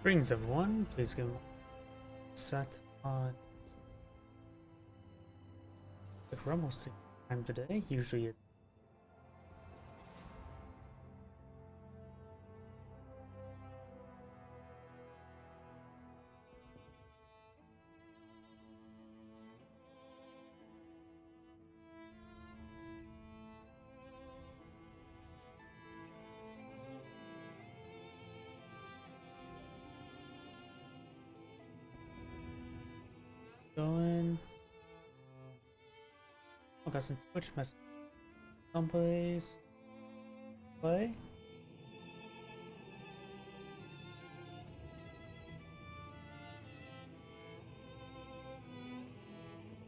Greetings everyone, please give set on. We're almost at time today. Usually it's going. Oh, got some Twitch messages. Someplace play.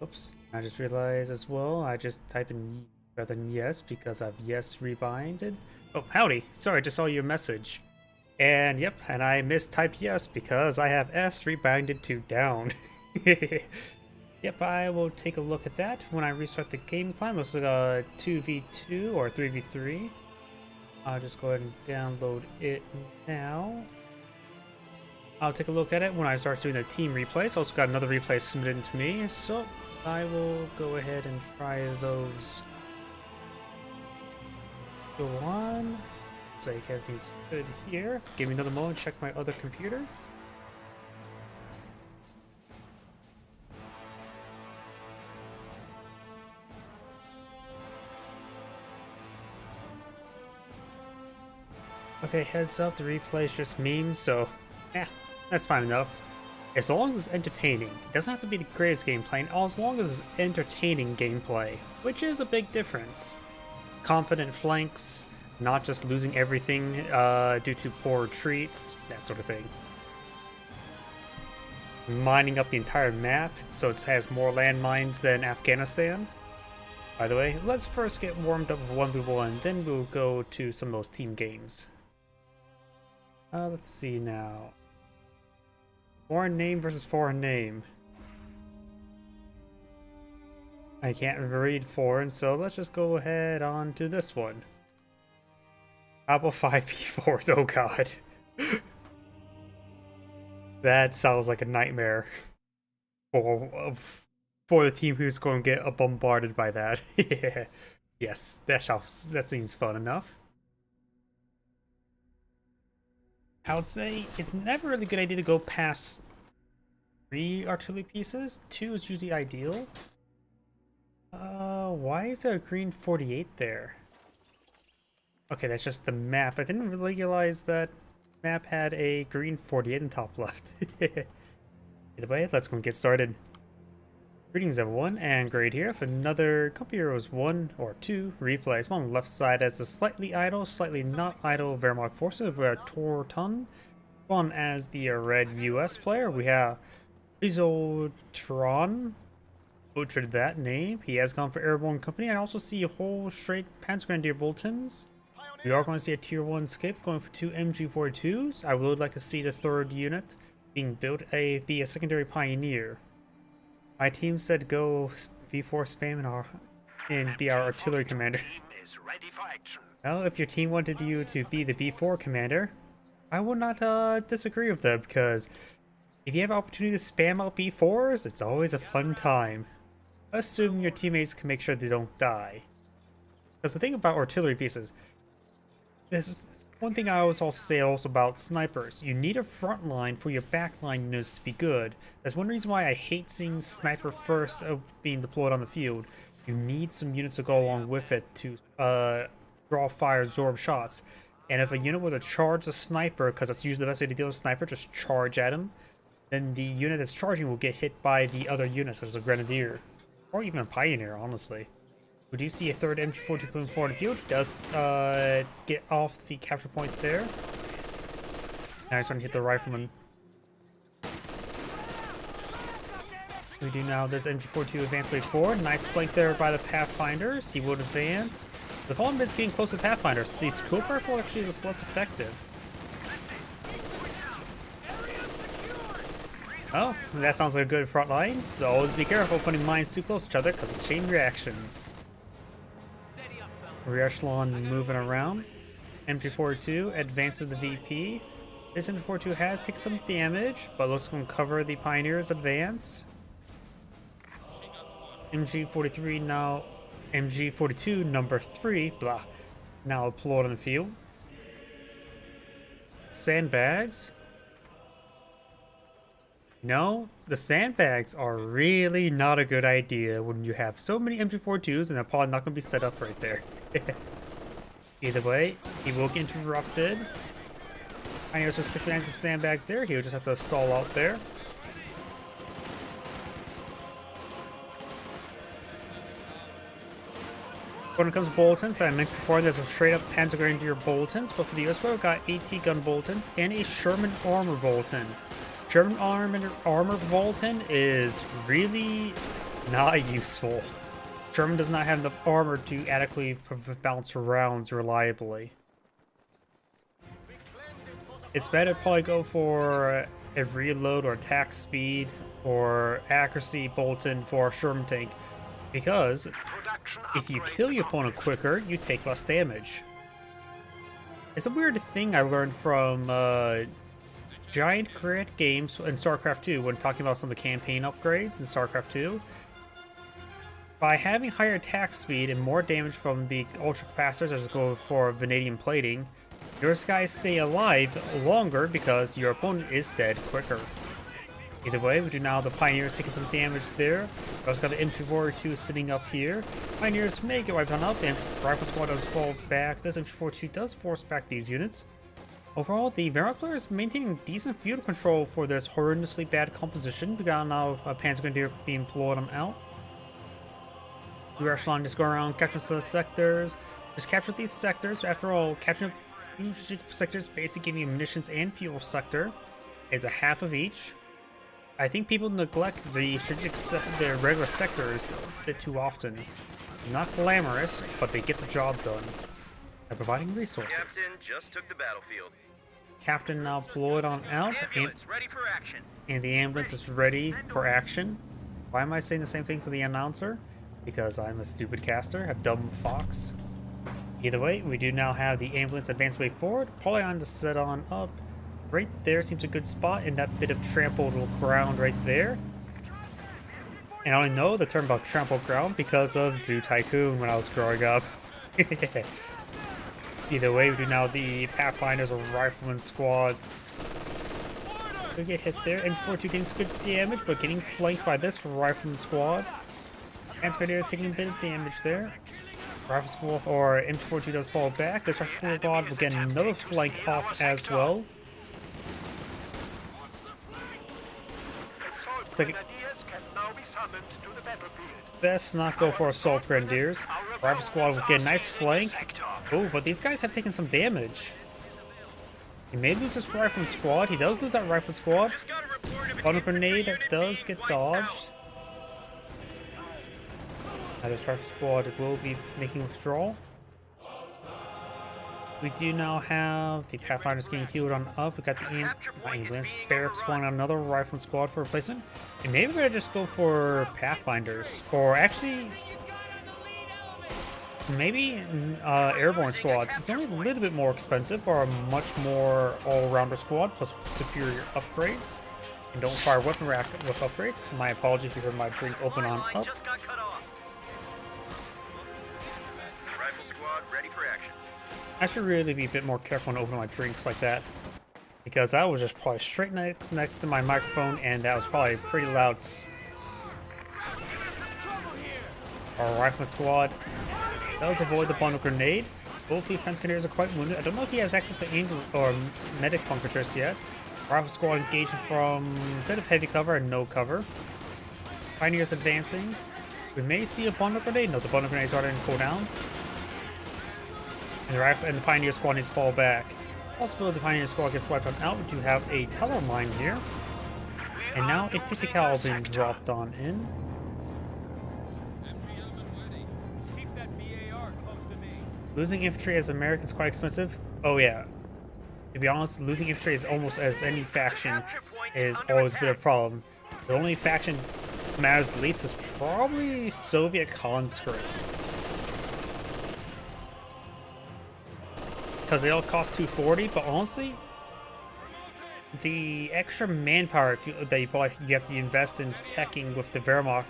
Oops, I just realized as well, I just typed in rather than yes because I've yes rebinded. Oh, howdy. Sorry, I just saw your message. And yep, and I mistyped yes because I have S rebinded to down. Yep, I will take a look at that when I restart the game plan. Looks like a 2v2 or 3v3. I'll just go ahead and download it now. I'll take a look at it when I start doing the team replays. Also got another replay submitted to me, so I will go ahead and try those. Go on. Looks like everything's good here. Give me another moment, check my other computer. Okay, heads up, the replay is just memes, so yeah, that's fine enough. As long as it's entertaining. It doesn't have to be the greatest gameplay, as long as it's entertaining gameplay, which is a big difference. Confident flanks, not just losing everything due to poor retreats, that sort of thing. Mining up the entire map, so it has more landmines than Afghanistan. By the way, let's first get warmed up with 1v1, then we'll go to some of those team games. Let's see now. Foreign name versus foreign name. I can't read foreign, so let's just go ahead on to this one. How about 5p4s? Oh god. That sounds like a nightmare for the team who's going to get bombarded by that. Yeah. Yes, that seems fun enough. I would say it's never really a good idea to go past 3 artillery pieces. 2 is usually ideal. Why is there a green 48 there? Okay, that's just the map. I didn't really realize that map had a green 48 in top left. Either way, let's go and get started. Greetings everyone, and Grade here for another Company Heroes 1 or 2 replays. I'm on the left side as a slightly idle, slightly not idle Wehrmacht forces. We have Torton. On as the red US player, we have Izotron. Butchered that name. He has gone for Airborne Company. I also see a whole straight Panzergrenadier Bulletins. We are going to see a tier 1 skip going for 2 MG42s. I would like to see the 3rd unit being built be a secondary Pioneer. My team said go B4 spam and be our artillery commander. Well, if your team wanted you to be the B4 commander, I would not disagree with them, because if you have an opportunity to spam out B4s, it's always a fun time. Assume your teammates can make sure they don't die. Because the thing about artillery pieces, this is one thing I always also say about snipers. You need a front line for your backline units to be good. That's one reason why I hate seeing sniper first being deployed on the field. You need some units to go along with it to draw fire, absorb shots. And if a unit were to charge a sniper, because that's usually the best way to deal with a sniper, just charge at him, then the unit that's charging will get hit by the other units, such as a grenadier. Or even a pioneer, honestly. We do see a 3rd MG42.4 in the field. He does get off the capture point there. Now he's going to hit the rifleman. We do now this MG42 advance wave forward. Nice flank there by the Pathfinders. He would advance. The problem is getting close to Pathfinders. These Cool Rifle actually is less effective. Oh, that sounds like a good front line. So always be careful putting mines too close to each other because of chain reactions. Rear echelon moving around. MG42 advances the VP. This MG42 has taken some damage, but looks going to cover the Pioneers' advance. MG43 now, MG42 number 3, blah, now deployed on the field. Sandbags. No, the sandbags are really not a good idea when you have so many MG42s and they're probably not going to be set up right there. Either way, he will get interrupted. Pioneers will stick behind some sandbags there. He'll just have to stall out there. When it comes to bulletins, I mentioned before there's a straight up Panzer Grenadier bulletins, but for the US we've got AT gun bulletins and a Sherman armor bulletin. Sherman armor bulletin is really not useful. Sherman does not have enough armor to adequately bounce rounds reliably. It's better to probably go for a reload or attack speed or accuracy bulletin for a Sherman tank, because if you kill your opponent quicker, you take less damage. It's a weird thing I learned from Giant Grant Games in StarCraft 2 when talking about some of the campaign upgrades in StarCraft 2. By having higher attack speed and more damage from the ultra capacitors as it goes for vanadium plating, your guys stay alive longer because your opponent is dead quicker. Either way, we do now the Pioneers taking some damage there. We also got the MG42 sitting up here. Pioneers may get wiped on up, and Rifle Squad does fall back. This MG42 does force back these units. Overall, the Wehrmacht player is maintaining decent field control for this horrendously bad composition. We got now a Panzer Grenadier being deployed on out. Rear echelon just go around, capture some sectors. Just capture these sectors. After all, capturing sectors basically giving you munitions and fuel sector is a half of each. I think people neglect the regular sectors a bit too often. Not glamorous, but they get the job done. They're providing resources. Captain just took the battlefield. Captain now deployed on out, Ambulance ready for action. And the ambulance is ready for action. Why am I saying the same things to the announcer? Because I'm a stupid caster, a dumb fox. Either way, we do now have the ambulance advance way forward. Probably on to set on up. Right there seems a good spot in that bit of trampled ground right there. And I only know the term about trampled ground because of Zoo Tycoon when I was growing up. Either way, we do now the Pathfinders or Rifleman squads. We get hit there, and MG42 getting some good damage, but getting flanked by this Rifleman squad. And Grenadiers taking a bit of damage there. Rifle squad or MG42 does fall back. This Rifle squad will get another flank off as well. Second. Best not go for Assault Grenadiers. Rifle squad will get a nice flank. Oh, but these guys have taken some damage. He may lose this Rifleman squad. He does lose that Rifle squad. Bundle grenade does get dodged. Now this Rifle squad will be making withdrawal. We do now have the Pathfinders getting healed on up. We got the ambulance barracks one, another Rifleman squad for replacement. And maybe we're gonna just go for Pathfinders, or actually maybe airborne squads. It's only a little bit more expensive for a much more all-rounder squad plus superior upgrades. And don't fire weapon rack with upgrades. My apologies if you heard my drink open on up. I should really be a bit more careful when opening my drinks like that, because that was just probably straight next to my microphone, and that was probably pretty loud. Our Rifleman squad does avoid the bundle grenade. Both these Panzer Grenadiers are quite wounded. I don't know if he has access to angel or medic bunker just yet. Rifle squad engaging from a bit of heavy cover and no cover. Pioneers advancing. We may see a bundle grenade. No, the bundle grenade is already in cooldown. And the Pioneer squad needs to fall back. Possibility the Pioneer squad gets wiped on out. We do have a teller mine here. And now a 50 cal being dropped on in. Losing infantry as American is quite expensive. Oh yeah. To be honest, losing infantry as almost as any faction is always been a problem. The only faction that matters least is probably Soviet conscripts. Because they all cost 240, but honestly, the extra manpower that you have to invest in teching with the Wehrmacht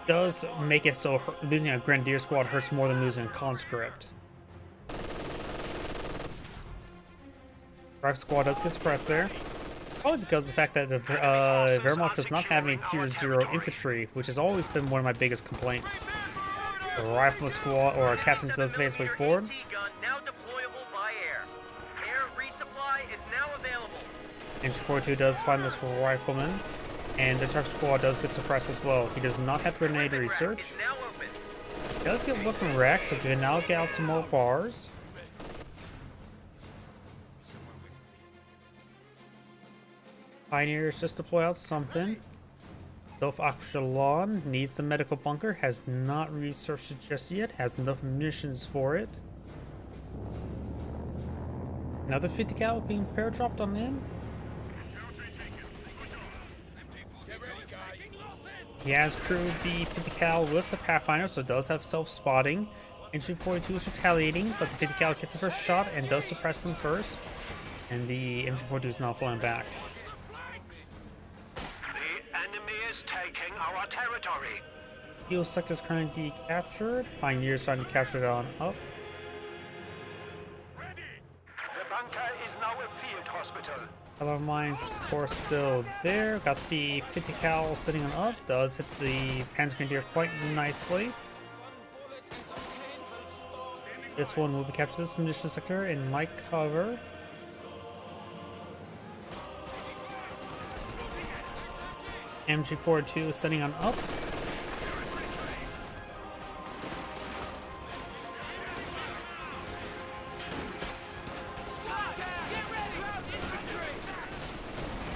does make it so losing a Grenadier squad hurts more than losing a conscript. Drive squad does get suppressed there. Probably because of the fact that the Wehrmacht does not have any tier 0 infantry, which has always been one of my biggest complaints. The rifle squad or a captain does advance way forward. Gun now deployable by air. Air resupply is now available. MG42 does find this for rifleman, and the truck squad does get suppressed as well. He does not have grenade research. Is now open. He does get weapon rack, so he can now get out some more bars. Pioneers just deploy out something. Dov Akjalon needs the medical bunker, has not researched it just yet, has enough munitions for it. Another 50 cal being paradropped on him. He has crewed the 50 cal with the Pathfinder, so does have self-spotting. MG42 is retaliating, but the 50 cal gets the first shot and does suppress them first. And the MG42 is now falling back. Taking our territory. Heal sector is currently captured. Pioneers trying to capture it on up. The bunker is now a field hospital. Hello Mines force still there. Got the 50 cal sitting on up. Does hit the Panzer Grenadier quite nicely. This one will be captured this munition sector in light cover. MG42 setting on up.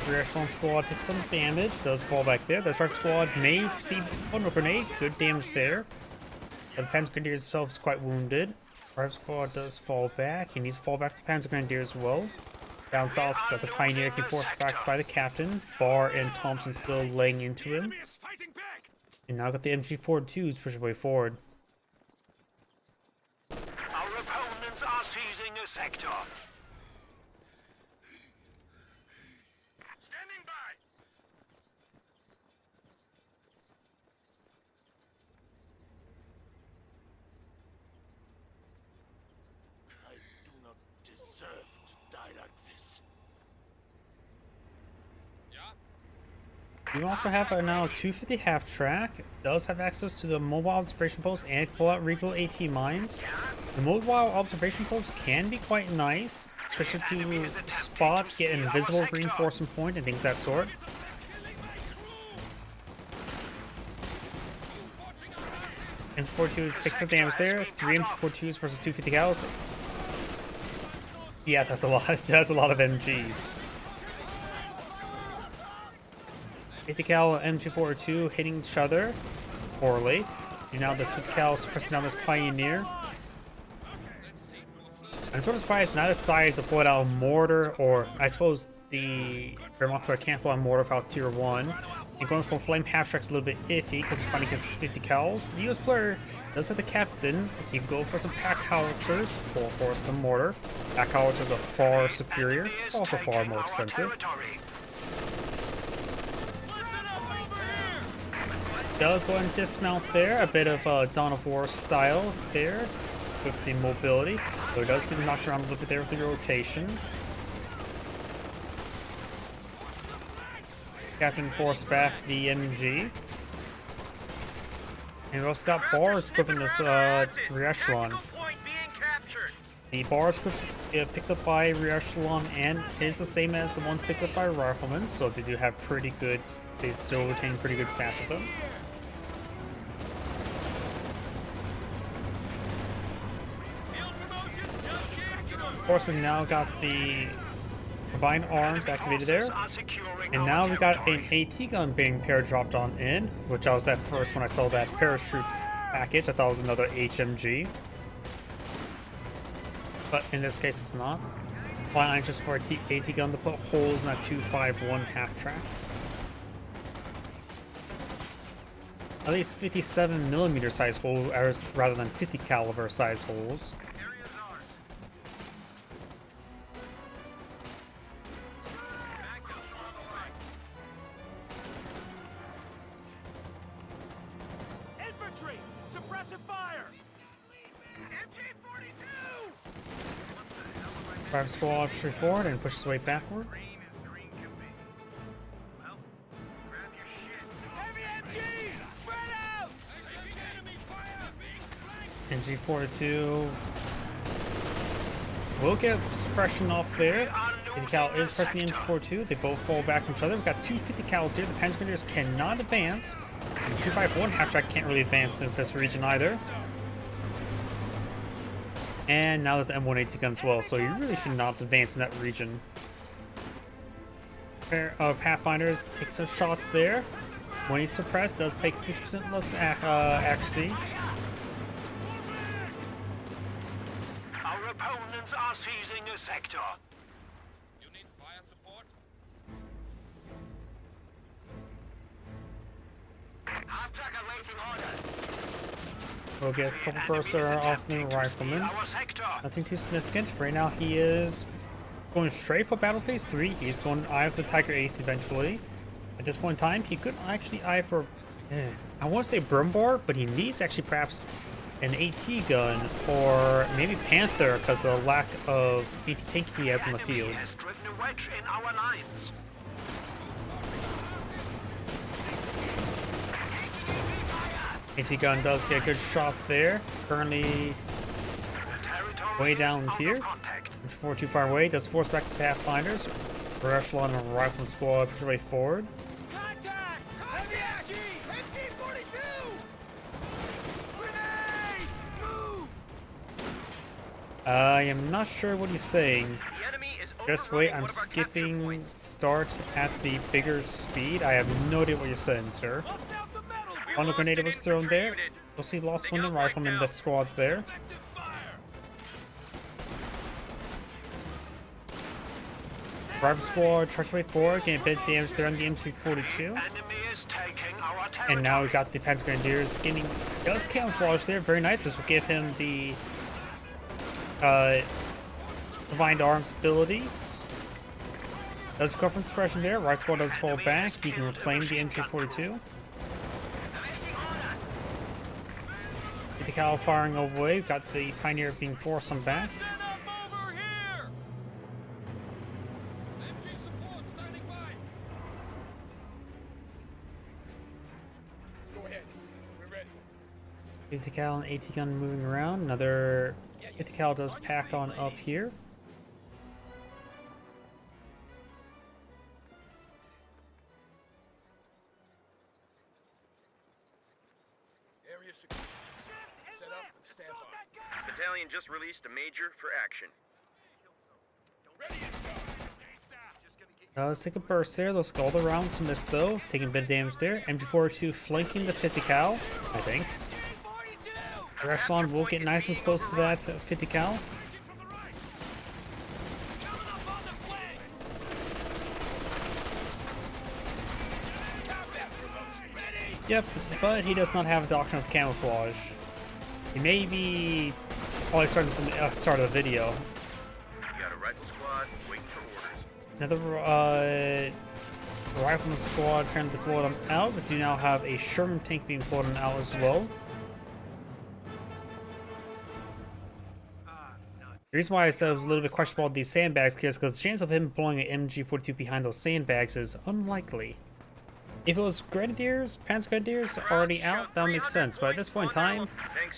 Rear echelon squad takes some damage, does fall back there. The strike squad may see one grenade, good damage there. The Panzer Grenadier himself is quite wounded. Drive squad does fall back. He needs to fall back to the Panzer Grenadier as well. Down south, got the Pioneer getting forced back by the captain. Barr and Thompson still laying into him. And now got the MG42s pushing way forward. Our opponents are seizing a sector. Standing by. I do not deserve to die like this. We also have now 250 half track. Does have access to the mobile observation post and pull out Regal AT mines. The mobile observation post can be quite nice, especially to spot, get an invisible reinforcement point, and things of that sort. M42 takes some damage there. 3 M42s versus 250 cows. Yeah, that's a lot. That's a lot of MGs. 50 cal and MG42 hitting each other poorly. And now this 50 cal suppressing down this Pioneer. I'm sort of surprised not a size to pull out a mortar, or I suppose the Wehrmacht can't pull out a mortar without tier 1. And going for flame half track's a little bit iffy because it's fighting against 50 cals. The US player does have the captain. You can go for some pack howitzers or for the mortar. Pack howitzers are far superior, also far more expensive. Does go and dismount there, a bit of Dawn of War style there with the mobility. So it does get knocked around a little bit there with the rotation. Captain forced back the MG. And we also got bars equipping this rear echelon. The bars picked up by rear echelon and is the same as the ones picked up by riflemen, so they do have pretty good, they still retain pretty good stats with them. Of course, we've now got the combined arms activated there, and now we got an AT gun being dropped on in, which I was at first when I saw that parachute package. I thought it was another HMG, but in this case it's not. Flying just for a AT gun to put holes in that 251 half track. At least 57mm size holes rather than 50 caliber size holes. Private squad pushes forward and pushes his way backward. Green is green can be. Well, grab your shit. Heavy MG! Spread out! Taking enemy fire! And G42 will get suppression off there. 50 cal is pressing the M42. They both fall back from each other. We've got two 50 cals here. The Panzer Grenadiers cannot advance. And the 251 half-track can't really advance in this region either. And now there's M180 gun as well, so you really should not advance in that region. Pathfinders take some shots there. When he's suppressed, does take 50% less accuracy. Our opponents are seizing a sector. You need fire support? Half-track awaiting orders. We'll get a couple bursts off the rifleman. Our sector. Nothing too significant. Right now he is going straight for Battle Phase 3. He's going to eye for the Tiger Ace eventually. At this point in time, he could actually eye for, I want to say Brumbar, but he needs actually perhaps an AT gun or maybe Panther because of the lack of AT tank he has in the field. Has driven a wedge in our lines. AT gun does get a good shot there. Currently Territory way is down out here. of contact. Before too far away, does force back the Pathfinders. For echelon and rifleman squad push way forward. Contact! Heavy MG! MG-42! Grenade! Move! I am not sure what he's saying. The enemy is Just wait, overrunning I'm one of our capture skipping points. start at the bigger speed. I have no idea what you're saying, sir. Bust out the metal! We One lost grenade an was thrown infantry there. unit. We'll see lost They one got in wiped rifleman, out. the squad's there. Effective fire! Rifle squad charged way forward, getting a bit of damage there on the M242. Enemy is taking our territory. And now we got the Panzer Grenadiers getting does camouflage there, very nice. This will give him the Divine Arms ability. Does go from suppression there. Right squad does fall back. He can reclaim the M242. Get the cal firing away. We've got the Pioneer being forced on back. Send up over here! MG support standing by. Go ahead. We're ready. 50 cal and AT gun moving around. Another 50 cal does pack on up here. Area secure. Set up and stand by. Battalion just released a major for action. Ready and go. Let's take a burst there. Let's go all the rounds missed though. Taking a bit of damage there. MG42 flanking the 50 cal, I think. The echelon will get nice and close to that 50 cal. Yep, but he does not have a doctrine of camouflage. He may be always starting from the start of the video. You got a rifle squad waiting for orders. Another rifleman squad trying to deploy them out, but do now have a Sherman tank being deployed them out as well. The reason why I said it was a little bit questionable about these sandbags is because the chance of him blowing an MG42 behind those sandbags is unlikely. If it was Grenadiers, Panzer Grenadiers already out, that would make sense, but at this point in time,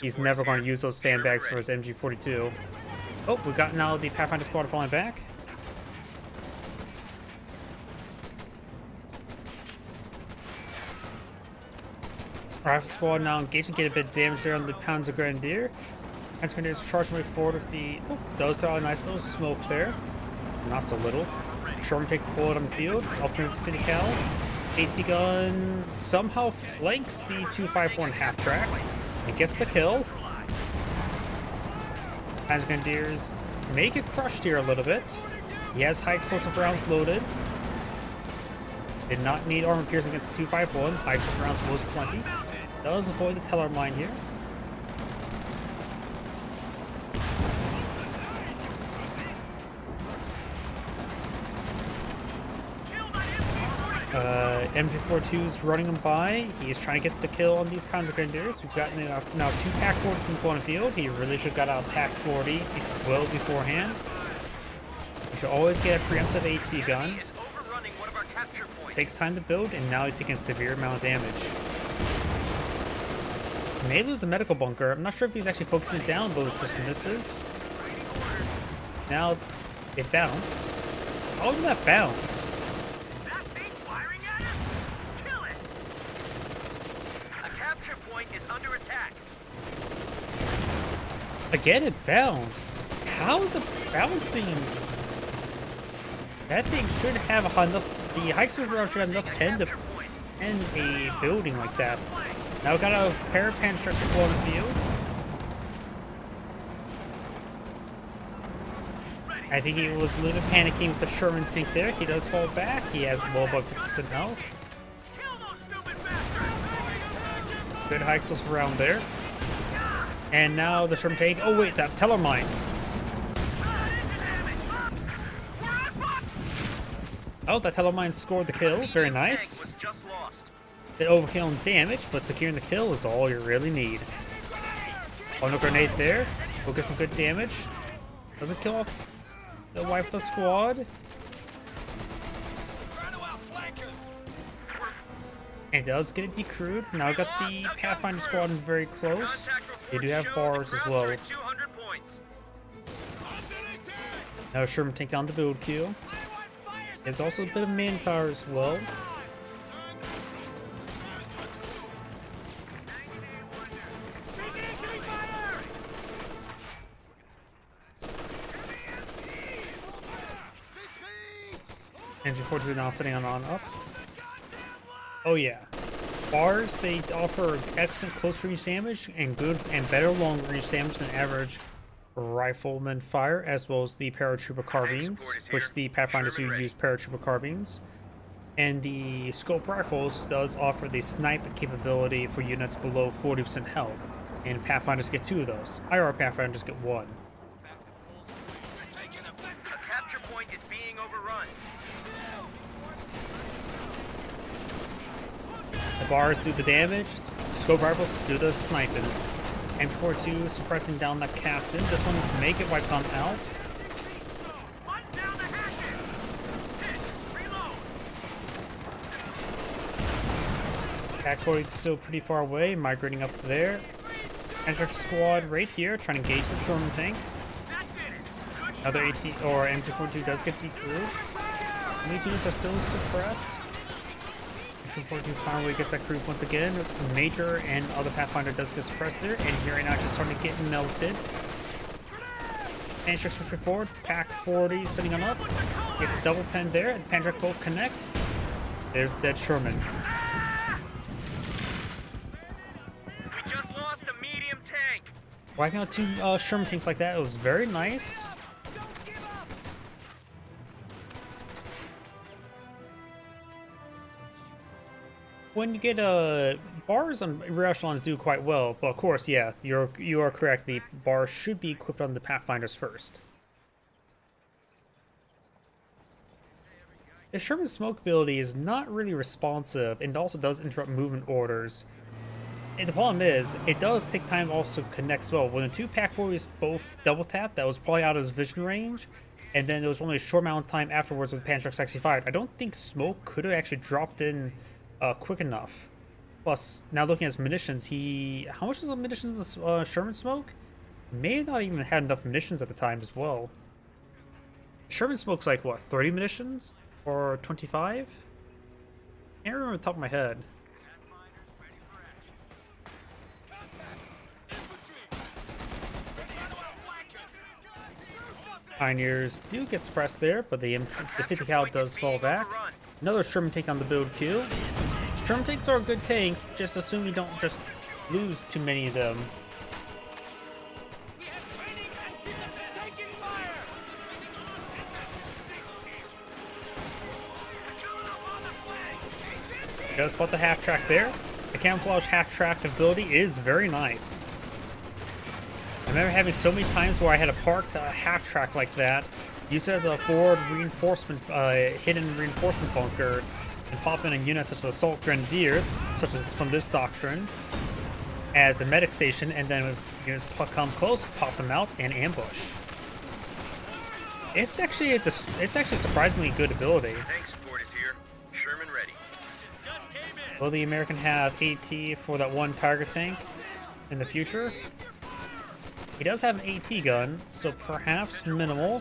he's never going to use those sandbags for his MG42. Oh, we got now the Pathfinder squad falling back. Rifle squad now engaging, get a bit of damage there on the Panzer Grenadier. Panzer Grenadiers charging way forward with the. Oh, does throw a nice little smoke there. Not so little. Sherman take the bullet on the field. Up with 50 cal. AT gun somehow flanks the 251 half track and gets the kill. Panzer Grenadiers make it crushed here a little bit. He has high explosive rounds loaded. Did not need armor piercing against the 251. High explosive rounds was plenty. Does avoid the teller mine here. MG42's running him by. He's trying to get the kill on these Panzer Grenadiers. We've got now two pack 40s from the field. He really should have got out pack 40 well beforehand. You should always get a preemptive AT gun. Is overrunning one of our capture points. Takes time to build, and now he's taking a severe amount of damage. May lose a medical bunker. I'm not sure if he's actually focusing down, but it just misses. Now, it bounced. How did that bounce? That thing firing at us? Kill it! A capture point is under attack. Again, it bounced. How is it bouncing? That thing should have enough. The high speed round should have enough pen to end a building like that. Now we got a pair of Panzerschrecks squad in the field. I think he was a little bit panicking with the Sherman tank there. He does fall back. He has well above 50% health. Good high explosive round there. And now the Sherman tank. Oh wait, that Tellermine. Oh, that Tellermine scored the kill. Very nice. The overkill in damage, but securing the kill is all you really need. Oh, no grenade there. We'll get some good damage. Doesn't kill off the wipe the squad. And does get it decrewed. Now got the Pathfinder squad very close. They do have bars as well. Now Sherman take down the build queue. There's also a bit of manpower as well. MG42 now sitting on up. Oh yeah. Bars, they offer excellent close range damage and good and better long range damage than average rifleman fire, as well as the paratrooper carbines, which the Pathfinders do use paratrooper carbines. And the scope rifles does offer the snipe capability for units below 40% health, and Pathfinders get 2 of those. IR Pathfinders get 1. A capture point is being overrun. The bars do the damage, scope rifles do the sniping. M42 suppressing down that captain. This one may get wiped on out. Attack is still pretty far away, migrating up there. Panzer squad right here, trying to engage the Sherman tank. Another AT or MG42 does get decrewed. And these units are still suppressed. MG42 finally gets that group once again. Major and other Pathfinder does get suppressed there, and here right now just starting to get melted. Panzer switch forward, Pack 40 sitting on up. It's double penned there, and Panzer both connect. There's dead Sherman. Wiping out 2 Sherman tanks like that, it was very nice. When you get bars on rear echelons do quite well, but of course, yeah, you are correct. The bars should be equipped on the Pathfinders first. The Sherman smoke ability is not really responsive and also does interrupt movement orders. And the problem is, it does take time to also connect well. When the 2 Pack 40s both double tap, that was probably out of his vision range, and then there was only a short amount of time afterwards with Panzerschreck 65. I don't think smoke could have actually dropped in quick enough. Plus, now looking at his munitions, how much is the munitions in the Sherman smoke? May not even had enough munitions at the time as well. Sherman smoke's like, what, 30 munitions? Or 25? Can't remember off the top of my head. Pioneers do get suppressed there, but the 50 cal does fall back. Another Sherman tank on the build queue. Sherman tanks are a good tank, just assume you don't just lose too many of them. Just spot the half track there. The camouflage half track ability is very nice. I remember having so many times where I had to park a half track like that, use it as a forward reinforcement, hidden reinforcement bunker, and pop in a unit such as assault grenadiers, such as from this doctrine, as a medic station, and then when units come close, pop them out and ambush. It's actually it's actually surprisingly good ability. Tank support is here. Sherman ready. Will the American have AT for that one Tiger tank in the future? He does have an AT gun, so perhaps minimal.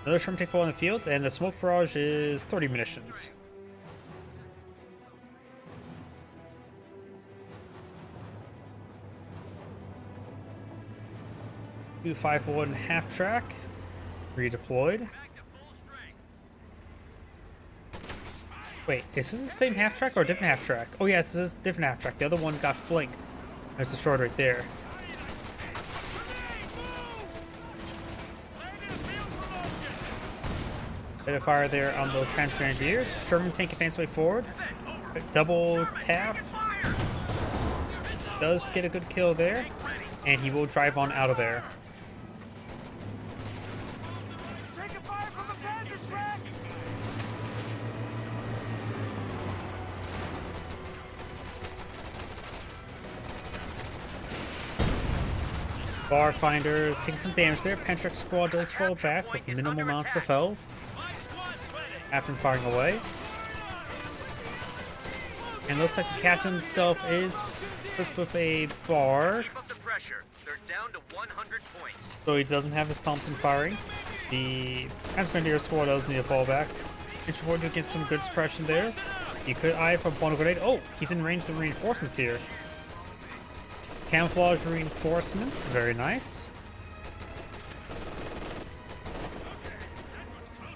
Another Sherman tank on the field, and the smoke barrage is 30 munitions. .251 half track redeployed. Wait, is this the same half track or a different half track? Oh yeah, this is a different half track. The other one got flanked. There's the short right there. Bit of fire there on those Panzer Grenadiers. Sherman tank advance way forward. Double tap. Does get a good kill there. And he will drive on out of there. Starfinders taking some damage there. Pentrack squad does fall back with minimal amounts of health after firing away. And looks like the captain himself is equipped with a bar, Keep up the pressure. They're down to 100 points. so he doesn't have his Thompson firing. The Panzer squad does need to fall back. Introvert to get some good suppression there. He could eye from one grenade. Oh, he's in range of the reinforcements here. Camouflage reinforcements, very nice.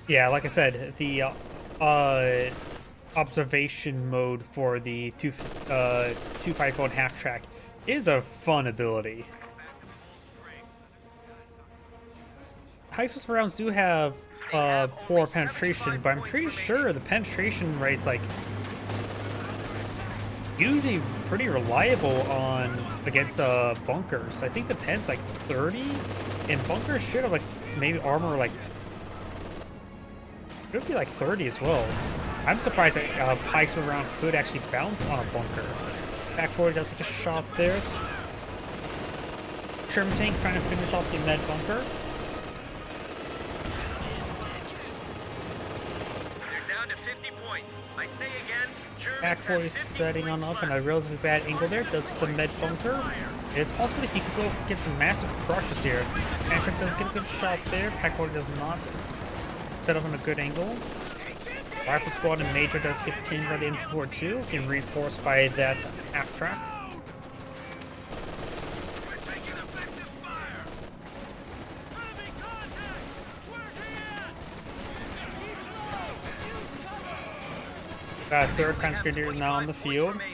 Yeah, like I said, the observation mode for the 254 half track is a fun ability. High-explosive rounds do have poor penetration, but I'm pretty sure the penetration rate's like usually pretty reliable on against bunkers. I think the pen's like 30, and bunkers should have like maybe armor like should be like 30 as well. I'm surprised that pikes with round could actually bounce on a bunker. Back forward does take a shot there. Sherman tank trying to finish off the med bunker. They're down to 50 points. I say again, Germans Back have forward 50 is setting on points up in a relatively bad angle there. Does hit the med bunker. It's possible that he could go get some massive crushes here. Patrick does get a good shot there. Packboard does not set up on a good angle. Rifle squad and Major does get pinned by the infantry too, and reinforced by that half track. Got a third Panzer Grenadier now on the field. remaining.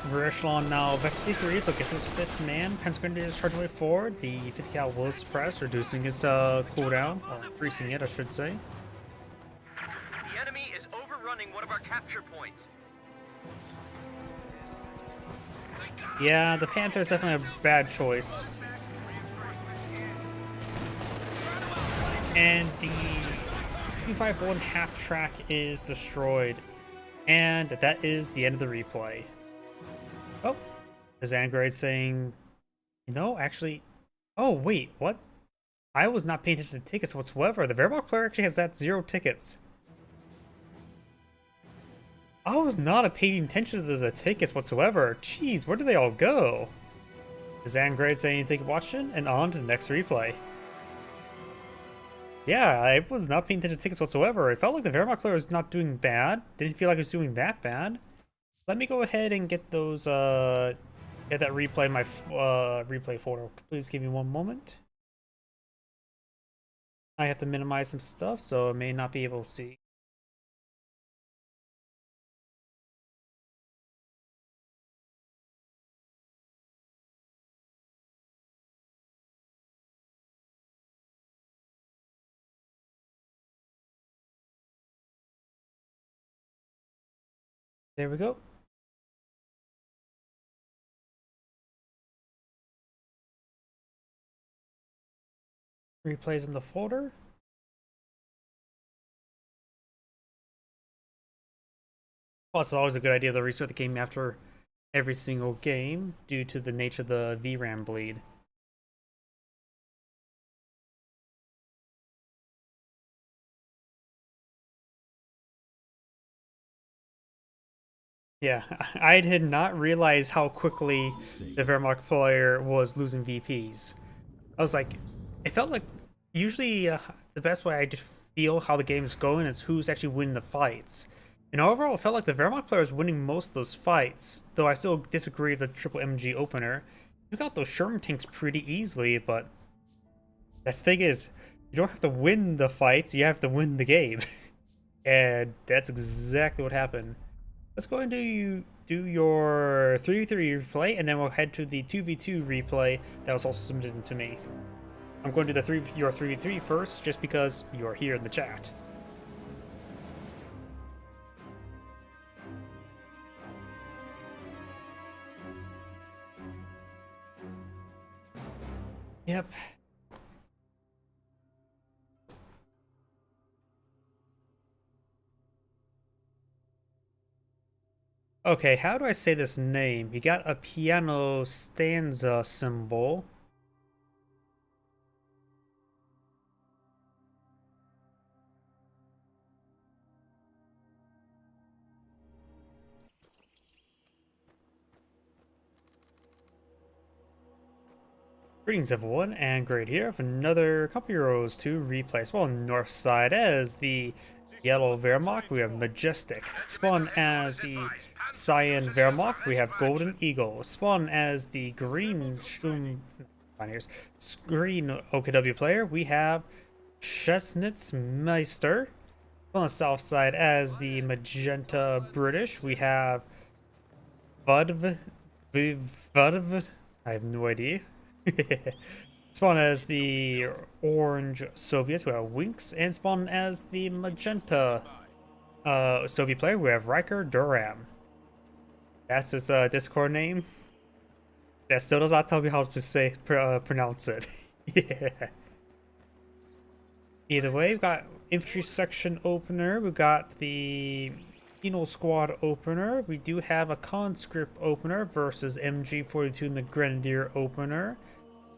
Rear echelon now Vector C3, so gets his fifth man. Panzer Grenadier is charging way forward. The 50 cal will suppress, reducing its cooldown, or increasing it, I should say. The enemy is overrunning one of our capture points. Yeah, the Panther is definitely a bad choice. And the 251 half track is destroyed. And that is the end of the replay. Oh, is Angrade saying, no, actually, oh, wait, what? I was not paying attention to tickets whatsoever. The Wehrmacht player actually has that 0 tickets. I was not paying attention to the tickets whatsoever. Jeez, where do they all go? Is Angrade saying anything watching? And on to the next replay. Yeah, I was not paying attention to tickets whatsoever. It felt like the Wehrmacht player was not doing bad. Didn't feel like it was doing that bad. Let me go ahead and get those, get that replay in my replay folder. Please give me one moment. I have to minimize some stuff, so I may not be able to see. There we go. Replays in the folder. Plus, it's always a good idea to restart the game after every single game due to the nature of the VRAM bleed. Yeah, I did not realize how quickly the Wehrmacht player was losing VPs. I was like, it felt like usually the best way I just feel how the game's going is who's actually winning the fights. And overall, it felt like the Wehrmacht player is winning most of those fights, though I still disagree with the triple MG opener. You got those Sherman tanks pretty easily, but that's the thing is, you don't have to win the fights, you have to win the game. And that's exactly what happened. Let's go and do your 3v3 replay, and then we'll head to the 2v2 replay that was also submitted to me. I'm going to do your 3v3 first, just because you're here in the chat. Yep. Okay, how do I say this name? You got a piano stanza symbol. Greetings everyone, and great here with another couple euros to replay. Spawn on the north side as the yellow Wehrmacht, we have Majestic. Spawn as the cyan Wehrmacht, we have Golden Eagle. Spawn as the green Pioneers, green OKW player, we have Chesnitzmeister. On the south side as the magenta British, we have Budv. I have no idea. Spawn as the orange Soviets, we have Winks, and spawn as the magenta Soviet player, we have Riker Duram. That's his Discord name. That still does not tell me how to pronounce it. Yeah. Either way, we've got infantry section opener, we've got the penal squad opener, we do have a conscript opener versus MG42 in the grenadier opener.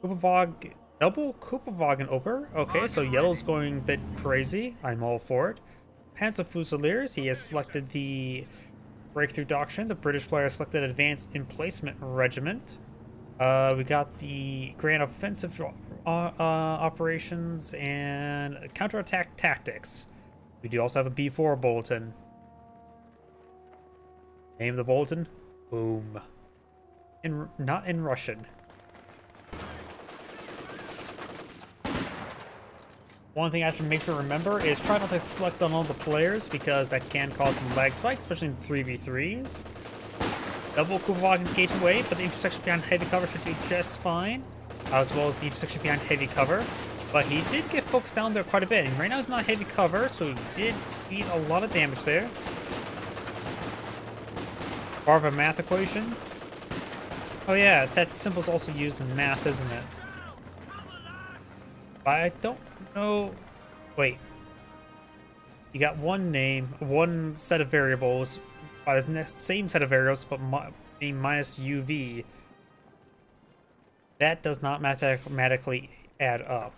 Double Kupowagen opener. Okay, so yellow's going a bit crazy. I'm all for it. Panzer Fusiliers, he has selected the breakthrough doctrine. The British player selected advanced emplacement regiment. We got the grand offensive operations and counterattack tactics. We do also have a B4 bulletin. Name of the bulletin? Boom. Not in Russian. One thing I have to make sure to remember is try not to select on all the players because that can cause some lag spikes, especially in 3v3s. Double Kupowagen engagement wave, but the intersection behind heavy cover should do just fine, as well as the intersection behind heavy cover. But he did get focused down there quite a bit, and right now he's not heavy cover, so he did eat a lot of damage there. Part of a math equation. Oh yeah, that symbol's also used in math, isn't it? But I don't know. Wait. You got one name, one set of variables, by the same set of variables, but being minus UV. That does not mathematically add up.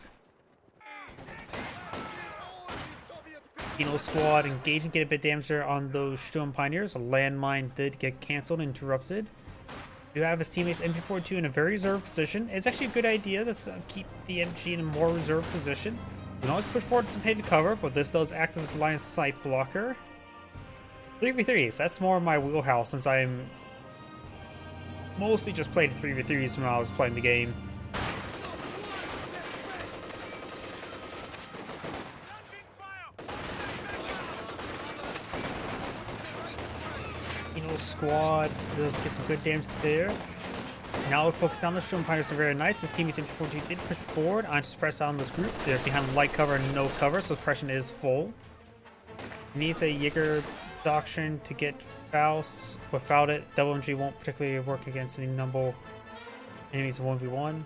Penal squad engaging, get a bit damage there on those Sturm Pioneers. A landmine did get cancelled, interrupted. Do have his teammates MG42 in a very reserved position. It's actually a good idea to keep the MG in a more reserved position. You can always push forward some heavy cover, but this does act as a line of sight blocker. 3v3s, that's more my wheelhouse since I'm mostly just played 3v3s when I was playing the game. Squad does get some good damage there. Now we're focused on the Sturm Pioneers are very nice. His teammates MG42 did push forward. I just press on this group. They're behind light cover and no cover, so suppression is full. Needs a Jaeger doctrine to get Faust. Without it, double MG won't particularly work against any number enemies 1v1.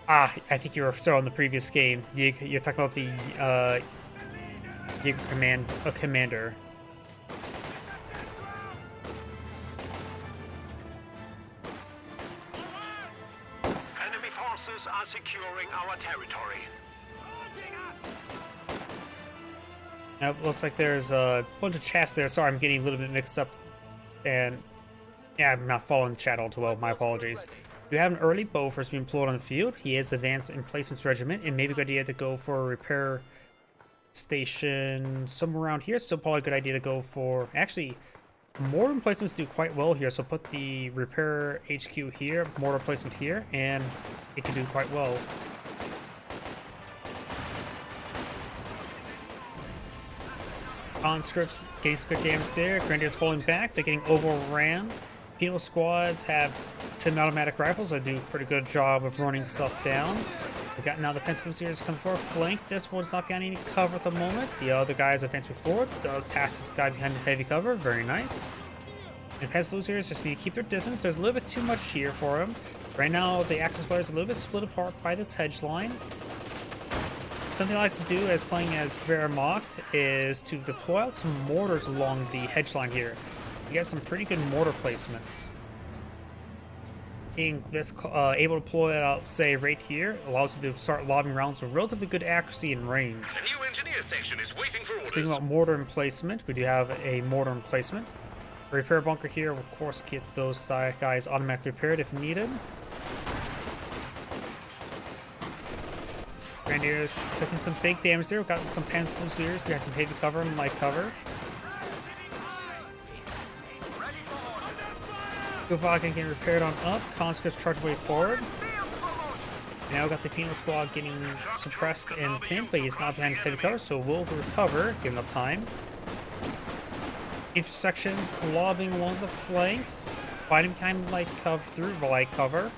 Ah, I think you were still on the previous game. You're talking about the Jaeger commander. securing our territory. Now, it looks like there's a bunch of chats there. Sorry, I'm getting a little bit mixed up. And yeah, I'm not following the chat all too well. My apologies. You have an early Bofors being employed on the field. He is advanced emplacements regiment, and maybe a good idea to go for a repair station somewhere around here. So probably a good idea to go for, actually, mortar emplacements do quite well here. So put the repair HQ here, mortar placement here, and it can do quite well. Conscripts getting some good damage there. Grenadiers falling back. They're getting overran. Penal squads have semi-automatic rifles that do a pretty good job of running stuff down. We got now the Panzer Fusiliers coming forward. Flank. This one's not behind any cover at the moment. The other guys advancing forward. Does task this guy behind the heavy cover. Very nice. And Panzer Fusiliers just need to keep their distance. There's a little bit too much here for them. Right now, the Axis players are a little bit split apart by this hedge line. Something I like to do as playing as Wehrmacht is to deploy out some mortars along the hedge line here. You get some pretty good mortar placements. Being this able to deploy it out, say, right here, allows you to start lobbing rounds with relatively good accuracy and range. The new engineer section is waiting for orders. Speaking about mortar emplacement, we do have a mortar emplacement. Repair bunker here, will of course get those guys automatically repaired if needed. Grenadiers taking some big damage there. We've got some Panzer Fusiliers. We had some heavy cover and light cover. Gulag getting repaired on up. Conscripts charge way forward. Now we've got the Penal Squad getting suppressed and pinned, but he's not behind heavy cover, so we'll recover, give enough time. Intersections lobbing along the flanks. Fighting kind of light cover through light cover.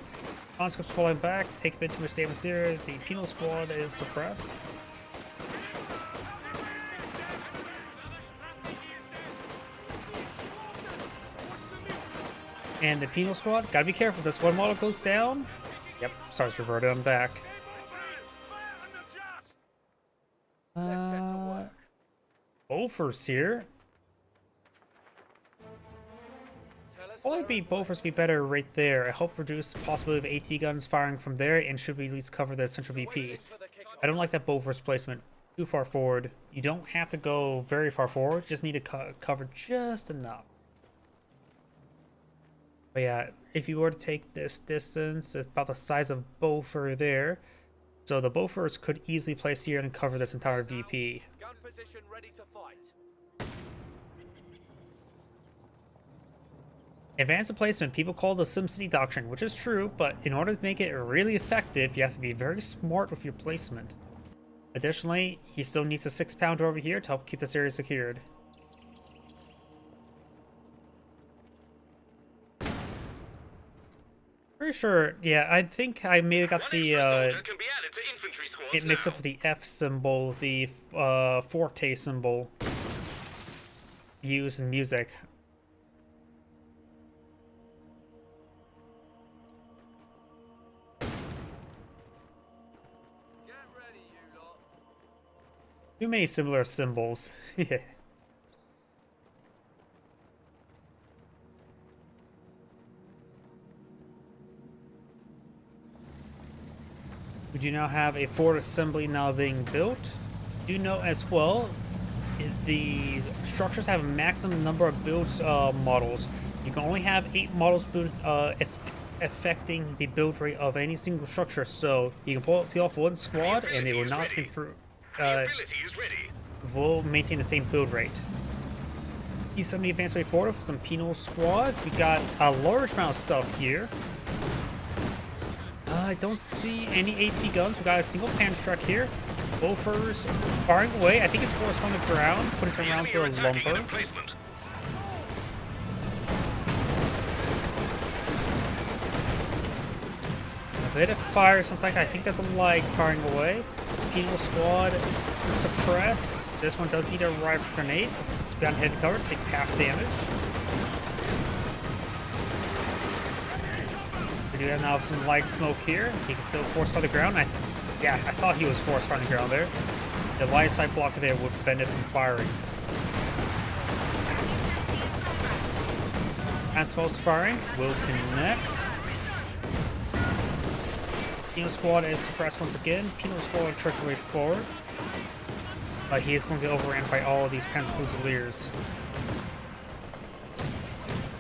Conscripts falling back, take a bit too much damage there. The Penal Squad is suppressed. And the Penal Squad, gotta be careful. This one model goes down. Yep, starts reverted on back. Bofors here. Probably be Bofors be better right there. I hope reduce the possibility of AT guns firing from there, and should we at least cover the central VP. I don't like that Bofors placement too far forward. You don't have to go very far forward, just need to cover just enough. But yeah, if you were to take this distance, it's about the size of Bofors there. So the Bofors could easily place here and cover this entire VP. Gun position ready to fight. Advanced placement, people call the SimCity doctrine, which is true, but in order to make it really effective, you have to be very smart with your placement. Additionally, he still needs a 6-pounder over here to help keep this area secured. Pretty sure, yeah, I think I may have got the, it mixed up with the F symbol, the Forte symbol used in music. Too many similar symbols. Yeah. We do now have a Ford assembly now being built. Do know as well, the structures have a maximum number of builds models. You can only have 8 models built, affecting the build rate of any single structure. So you can peel off one squad and it will not improve. Will maintain the same build rate. E70 advanced way forward for some penal squads. We got a large amount of stuff here. I don't see any AT guns. We got a single pan truck here. Bofors firing away. I think it's forced from the ground, putting some rounds for a lumber. A bit of fire sounds like, I think that's a lag firing away. Penal squad suppressed. This one does need a rifle grenade. It's got head cover, takes half damage. We do have now some light smoke here. He can still force fire the ground. I thought he was force firing the ground there. The light side blocker there would prevent it from firing. As false firing will connect. Pino Squad is suppressed once again. Pino Squad charges away forward. But he is going to get overran by all of these Panzer Fusiliers.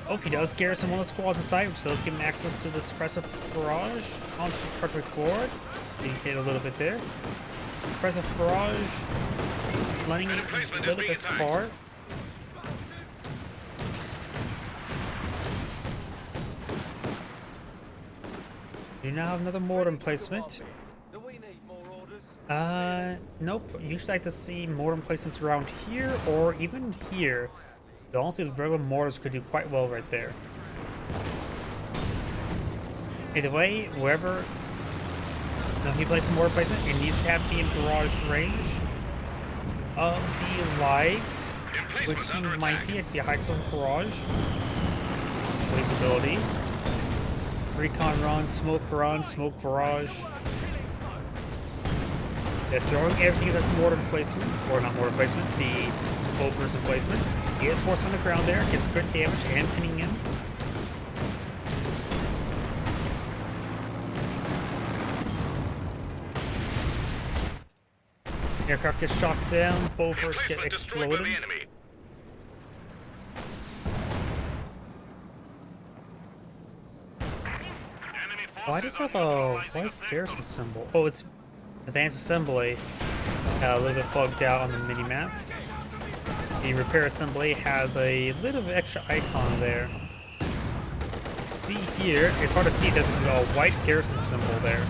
Oh, he does garrison one of the squads inside, which does give him access to the suppressive barrage. Conscripts charge away forward. Being hit a little bit there. Suppressive barrage. Letting it a little bit far. Do now have another mortar emplacement. Nope. Usually I like to see mortar emplacements around here or even here. But honestly, the regular mortars could do quite well right there. Either way, wherever he places a mortar placement, it needs to have be in barrage range of the lives, which he might be. I see a high explosive barrage. Blaze ability. Recon run, smoke barrage. They're throwing everything that's mortar placement, or not mortar placement, the Bofors emplacement. He is forced on the ground there, gets good damage and pinning him. Aircraft gets shot down, Bofors get exploded. Oh, I just have a white garrison symbol. Oh, it's advanced assembly. A little bit bugged out on the mini-map. The repair assembly has a little bit extra icon there. You see here, it's hard to see, there's a white garrison symbol there.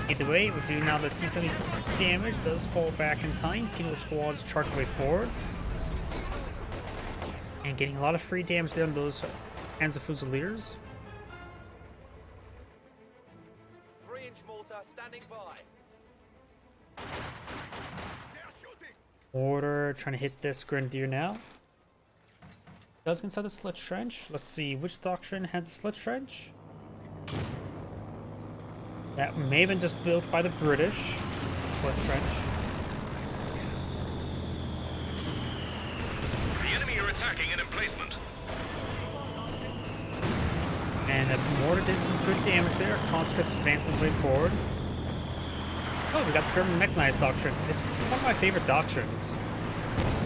Either way, we do now the T-70 takes some damage, does fall back in time. Pino Squads charge away forward. And getting a lot of free damage there on those Panzer Fusiliers. Order trying to hit this Grenadier now. Does get inside the slit trench. Let's see which doctrine had the slit trench. That may have been just built by the British. Slit trench. The enemy are attacking an emplacement. And the mortar did some good damage there. Conscript advancing way forward. Oh, we got the German mechanized doctrine. It's one of my favorite doctrines.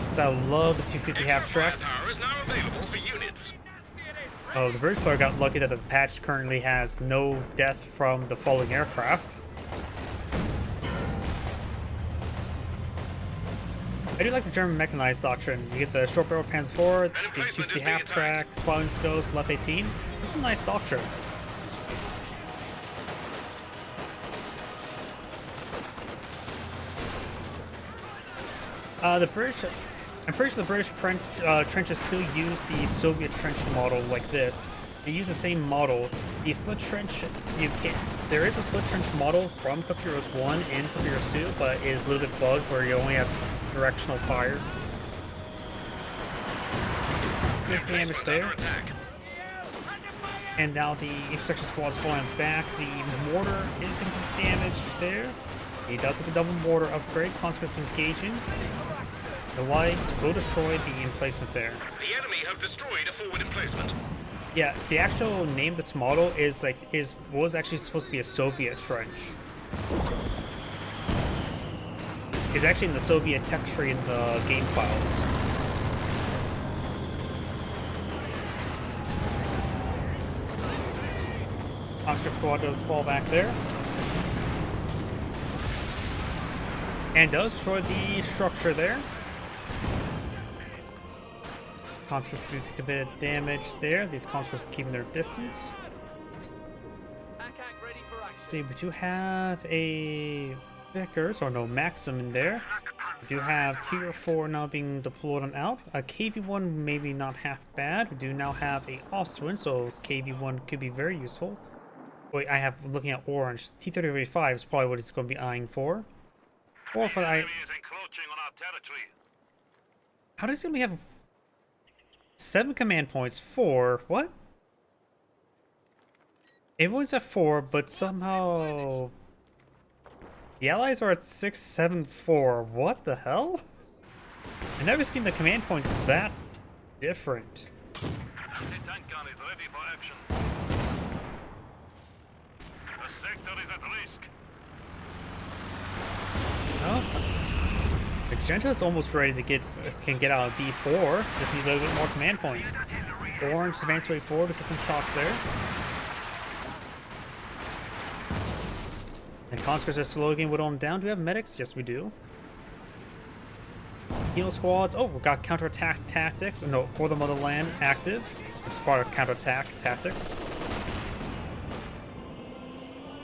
Because I love the 250 half-track. Power is now available for units. Oh, the British player got lucky that the patch currently has no death from the falling aircraft. I do like the German mechanized doctrine. You get the short barrel Panzer IV, the 250 half-track, Spotting Skulls, Left 18. It's a nice doctrine. The British, I'm pretty sure the British trenches still use the Soviet trench model like this. They use the same model. The slit trench, there is a slit trench model from Papyrus 1 and Papyrus 2, but it is a little bit bugged where you only have directional fire. Good damage there. And now the intersection squad's falling back. The mortar is taking some damage there. He does have a double mortar upgrade. Conscripts engaging. The lights will destroy the emplacement there. The enemy have destroyed a forward emplacement. Yeah, the actual name of this model was actually supposed to be a Soviet trench. It's actually in the Soviet tech tree in the game files. Conscript squad does fall back there. And does destroy the structure there. Conscripts do take a bit of damage there. These conscripts are keeping their distance. See, we do have a Vickers, or no, Maxim in there. We do have Tier 4 now being deployed on out. A KV-1 maybe not half bad. We do now have a Austrian, so KV-1 could be very useful. Wait, I have, looking at orange, T-35 is probably what it's going to be eyeing for. Or for the enemy is encroaching on our territory. How does he only have 7 command points? 4? What? Everyone's at 4, but somehow the allies are at 6, 7, 4. What the hell? I've never seen the command points that different. The tank gun is ready for action. sector is at risk. Oh, Magenta's almost ready to can get out of B4. Just need a little bit more command points. Orange advance way forward to get some shots there. And Conscripts are slowly getting whittled on down. Do we have medics? Yes, we do. Heal squads. Oh, we've got counterattack tactics. No, for the motherland active, which is part of counterattack tactics.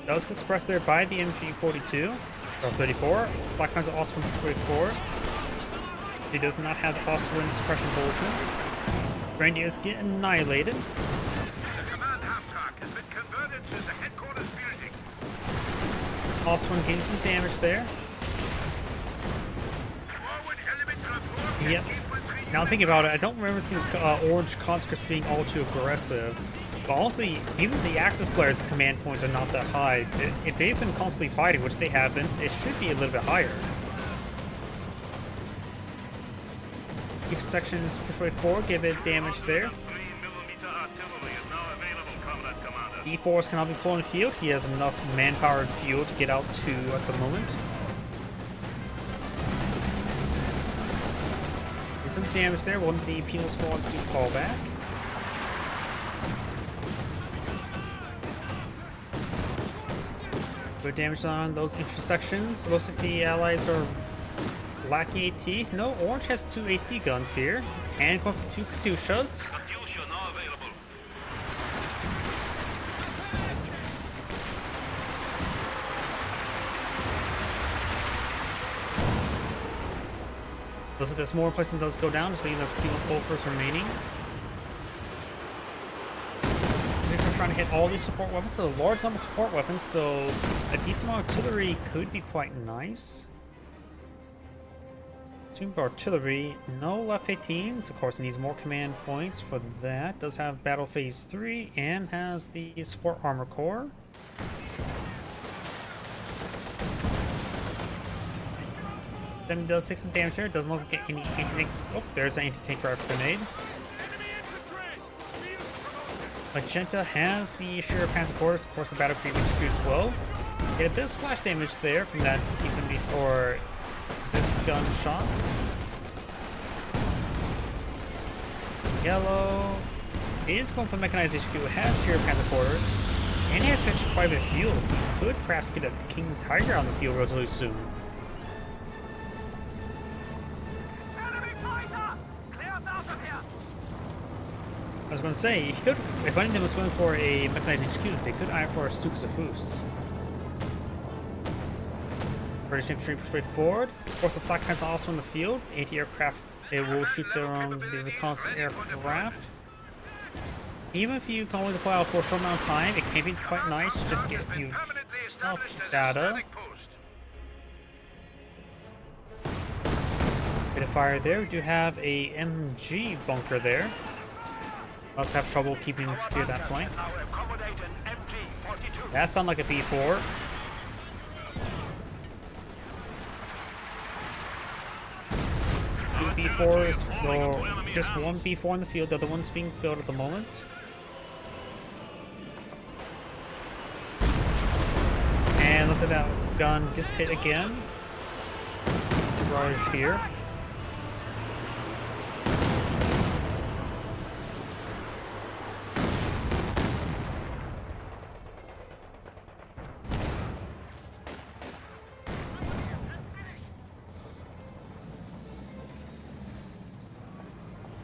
Does get suppressed there by the MG42 or 34. Black Panzer also can push way forward. He does not have the Austrian suppression bulletin. Grenadiers get annihilated. The command half-track has been converted to the headquarters building. Austrian getting some damage there. Forward elements report. Yep. Now thinking about it, I don't remember seeing orange conscripts being all too aggressive. But honestly, even the Axis players' command points are not that high. If they've been constantly fighting, which they haven't, it should be a little bit higher. Keep sections push way forward, give it damage there. 3mm artillery is now available, Comrade Commander. E-Force cannot be pulled in the field. He has enough manpower and fuel to get out to at the moment. There's some damage there. One of the penal squads to fall back. Good damage on those intersections. Looks like the allies are lacking AT. No, Orange has 2 AT guns here. And going for 2 Katyushas. Katyusha now available. Looks like there's more places does go down, just leaving a single Pulvers remaining. We're trying to hit all these support weapons, so a large number of support weapons, so a decent amount of artillery could be quite nice. Speaking of artillery, no left 18s. Of course, it needs more command points for that. Does have Battle Phase 3 and has the Support Armor Core. Then it does take some damage here. It doesn't look like any anti-tank. Oh, there's an anti-tank rifle grenade. Magenta has the Shearer Panzer Quarters, of course the Battle Creep HQ as well. Get a bit of splash damage there from that T-74 Zis gun shot. Yellow is going for Mechanized HQ. It has Shearer Panzer Quarters, and it has actually quite a bit of fuel. He could perhaps get a King Tiger on the field relatively soon. Enemy fighter! Clear us out of here! I was going to say, he could, if anything was going for a Mechanized HQ, they could eye for a Stukas of Foos. British infantry push way forward. Of course, the flak panzer are also in the field. The anti-aircraft, it will shoot down the reconnaissance aircraft. Even if you can only deploy out for a short amount of time, it can be quite nice just to get you enough data. Bit of fire there. We do have a MG bunker there. Also have trouble keeping secure that flank. That sounds like a B4. Two B4s, or just one B4 in the field, the other one's being built at the moment. And looks like that gun gets hit again. Barrage here.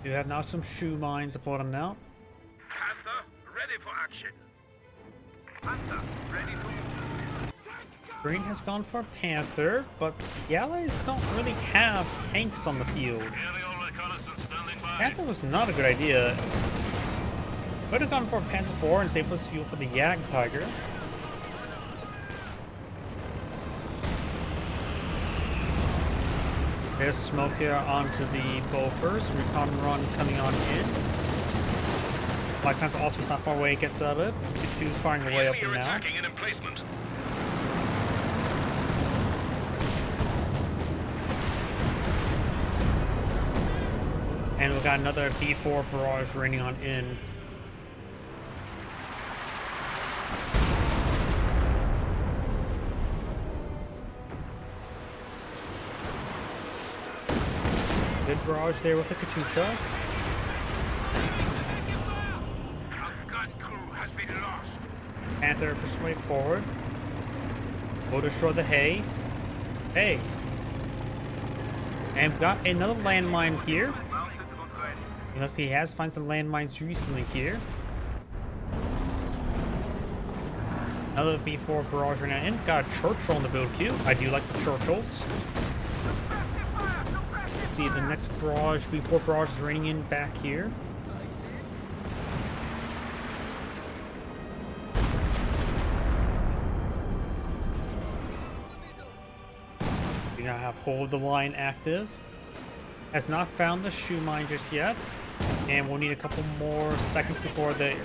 You have now some shoe mines deployed on now. Panther, ready for action. Panther, ready to move. Green has gone for Panther, but the Allies don't really have tanks on the field. Aerial reconnaissance standing by. Panther was not a good idea. Could have gone for Panzer IV and saved us fuel for the Jag Tiger. There's smoke here onto the Bofors. Recon run coming on in. Black Panzer also is not far away, gets out of it. T2 is firing away up and now. Attacking an emplacement. And we've got another B4 barrage raining on in. barrage there with the Katyushas. A gun crew has been lost. Panther push way forward. Go destroy the hay. Hey. And got another landmine here. You know, see, he has found some landmines recently here. Another B4 barrage right now in. Got a Churchill on the build queue. I do like the Churchills. See, the next barrage, B4 barrage is raining in back here. We now have hold of the line active. Has not found the shoe mine just yet. And we'll need a couple more seconds before the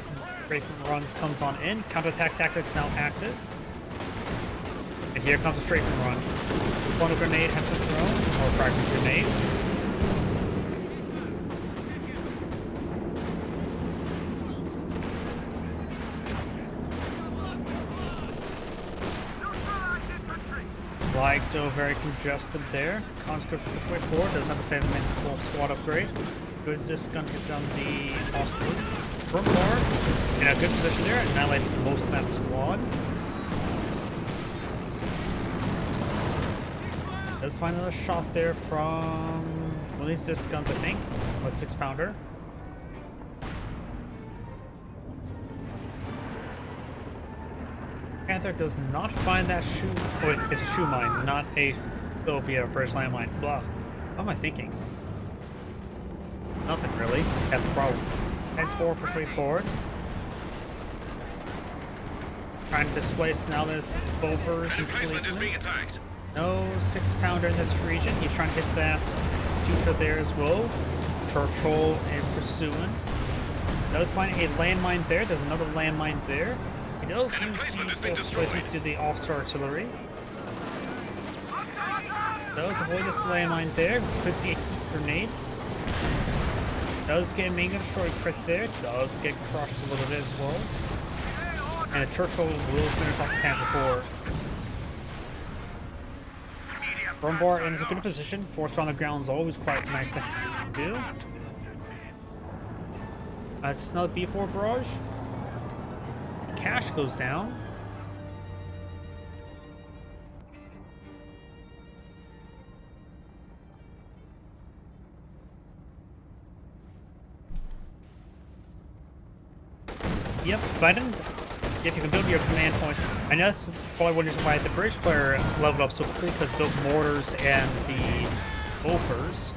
strafing runs comes on in. Counterattack tactics now active. And here comes the strafing run. Funnel grenade has been thrown, or fragment grenades. Flag still very congested there. Conscripts push way forward. Does have the same full squad upgrade. Good this gun gets on the Austin. Brumbar in a good position there. Annihilates most of that squad. Does find another shot there from at least this guns, I think. With 6-pounder. Panther does not find that shoe. Oh, wait, it's a shoe mine, not a Soviet or British landmine. Blah. What am I thinking? Nothing really. That's the problem. Heads forward, push way forward. Trying to displace now this Bofors and Emplacement is being policemen. attacked. No 6-pounder in this region. He's trying to hit that Katyusha there as well. Churchill and pursuing. Does find a landmine there. There's another landmine there. He does lose the displacement to the officer artillery. Does avoid this landmine there. Could see a heat grenade. Does get a mega destroy crit there. Does get crushed a little bit as well. And the Churchill will finish off the Panzer IV. Brumbar is in a good position. Force on the ground is always quite nice to do. Is this another B4 barrage? Cash goes down. Yep, Biden. If you can build your command points. I know that's probably one reason why the British player leveled up so quickly, because built mortars and the Bofors.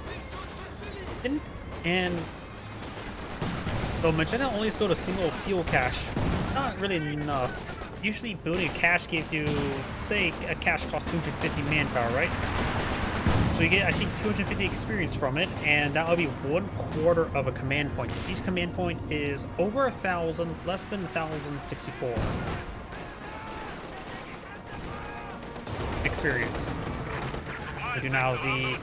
And so Magenta only has built a single fuel cache. Not really enough. Usually building a cache gives you, say, a cache costs 250 manpower, right? So you get, I think, 250 experience from it, and that would be 1/4 of a command point. So each command point is over 1,000, less than 1,064 experience. We do now the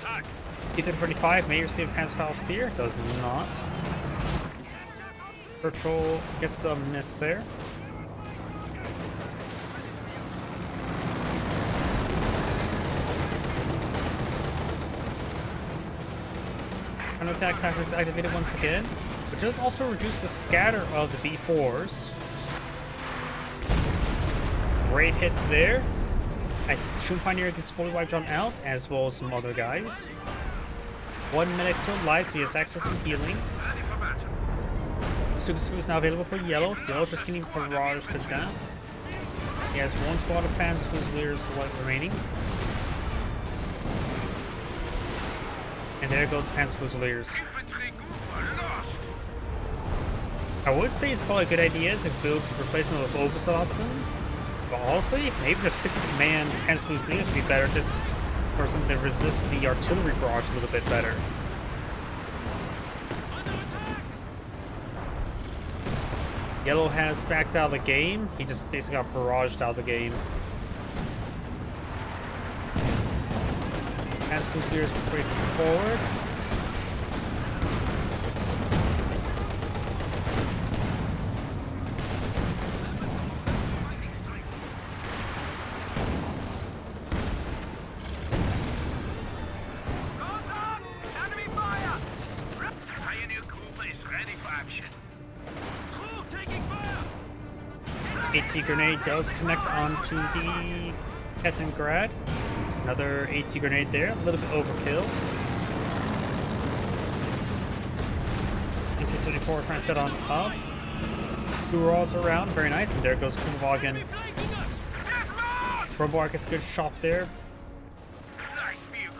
T-35 may receive Panzer Steer, does not. Churchill gets a miss there. Attack tactics activated once again, which does also reduce the scatter of the B4s. Great hit there. Shroom Pioneer gets fully wiped on out, as well as some other guys. 1 medic still alive, so he has access to healing. Super Screw is now available for Yellow. Yellow's just getting barraged to death. He has one squad of Panzer Fusiliers remaining. And there goes the Panzer Fusiliers. I would say it's probably a good idea to build a replacement with Oberstdotson, but also maybe the 6-man Panzer Fusiliers would be better just for something to resist the artillery barrage a little bit better. Yellow has backed out of the game. He just basically got barraged out of the game. As Fusiliers break forward. AT grenade does connect onto the Kettengrad. Another AT grenade there, a little bit overkill. MG34 trying to set on up. Two rolls around, very nice, and there goes Kumawagen. Roboar gets a good shot there.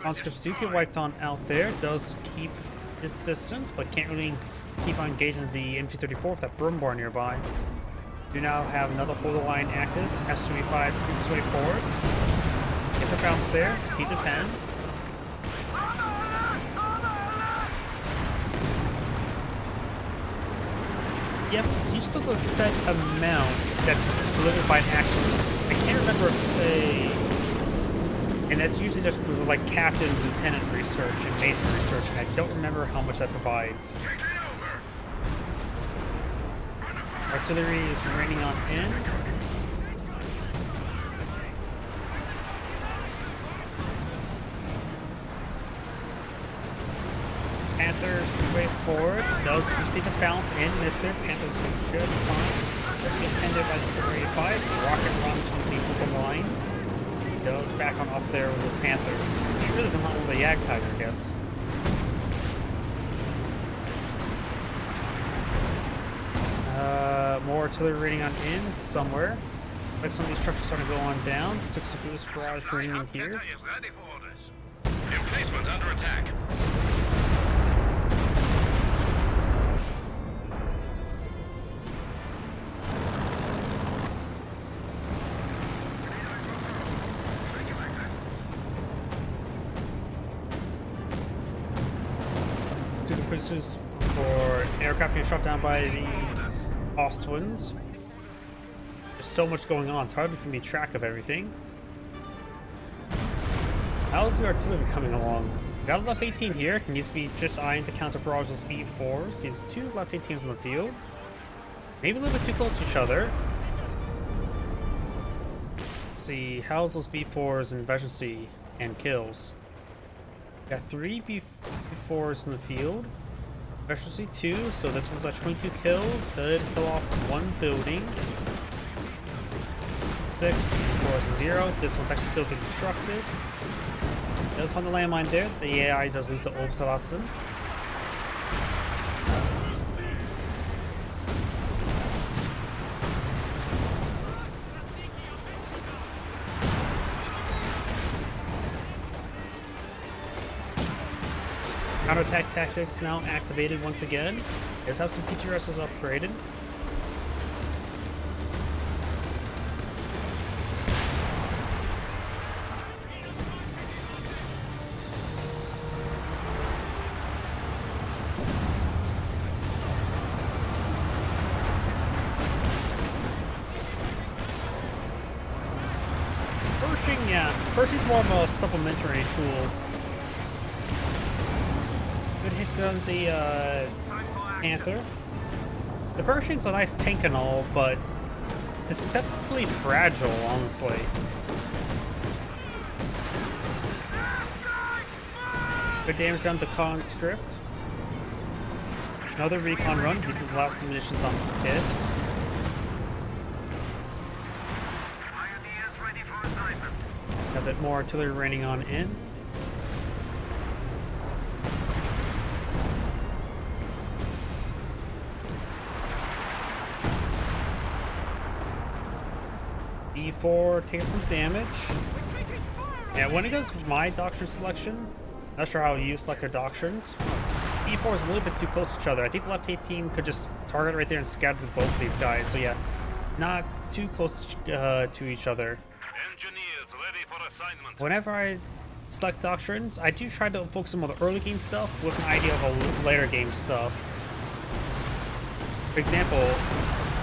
Conscripts do get wiped on out there, does keep his distance, but can't really keep on engaging the MG34 with that Brumbar nearby. Do now have another hold the line active. S-35 creeps way forward. Gets a bounce there, see the pen. Yep, he just does a set amount that's delivered by an actor. I can't remember if say, and that's usually just like captain, lieutenant research and major research, and I don't remember how much that provides. Artillery is raining on in. Panthers push way forward. Does proceed to bounce in. Miss there. Panthers do just fine. Let's get pinned by the 35. Rocket runs from the open line. He does back on up there with his Panthers. He really been on with a Jagdtiger, I guess. More artillery raining on in somewhere. Like some of these trucks are starting to go on down. Sticks of Fuse barrage raining in here. Emplacement under attack. Two differences for aircraft being shot down by the Ostwinds. There's so much going on, it's hard to keep track of everything. How's the artillery coming along? We got a left 18 here. He needs to be just eyeing the counter barrage those B4s. He's two left 18s in the field. Maybe a little bit too close to each other. Let's see, how's those B4s in efficiency and kills? Got three B4s in the field. Efficiency 2, so this one's at 22 kills. Did kill off one building. 6, of course, 0. This one's actually still being constructed. Does find the landmine there. The AI does lose the Obsalatsen. Counterattack tactics now activated once again. Does have some PTRSs upgraded. Pershing, yeah. Pershing's more of a supplementary tool. Good hits on the Panther. The Pershing's a nice tank and all, but it's deceptively fragile, honestly. Good damage down to Conscript. Another recon run using the last munitions on the pit. A bit more artillery raining on in. E4 takes some damage. Yeah, when it goes for my doctrine selection, not sure how you select your doctrines. E4 is a little bit too close to each other. I think the left 18 could just target right there and scatter both of these guys. So yeah, not too close to each other. Engineers ready for assignment. Whenever I select doctrines, I do try to focus on the early game stuff with an idea of a later game stuff. For example,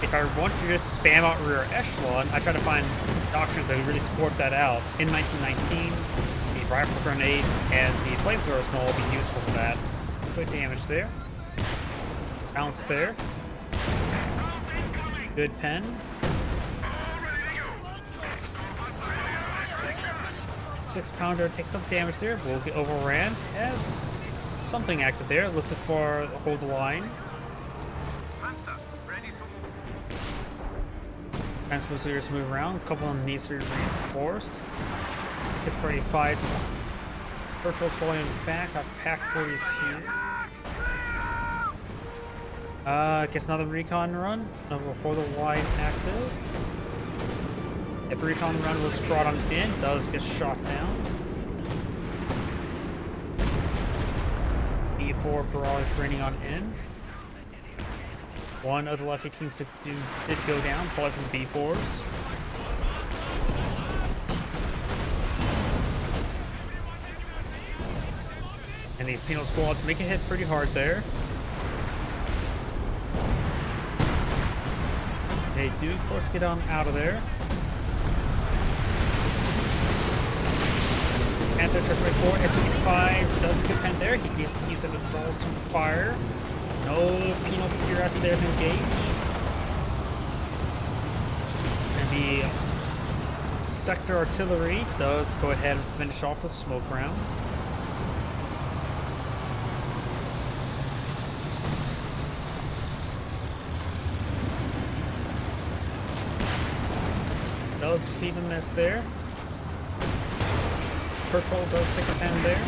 if I want to just spam out rear echelon, I try to find doctrines that really support that out. In 1919s, the rifle grenades and the flamethrowers can all be useful for that. Good damage there. Bounce there. Good pen. 6-pounder takes some damage there. Will get overran. Has something active there. Listed for hold the line. Transposers move around. A couple of them needs to be reinforced. Kit 45. Virtual's falling back. Got Pack 40s here. Guess another recon run. Another portal wide active. If a recon run was brought on in, does get shot down. B4 barrage raining on end. One of the left 18s did go down, probably from B4s. And these penal squads make it hit pretty hard there. They do, of course, get on out of there. Panther Charge 4, SU-5 does get penned there. He can use the T7 to throw some fire. No penal PRS there to engage. And the sector artillery does go ahead and finish off with smoke rounds. Does receive a miss there. Patrol does take a pen there.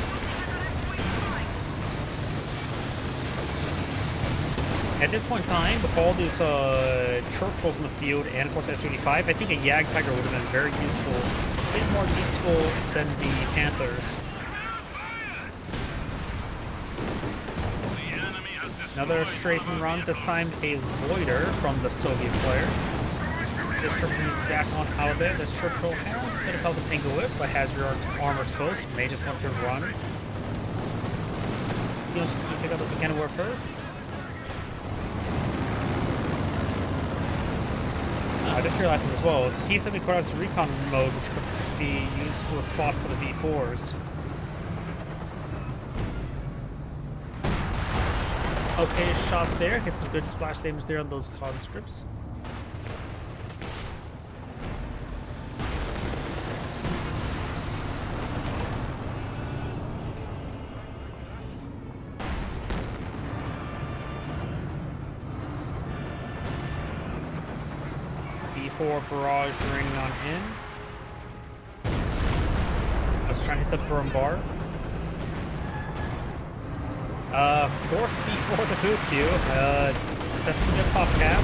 At this point in time, with all these Churchills in the field and of course S-85, I think a Yag Tiger would have been very useful. A bit more useful than the Panthers. Another strafing run, this time a loiter from the Soviet player. This Churchill is back on out of it. This Churchill has a bit of health to tangle with, but has your armor exposed, so may just want to run. You know, pick up the Buchanan Warfare. I just realized something as well. The T-7 requires the recon mode, which could be useful spot for the V4s. Okay, shot there. Get some good splash damage there on those conscripts. B4 barrage raining on in. Let's try and hit the burn bar. Fourth B4 the hoop queue. Is that from the pop cap?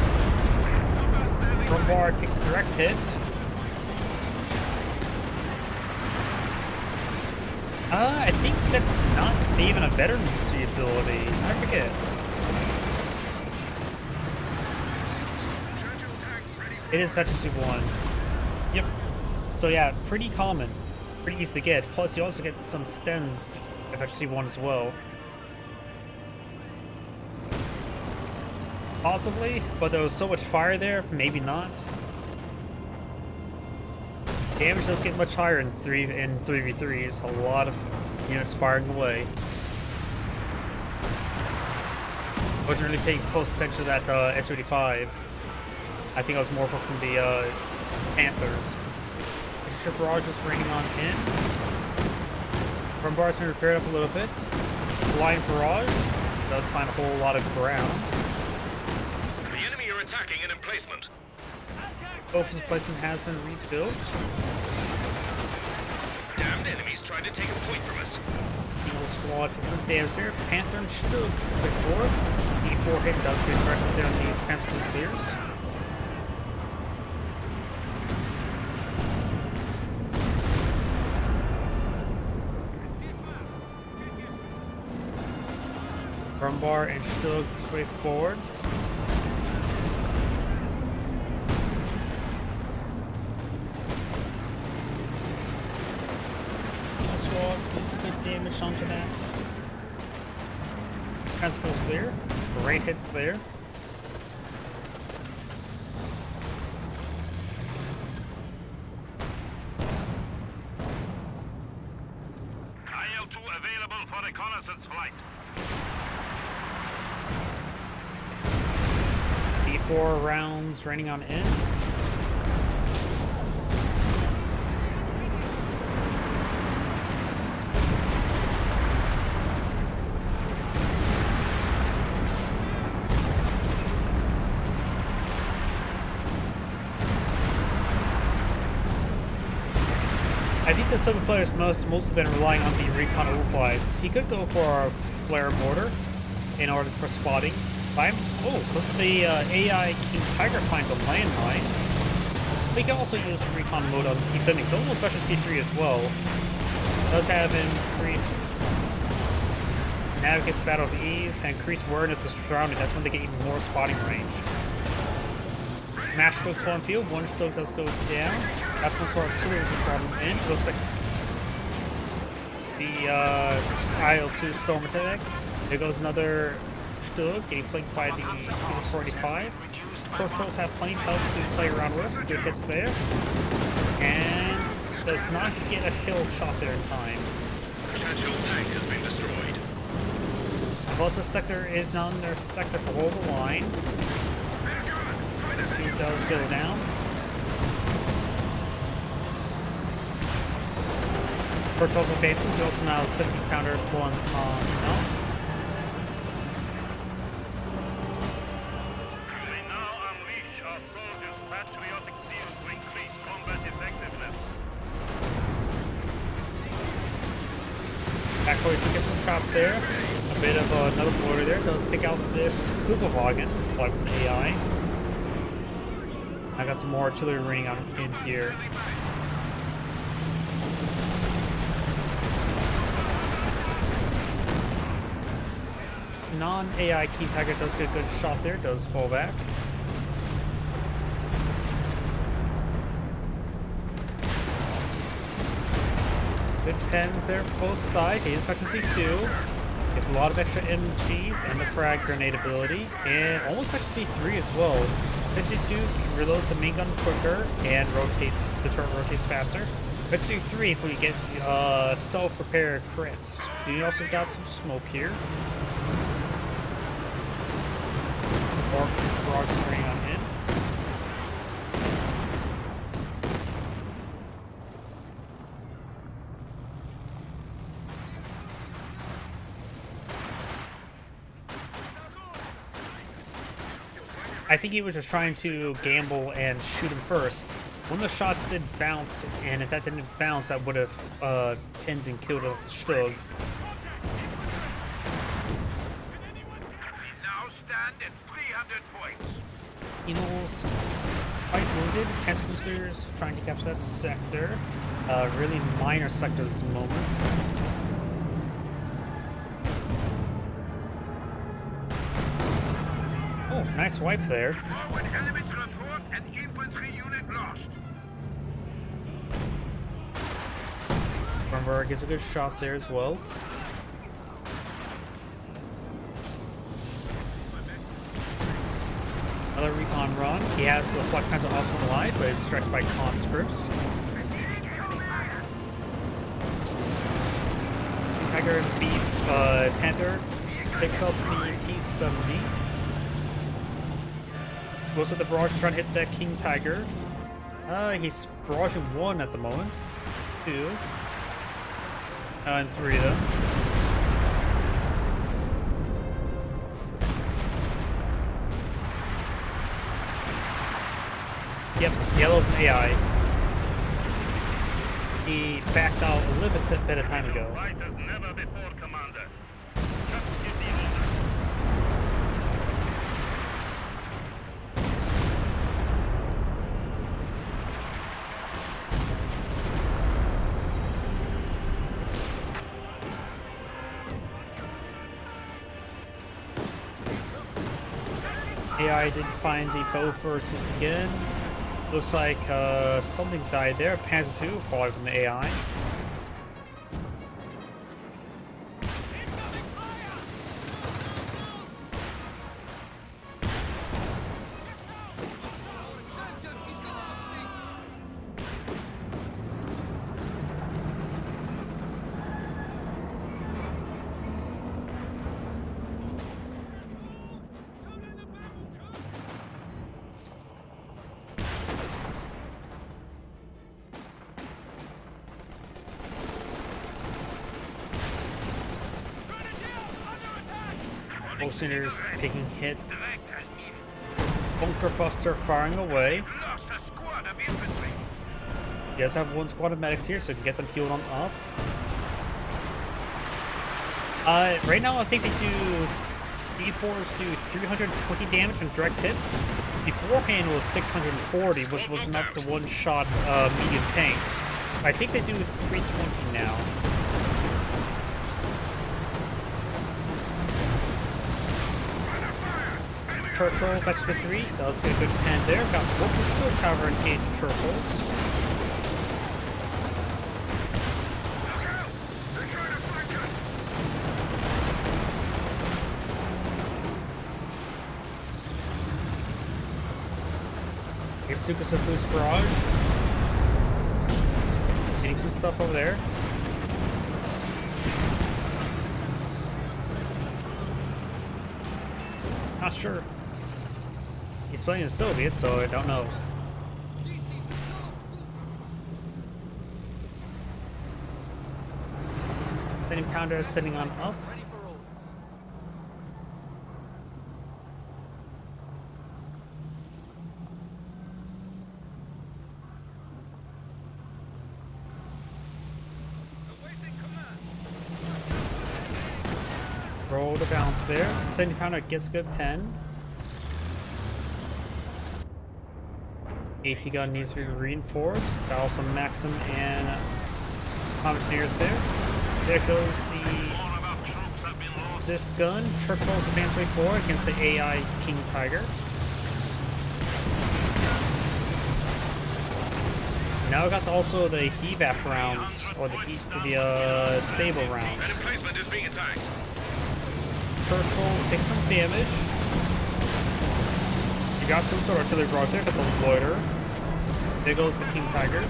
Burn bar takes a direct hit. I think that's not even a veterancy ability. I forget. It is Veterancy 1. Yep. So yeah, pretty common. Pretty easy to get. Plus you also get some stens at Veterancy 1 as well. Possibly, but there was so much fire there, maybe not. Damage does get much higher in 3v3s. A lot of units firing away. Wasn't really paying close attention to that S-85. I think I was more focused on the Panthers. Extra barrage is raining on in. Front bar's been repaired up a little bit. Blind barrage does find a whole lot of ground. The enemy are attacking an emplacement. Focus emplacement has been rebuilt. Damned enemies trying to take a point from us. Eagle squad takes some damage here. Panther and Stug straightforward. E4 hit does get directed there on these Panther spears. Brumbar and Stug sway forward. Squads get some good damage onto that. Transpose clear. Great hits there. IL-2 available for reconnaissance flight. D4 rounds raining on in. I think the Soviet players mostly been relying on the recon overflights. He could go for a flare mortar in order for spotting. Close to the AI King Tiger finds a landmine. He can also use recon mode on T-70, so almost special C3 as well. Does have increased navigates battle of ease and increased awareness of surrounding. That's when they get even more spotting range. Mash strokes fall in field. One stroke does go down. That's some sort of artillery problem in. Looks like the IL-2 storm attack. There goes another Stug getting flanked by the P-45. Short trolls have plenty of health to play around with. Good hits there. And does not get a kill shot there in time. Churchill tank has been destroyed. Plus the sector is now in their sector below the line. He does go down. Short trolls advancing. He also now 70-pounder one on mount. Backwards to get some shots there. A bit of another bloater there. Does take out this Kugelwagen, like with AI. I got some more artillery raining on in here. Non-AI King Tiger does get a good shot there. Does fall back. Good pens there, both sides. He is special C2. Gets a lot of extra MGs and the frag grenade ability, and almost special C3 as well. C2 reloads the main gun quicker and the turret rotates faster. But C3 is when you get self-repair crits. You also got some smoke here. More barrage is raining on him. I think he was just trying to gamble and shoot him first. When the shots did bounce, and if that didn't bounce, I would have pinned and killed the Stug. We now stand at 300 points. Enos quite wounded. Panzer boosters trying to capture that sector. Really minor sector at this moment. Oh, nice wipe there. Forward elements report an infantry unit lost. Brumberg gets a good shot there as well. Another recon run. He has the flak panzer also alive, but is struck by conscripts. Tiger Beef Panther picks up the T-70. Goes at the barrage trying to hit that King Tiger. He's barraging one at the moment. Two. And three of them. Yep, yellow's an AI. He backed out a little bit of time ago. Fight as never before, Commander. Just give the order. AI did find the Bofors once again. Looks like something died there. Panzer II falling from the AI. Bolsters taking hit. Bunker Buster firing away. Lost a squad of infantry. He does have one squad of medics here, so we can get them healed on up. Right now, I think they do... D4s do 320 damage from direct hits. Beforehand was 640, which was enough to one-shot medium tanks. I think they do 320 now. Churchill fetches the 3, does get a good pen there. Got multiple shields, however, in case of Churchills. Super Safus Barrage. Getting some stuff over there. Not sure. He's playing as Soviet, so I don't know. Then Pounder is sitting on up. Roll the balance there. 70 pounder gets a good pen. AT gun needs to be reinforced. Got also Maxim and Engineers there. There goes the assist gun. Churchill's advanced way forward against the AI King Tiger. Now we got also the HEVAP rounds, or the Sable rounds. Emplacement is being attacked. Churchill's taking some damage. You got some sort of artillery barrage there, got the loiter. So there goes the King Tiger.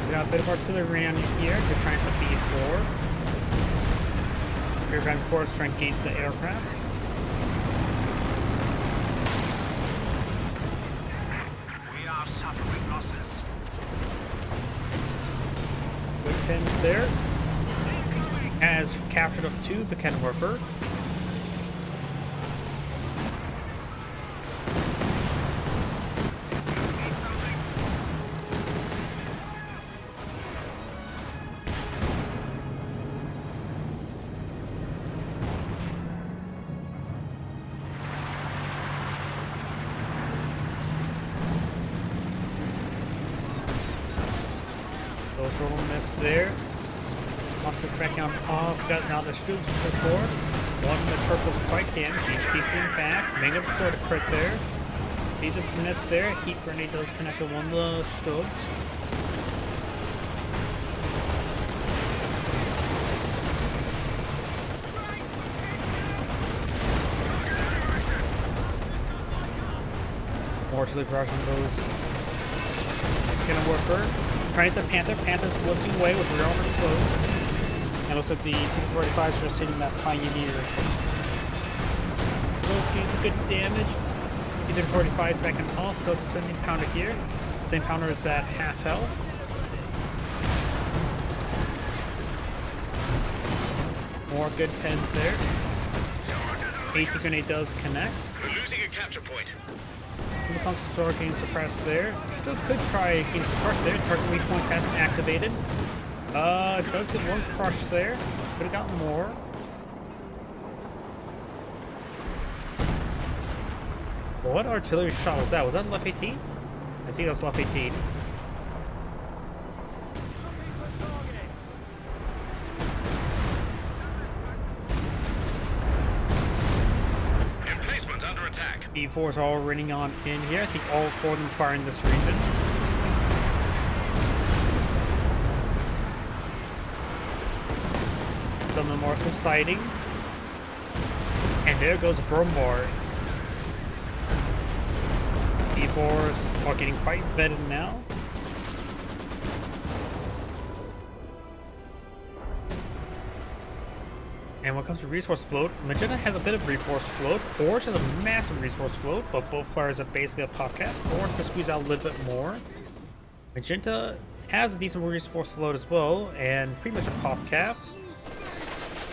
We got a bit of artillery around here, just trying to beat 4. Rear transporters trying to engage the aircraft. Good pins there. Has captured up to the Kenworther. Those roll miss there. Oscar's back on off. Got now the Stoops for 4. One of the Churchill's quite damaged. He's keeping back. Made up short a crit there. See the miss there. Heat grenade does connect with one of the Stoops. More to the barrage on those. Gonna work her. Trying to Panther. Panther's blitzing away with rear armor disposed. And looks like the P-45 is just hitting that Pioneer. Those getting some good damage. P-45 is back in pulse, so it's a 70 pounder here. Same pounder is at half health. More good pens there. AT grenade does connect. We're losing a capture point. The Consultor getting suppressed there. Still could try getting suppressed there. Target weak points haven't activated. It does get one crush there. Could have gotten more. What artillery shot was that? Was that left 18? I think that was left 18. Emplacement under attack. B4s are all running on in here. I think all 4 of them fire in this region. Some of them are subsiding. And there goes a Bombard. D4s are getting quite vetted now. And when it comes to resource float, Magenta has a bit of resource float. Orange has a massive resource float, but both flyers are basically a pop cap. Orange can squeeze out a little bit more. Magenta has a decent resource float as well, and pretty much a pop cap.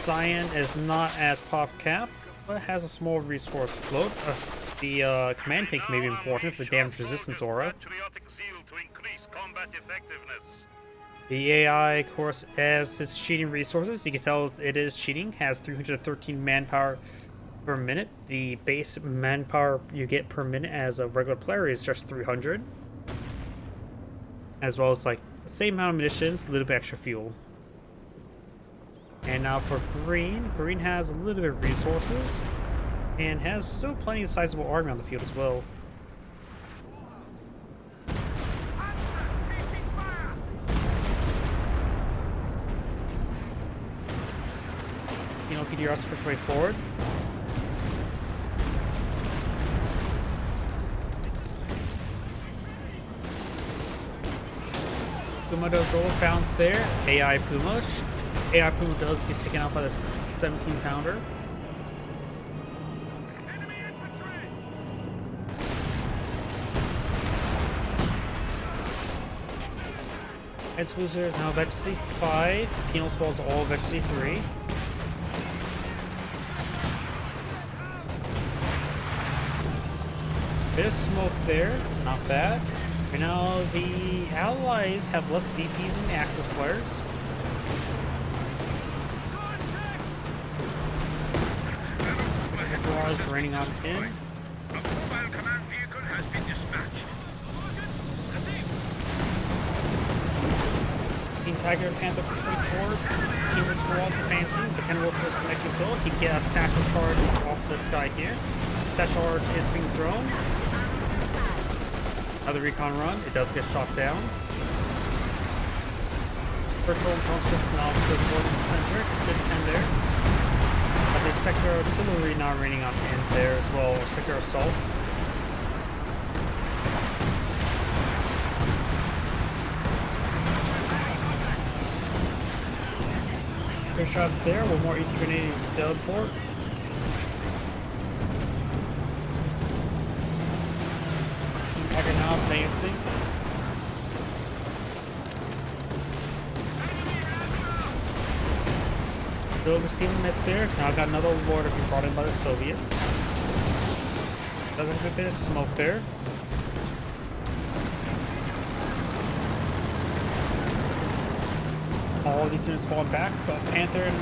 Cyan is not at pop cap, but has a small resource float. The command tank may be important for damage resistance aura. Patriotic zeal to increase combat effectiveness. The AI, of course, has its cheating resources. You can tell it is cheating. Has 313 manpower per minute. The base manpower you get per minute as a regular player is just 300. As well as like the same amount of munitions, a little bit extra fuel. And now for green. Green has a little bit of resources. And has still plenty of sizable army on the field as well. PDRs push way forward. Puma does roll a bounce there. AI Puma. AI Puma does get taken out by the 17-pounder. Exclusive is now Vegecy 5. Penal Squall is all Vegecy 3. Bit of smoke there, not bad. And now the allies have less VPs than the Axis players. Which is barrage raining on in. A mobile command vehicle has been dispatched. Team Tiger and Panther push way forward. Team Squall is advancing. The Kenworth is connected as well. He can get a satchel charge off this guy here. Satchel charge is being thrown. Another recon run. It does get shot down. Virtual and conscripts now to the northern center. It's good 10 there. But the sector artillery now raining on in there as well. Or sector assault. Good shots there. One more AT grenade is done for. Tiger now advancing. Still receiving miss there. Now got another warder being brought in by the Soviets. Does have a bit of smoke there. All these units falling back. Panther and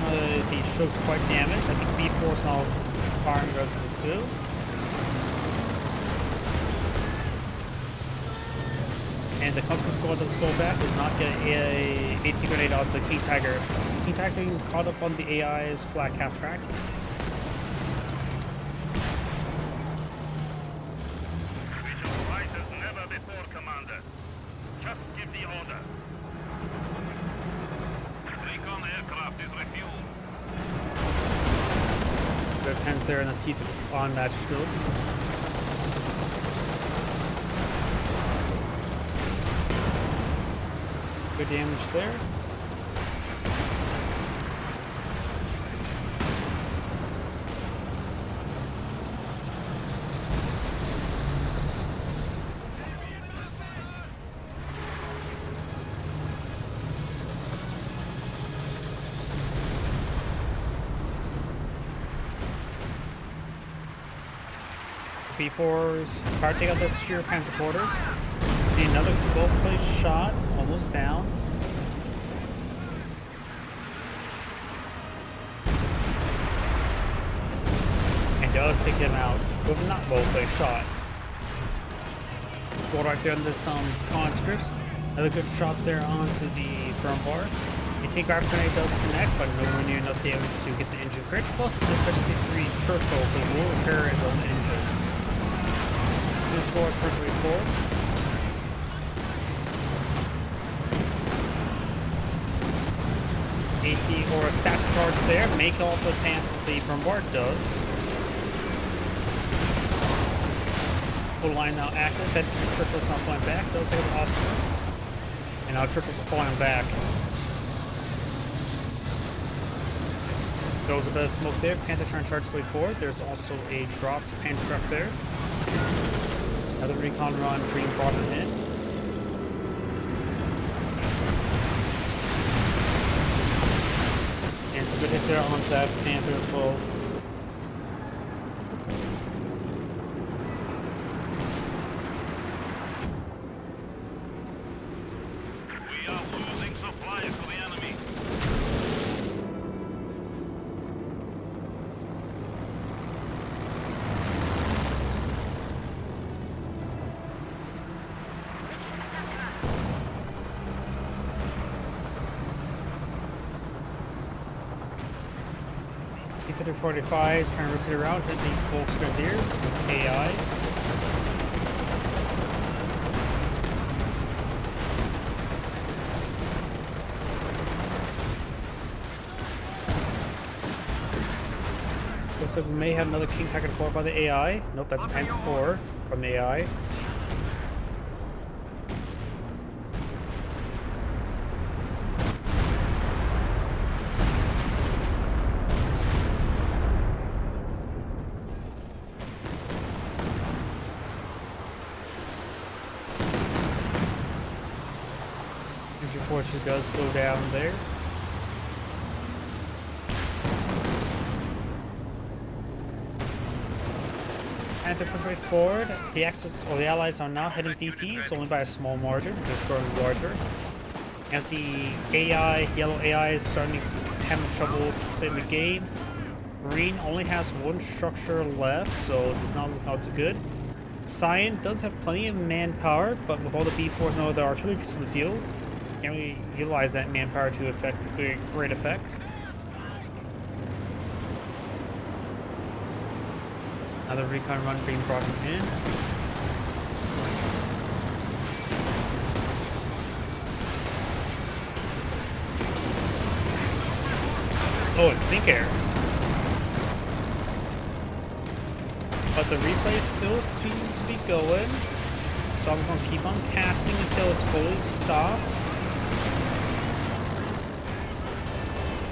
the Shrook's quite damaged. I think B4 is now firing relatively soon. And the Conscript Squad does fall back, does not get a AT grenade out of the King Tiger. King Tiger being caught up on the AI's flat half track. We shall fight as never before, Commander. Just give the order. Recon aircraft is refueled. Red pens there in the teeth on that scope. Good damage there. B4's try to take out this sheer panzer quarters. See another well placed shot, almost down. And does take him out with not well placed shot. Go right there under some conscripts. Another good shot there onto the drum bar. The take-off grenade does connect, but nowhere near enough damage to get the engine crit. Plus, especially 3 Churchill, so he will repair his own engine. This score is first way forward. AT or a satchel charge there. Make off the bombard does. Full line now active. That Churchill's not flying back. Does take it Austin. And now Churchill's flying back. Throws a bit of smoke there. Panther trying to charge the way forward. There's also a dropped Panther truck there. Another recon run, green brought it in. And And some good hits there on that Panther as well. We are losing supplies to the enemy. T-3045 is trying to rotate around to these Volks Grenadiers with AI. Looks like we may have another King Packet 4 by the AI. Nope, that's a Panzer 4 from the AI. MG42 does go down there. And to push right forward, the Axis or the Allies are now hitting VPs only by a small margin, just growing larger. And the AI, yellow AI, is starting to have trouble saving the game. Green only has one structure left, so it's not looking out too good. Cyan does have plenty of manpower, but with all the B4s and all the artillery pieces in the field, can't really utilize that manpower to great effect. Another recon run being brought in. Oh, it's Sync Air. But the replay still seems to be going. So I'm going to keep on casting until it's fully stopped.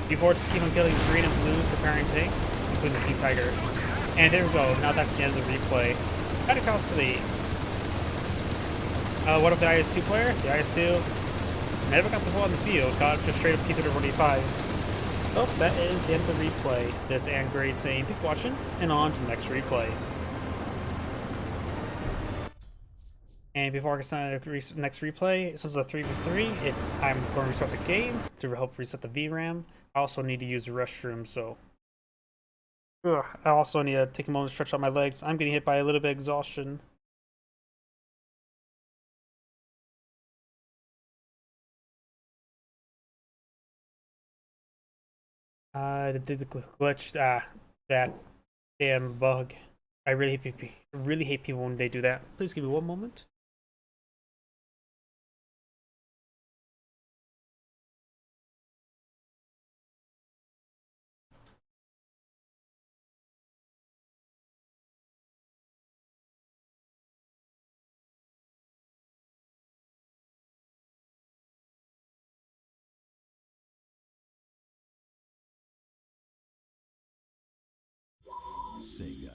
Before just keep on killing green and blues, repairing tanks, including the P-Tiger. And there we go, now that's the end of the replay. Out of custody. What if the IS-2 player? The IS-2 never got the ball on the field, got just straight up T-35s. Oh, that is the end of the replay. This and great saying, keep watching, and on to the next replay. And before I get started on the next replay, since it's a 3v3, I'm going to restart the game to help reset the VRAM. I also need to use the restroom, so... Ugh, I also need to take a moment to stretch out my legs. I'm getting hit by a little bit of exhaustion. I did the glitch. That damn bug. I really hate people when they do that. Please give me one moment. Sega.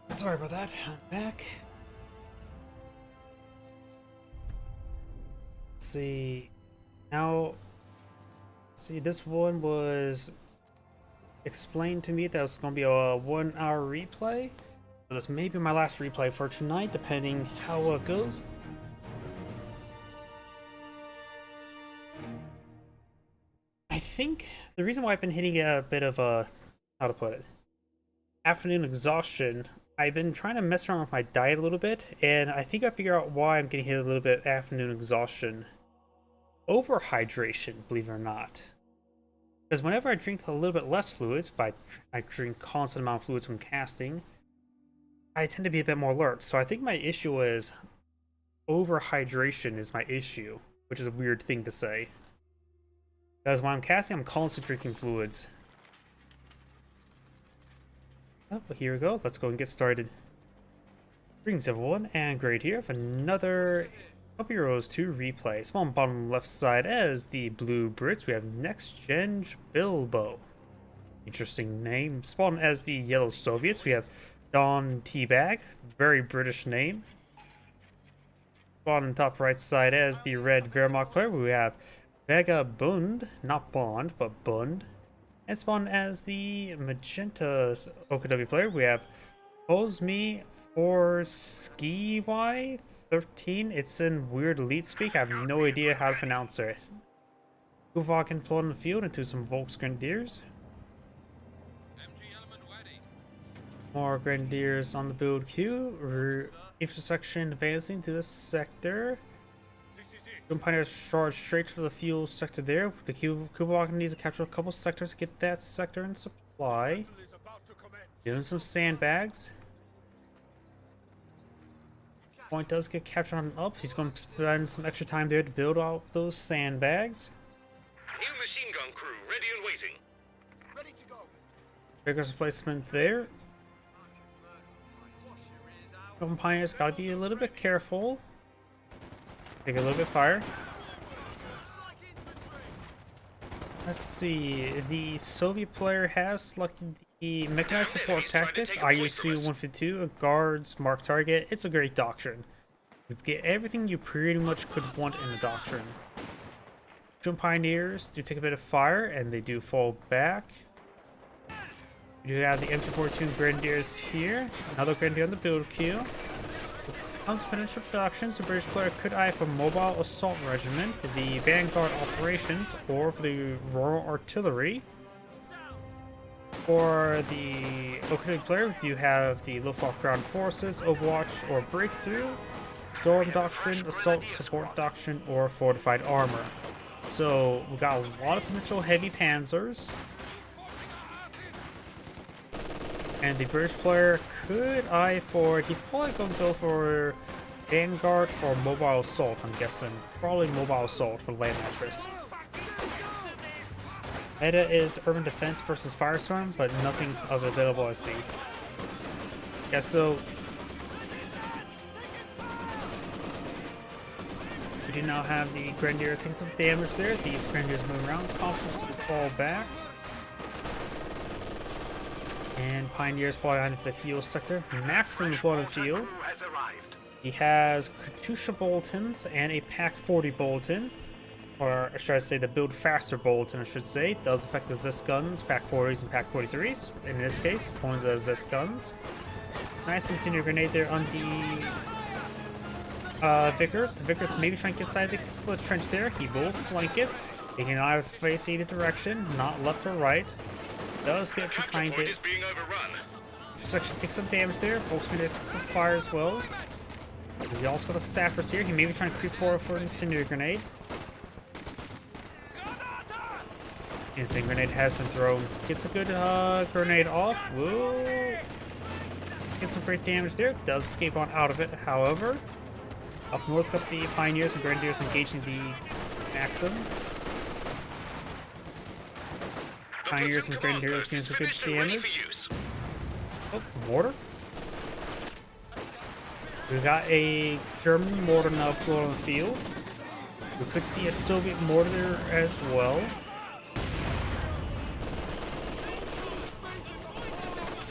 Sorry about that. I'm back. Let's see. Now, see, this one was explained to me that it was going to be a 1 hour replay. So this may be my last replay for tonight, depending how it goes. I think the reason why I've been hitting a bit of a, how to put it, afternoon exhaustion. I've been trying to mess around with my diet a little bit, and I think I figured out why I'm getting hit a little bit of afternoon exhaustion. Overhydration, believe it or not. Because whenever I drink a little bit less fluids, but I drink constant amount of fluids when casting, I tend to be a bit more alert. So I think my issue is overhydration is my issue, which is a weird thing to say. Because when I'm casting, I'm constantly drinking fluids. Oh, but here we go. Let's go and get started. Greetings everyone, and great here for another Puppy Heroes 2 replay. Small on bottom left side as the Blue Brits, we have Next Gen Bilbo. Interesting name. Spawn as the Yellow Soviets, we have Don Teabag, very British name. Spawn on top right side as the Red Wehrmacht player, we have Vega Bund, not Bond, but Bund. And spawn as the Magenta OKW player, we have Ozmi for Ski Y 13. It's in weird elite speak. I have no idea how to pronounce it. Kuvok can float on the field into some Volks Grenadiers. More Grenadiers on the build queue. Intersection advancing to this sector. Pioneers charge straight for the fuel sector there. The Kuvok needs to capture a couple sectors to get that sector in supply. Doing some sandbags. Point does get captured on up. He's going to spend some extra time there to build out those sandbags. New machine gun crew ready and waiting. Ready to go. Vigorous placement there. Pioneers gotta be a little bit careful. Take a little bit of fire. Let's see. The Soviet player has selected the mechanized support tactics. ISU-152, guards, mark target. It's a great doctrine. You get everything you pretty much could want in the doctrine. Jump Pioneers do take a bit of fire, and they do fall back. We do have the MG42 Grenadiers here. Another Grenadier on the build queue. Comes potential productions, the British player could eye for Mobile Assault Regiment, the Vanguard Operations, or for the Royal Artillery. For the OKW player, you have the Luftwaffe Ground Forces, Overwatch, or Breakthrough, Storm Doctrine, Assault Support Doctrine, or Fortified Armor. So we got a lot of potential heavy panzers. And the British player could eye for, he's probably going to go for Vanguard or Mobile Assault, I'm guessing. Probably Mobile Assault for Land Mattress. Meta is Urban Defense versus Firestorm, but nothing of available I see. Yeah, so we do now have the Grenadiers taking some damage there. These Grenadiers move around, Constables will fall back. And Pioneers probably on the fuel sector. Maxim is on the field. He has Katusha Boltons and a Pack 40 Bolton. Or should I say the Build Faster Bolton, I should say. It does affect the Zis guns, Pack 40s and Pack 43s. In this case, only the Zis guns. Nice incendiary grenade there on the Vickers. The Vickers maybe trying to get inside the slit trench there. He will flank it. He can either face either direction, not left or right. Does get behind it. Section takes some damage there. Volks Grenadiers take some fire as well. He also got the sappers here. He may be trying to creep forward for an incendiary grenade. Incendiary grenade has been thrown. Gets a good grenade off. Whoa. Gets some great damage there. Does escape on out of it, however. Up north got the Pioneers and Grenadiers engaging the Maxim. Pioneers and Grenadiers getting some good damage. Oh, mortar. We got a German mortar now floating on the field. We could see a Soviet mortar as well.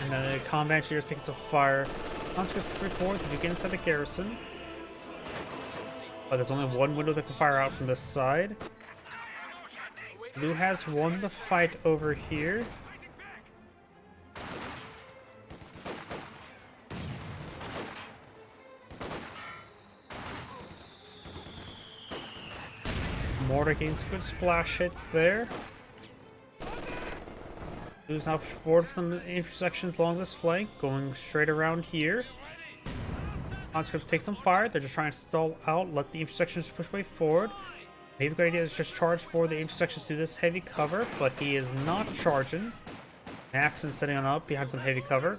And then the combat engineers taking some fire. Conscripts push forward to get inside the garrison. But there's only one window that can fire out from this side. Blue has won the fight over here. Mortar gains some good splash hits there. Blues now push forward some intersections along this flank, going straight around here. Conscripts take some fire. They're just trying to stall out, let the intersections push way forward. Maybe a good idea is just charge for the intersections through this heavy cover, but he is not charging. Maxon setting on up behind some heavy cover.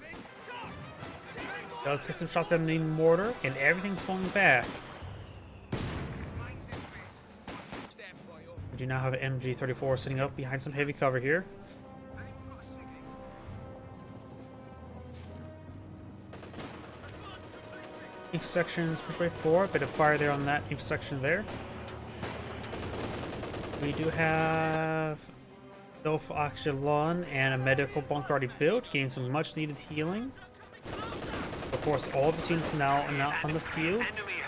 Does take some shots down the mortar, and everything's falling back. We do now have an MG34 sitting up behind some heavy cover here. Intersections push way forward, bit of fire there on that intersection there. We do have Dolph Axelon and a medical bunker already built, gain some much needed healing. Of course, all of the units now are not on the field.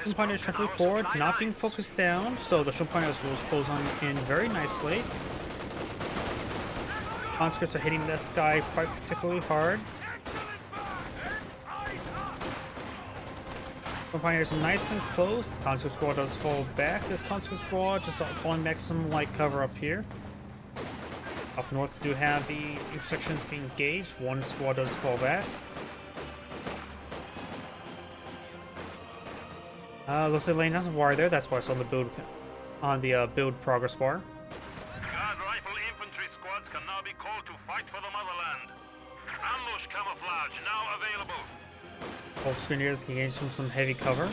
Champagners trying forward, not being focused down, so the Champagners will close on in very nicely. Conscripts are hitting this guy quite particularly hard. Champagners are nice and close. The Conscript Squad does fall back. This Conscript Squad just falling back to some light cover up here. Up north, we do have these intersections being engaged. One squad does fall back. Looks like Lane has a wire there. That's why I saw the build on the build progress bar. Guard rifle infantry squads can now be called to fight for the motherland. Ambush camouflage now available. Both Grenadiers can engage from some heavy cover.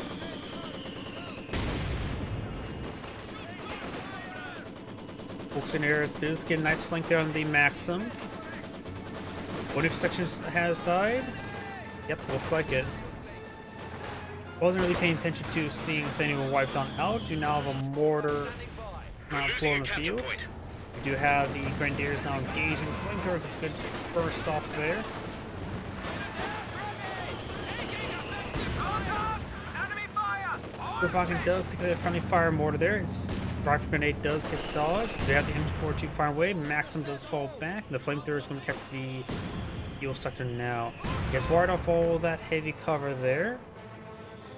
Grenadiers does get a nice flank there on the Maxim. One intersection has died. Yep, looks like it. Wasn't really paying attention to seeing if anyone wiped on out. Do now have a mortar now floor in the field. We do have the Grenadiers now engaging the flamethrower. It's good burst off there. Gurbagan does get a friendly fire mortar there. Its rifle grenade does get dodged. They have the MG42 fire away. Maxim does fall back. The flamethrower is going to catch the fuel sector now. He has wired off all that heavy cover there.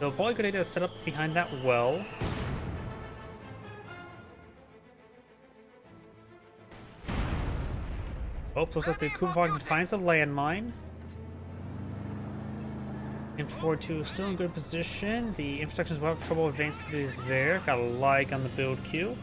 So probably a good idea to set up behind that well. Oh, looks like the Gurbagan finds a landmine. MG42 is still in good position. The intersections will have trouble advancing through there. Got a lag on the build queue.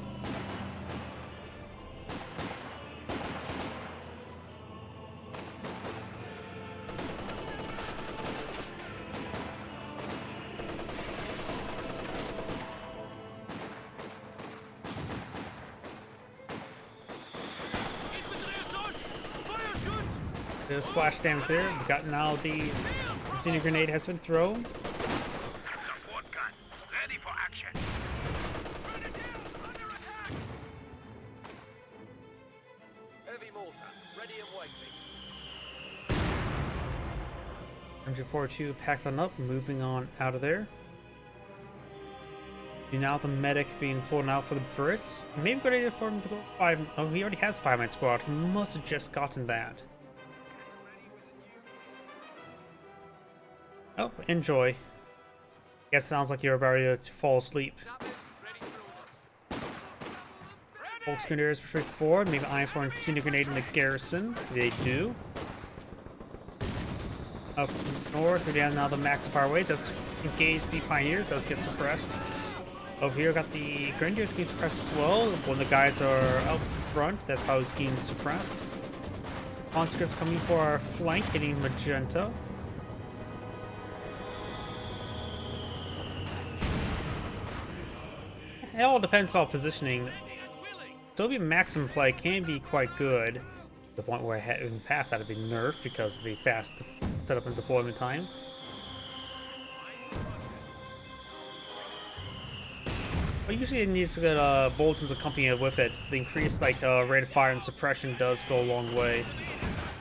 There's splash damage there. We've got now these. Incendiary grenade has been thrown. Support gun ready for action. Heavy mortar, ready and waiting. MG42 packed on up, moving on out of there. Now the medic being pulled out for the Brits. Maybe good idea for him to go 5. Oh, he already has 5-man squad. He must have just gotten that. Oh, enjoy. Guess sounds like you're about ready to fall asleep. Volksgrenadiers push forward, maybe eyeing for incendiary grenade in the garrison. They do. Up north, we're down now the Max far away. Does engage the Pioneers, does get suppressed. Over here, got the Grenadiers getting suppressed as well. When the guys are out front, that's how he's getting suppressed. Conscripts coming for our flank, hitting Magenta. It all depends about positioning. Soviet Maxim play can be quite good, to the point where in the past had to be nerfed because of the fast setup and deployment times. But usually it needs to get bulletins accompanied with it. The increased rate of fire and suppression does go a long way.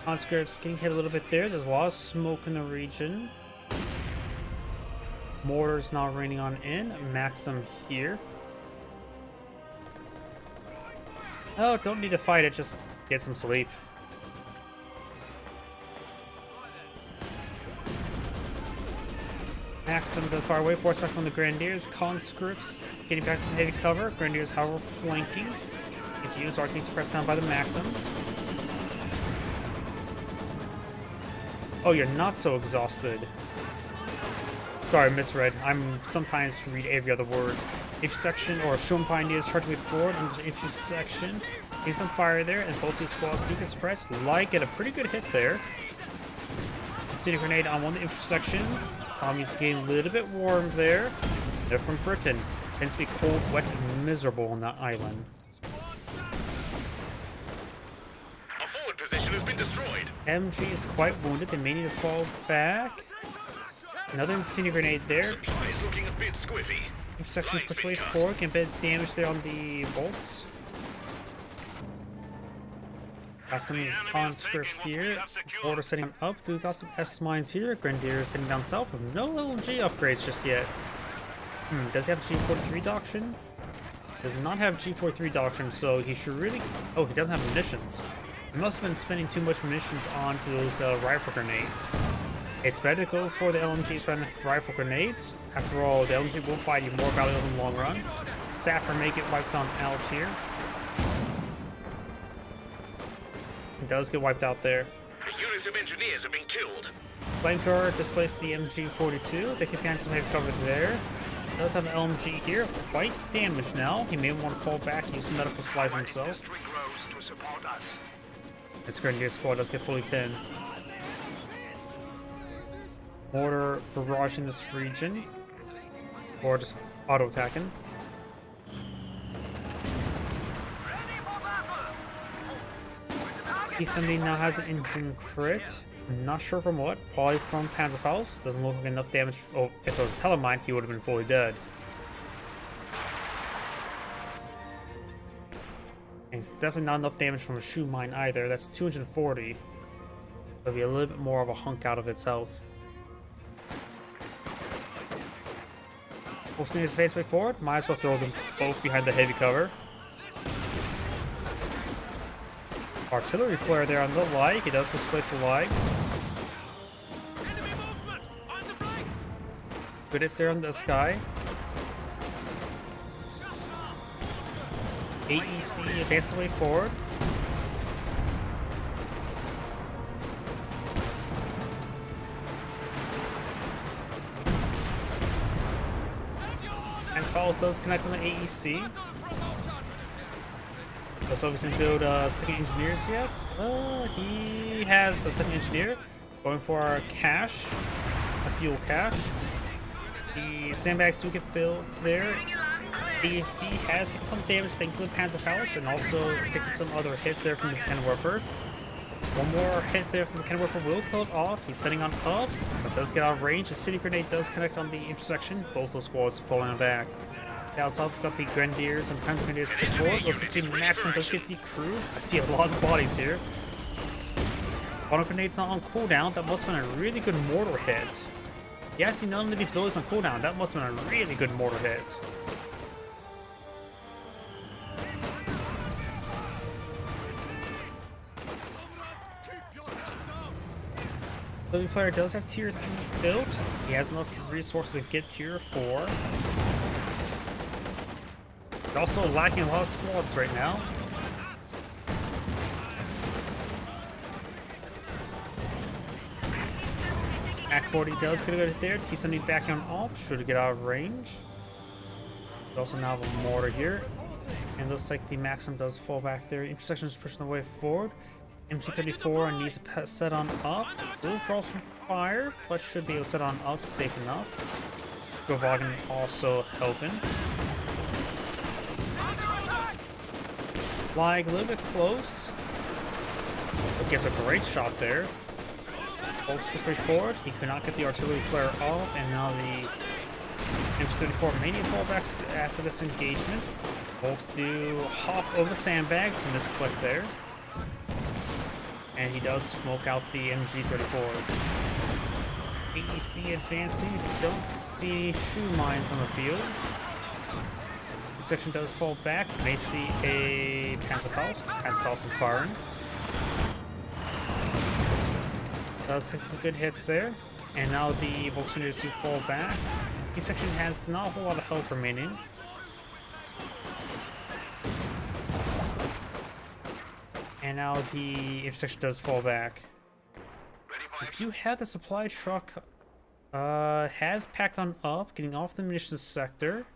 Conscripts getting hit a little bit there. There's a lot of smoke in the region. Mortars now raining on in. Maxim here. Oh, don't need to fight it, just get some sleep. Maxim does far away, force back from the Grenadiers. Conscripts getting back some heavy cover. Grenadiers, however, flanking. These units are getting suppressed down by the Maxims. Oh, you're not so exhausted. Sorry, misread. I'm sometimes read every other word. Infantry section or Storm Pioneers charging with forward into the infantry section. Getting some fire there, and both these squads do get suppressed. Light get a pretty good hit there. Incendiary grenade on one of the infantry sections. Tommy's getting a little bit warm there. They're from Britain. Tends to be cold, wet, and miserable on that island. Our forward position has been destroyed. MG is quite wounded. They may need to fall back. Another incendiary grenade there. Supply is looking a bit squiffy. Section push way forward, can bit damage there on the bolts. Got some conscripts here. Border setting up. Do got some S mines here. Grenadiers heading down south with no LMG upgrades just yet. Does he have G43 doctrine? Does not have G43 doctrine, so he should really. Oh, he doesn't have munitions. He must have been spending too much munitions onto those rifle grenades. It's better to go for the LMGs rather than rifle grenades. After all, the LMG will find you more valuable in the long run. Sapper may get wiped on out here. It does get wiped out there. The units of engineers have been killed. Flamethrower displaced the MG42. They can find some heavy cover there. Does have an LMG here. Quite damaged now. He may want to fall back and use some medical supplies himself. This Grenadier squad does get fully pinned. Mortar barrage in this region. Or just auto-attacking. T-70 now has an engine crit. I'm not sure from what. Probably from Panzerfaust. Doesn't look like enough damage. Oh, if it was a Telemine, he would have been fully dead. And it's definitely not enough damage from a shoe mine either. That's 240. It'll be a little bit more of a hunk out of itself. Folks need his face way forward. Might as well throw them both behind the heavy cover. Artillery flare there on the lag. He does displace the lag. Good hits there on the sky. AEC advances the way forward. As Falls does connect on the AEC. So he's going to build second engineers yet? He has a second engineer going for our cache, a fuel cache. The sandbags do get built there. AEC has taken some damage thanks to the Panzerfaust and also taken some other hits there from the Penwerfer. One more hit there from the Penwerfer will kill it off. He's setting on up, but does get out of range. The City Grenade does connect on the intersection. Both those squads falling back. Down south, we've got the Grenadiers and Panzer Grenadiers push forward. Looks like the Maxim does get the crew. I see a lot of bodies here. Auto Grenade's not on cooldown. That must have been a really good mortar hit. Yeah, I see none of these buildings on cooldown. That must have been a really good mortar hit. The player does have tier 3 built. He has enough resources to get tier 4. He's also lacking a lot of squads right now. Ac-40 does get a good hit there. T-70 back on off. Should get out of range. We also now have a mortar here. And looks like the Maxim does fall back there. Intersection is pushing the way forward. MG34 needs to set on up. Will draw some fire, but should be able to set on up safe enough. Govagen also helping. Flag a little bit close. But gets a great shot there. Folks push way forward. He could not get the artillery flare off, and now the MG34 may need fallbacks after this engagement. Folks do hop over the sandbags and misclick there. And he does smoke out the MG34. AEC advancing. Don't see shoe mines on the field. This section does fall back. May see a Panzerfaust. Panzerfaust is firing. Does take some good hits there. And now the Volkswagen do fall back. This section has not a whole lot of health remaining. And now the intersection does fall back. Ready for We do have the supply truck. Has packed on up, getting off the munitions sector.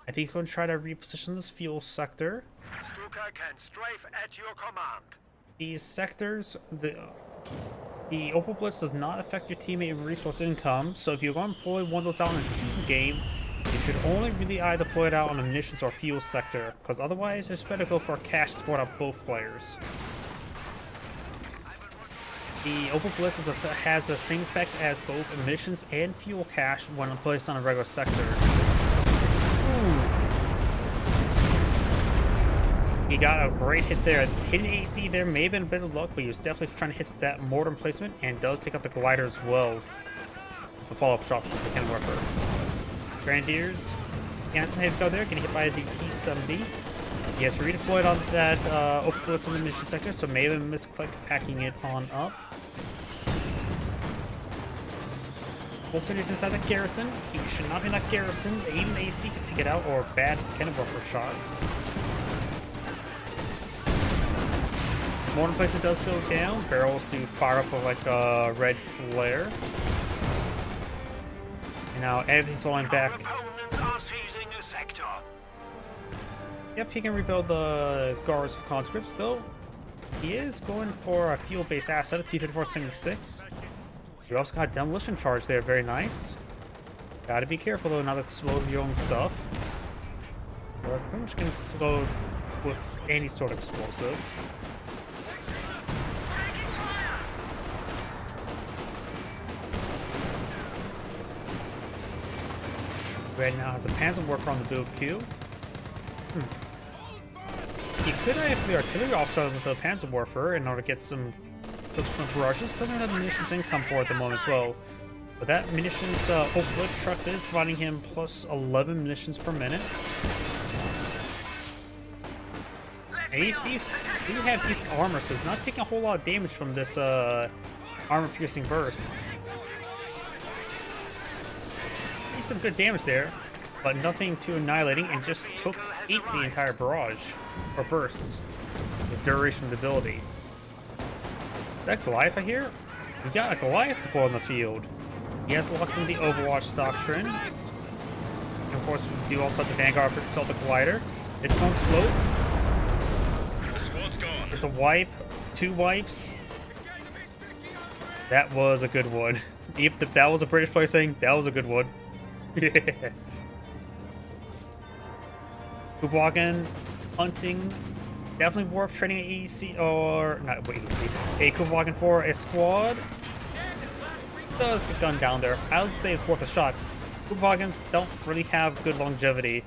I think he's going to try to reposition this fuel sector. Stuka can strafe at your command. These sectors, the Opal Blitz does not affect your teammate resource income, so if you're going to deploy one of those out in a team game, you should only really either deploy it out on a munitions or fuel sector, because otherwise it's better go for a cash support of both players. The Opal Blitz has the same effect as both emissions and fuel cache when placed on a regular sector. He got a great hit there. Hitting AC there may have been a bit of luck, but he was definitely trying to hit that mortar emplacement and does take out the glider as well. With a follow-up shot from the Ken Worker. Grenadiers, Hanson head go there, getting hit by the T-70. He has redeployed on that Opal Blitz in the mission sector, so may have misclick packing it on up. Volkswagen inside that garrison. He should not be in that garrison. Even AC can take it out, or bad Ken Worker shot. Mortar placement does go down. Barrels do fire up with like a red flare. And now everything's falling back. Opponents are seizing a sector. Yep, he can rebuild the guards for conscripts though. He is going for a fuel-based asset, a T-3476. We also got demolition charge there, very nice. Gotta be careful though, not explode your own stuff. We're pretty much gonna go with any sort of explosive. Red now has a Panzer Worker on the build queue. He could have the artillery officer with the Panzer Warfare in order to get some barrages. Doesn't have munitions income for at the moment as well. But that munitions Opal Blitz trucks is providing him plus 11 munitions per minute. ACs do have decent armor, so he's not taking a whole lot of damage from this armor-piercing burst. Some good damage there, but nothing too annihilating, and just ate the entire barrage or bursts. The duration of the ability. Is that Goliath I hear? We got a Goliath to pull on the field. He has locked in the Overwatch doctrine. And of course, we do also have the Vanguard push assault the glider. It's gonna explode. It's a wipe, 2 wipes. That was a good one. If that was a British player saying that was a good one. Yeah. Kubwagen hunting, definitely worth trading an EC or not EC. A Kubwagen for a squad does get gunned down there. I would say it's worth a shot. Kubwagens don't really have good longevity.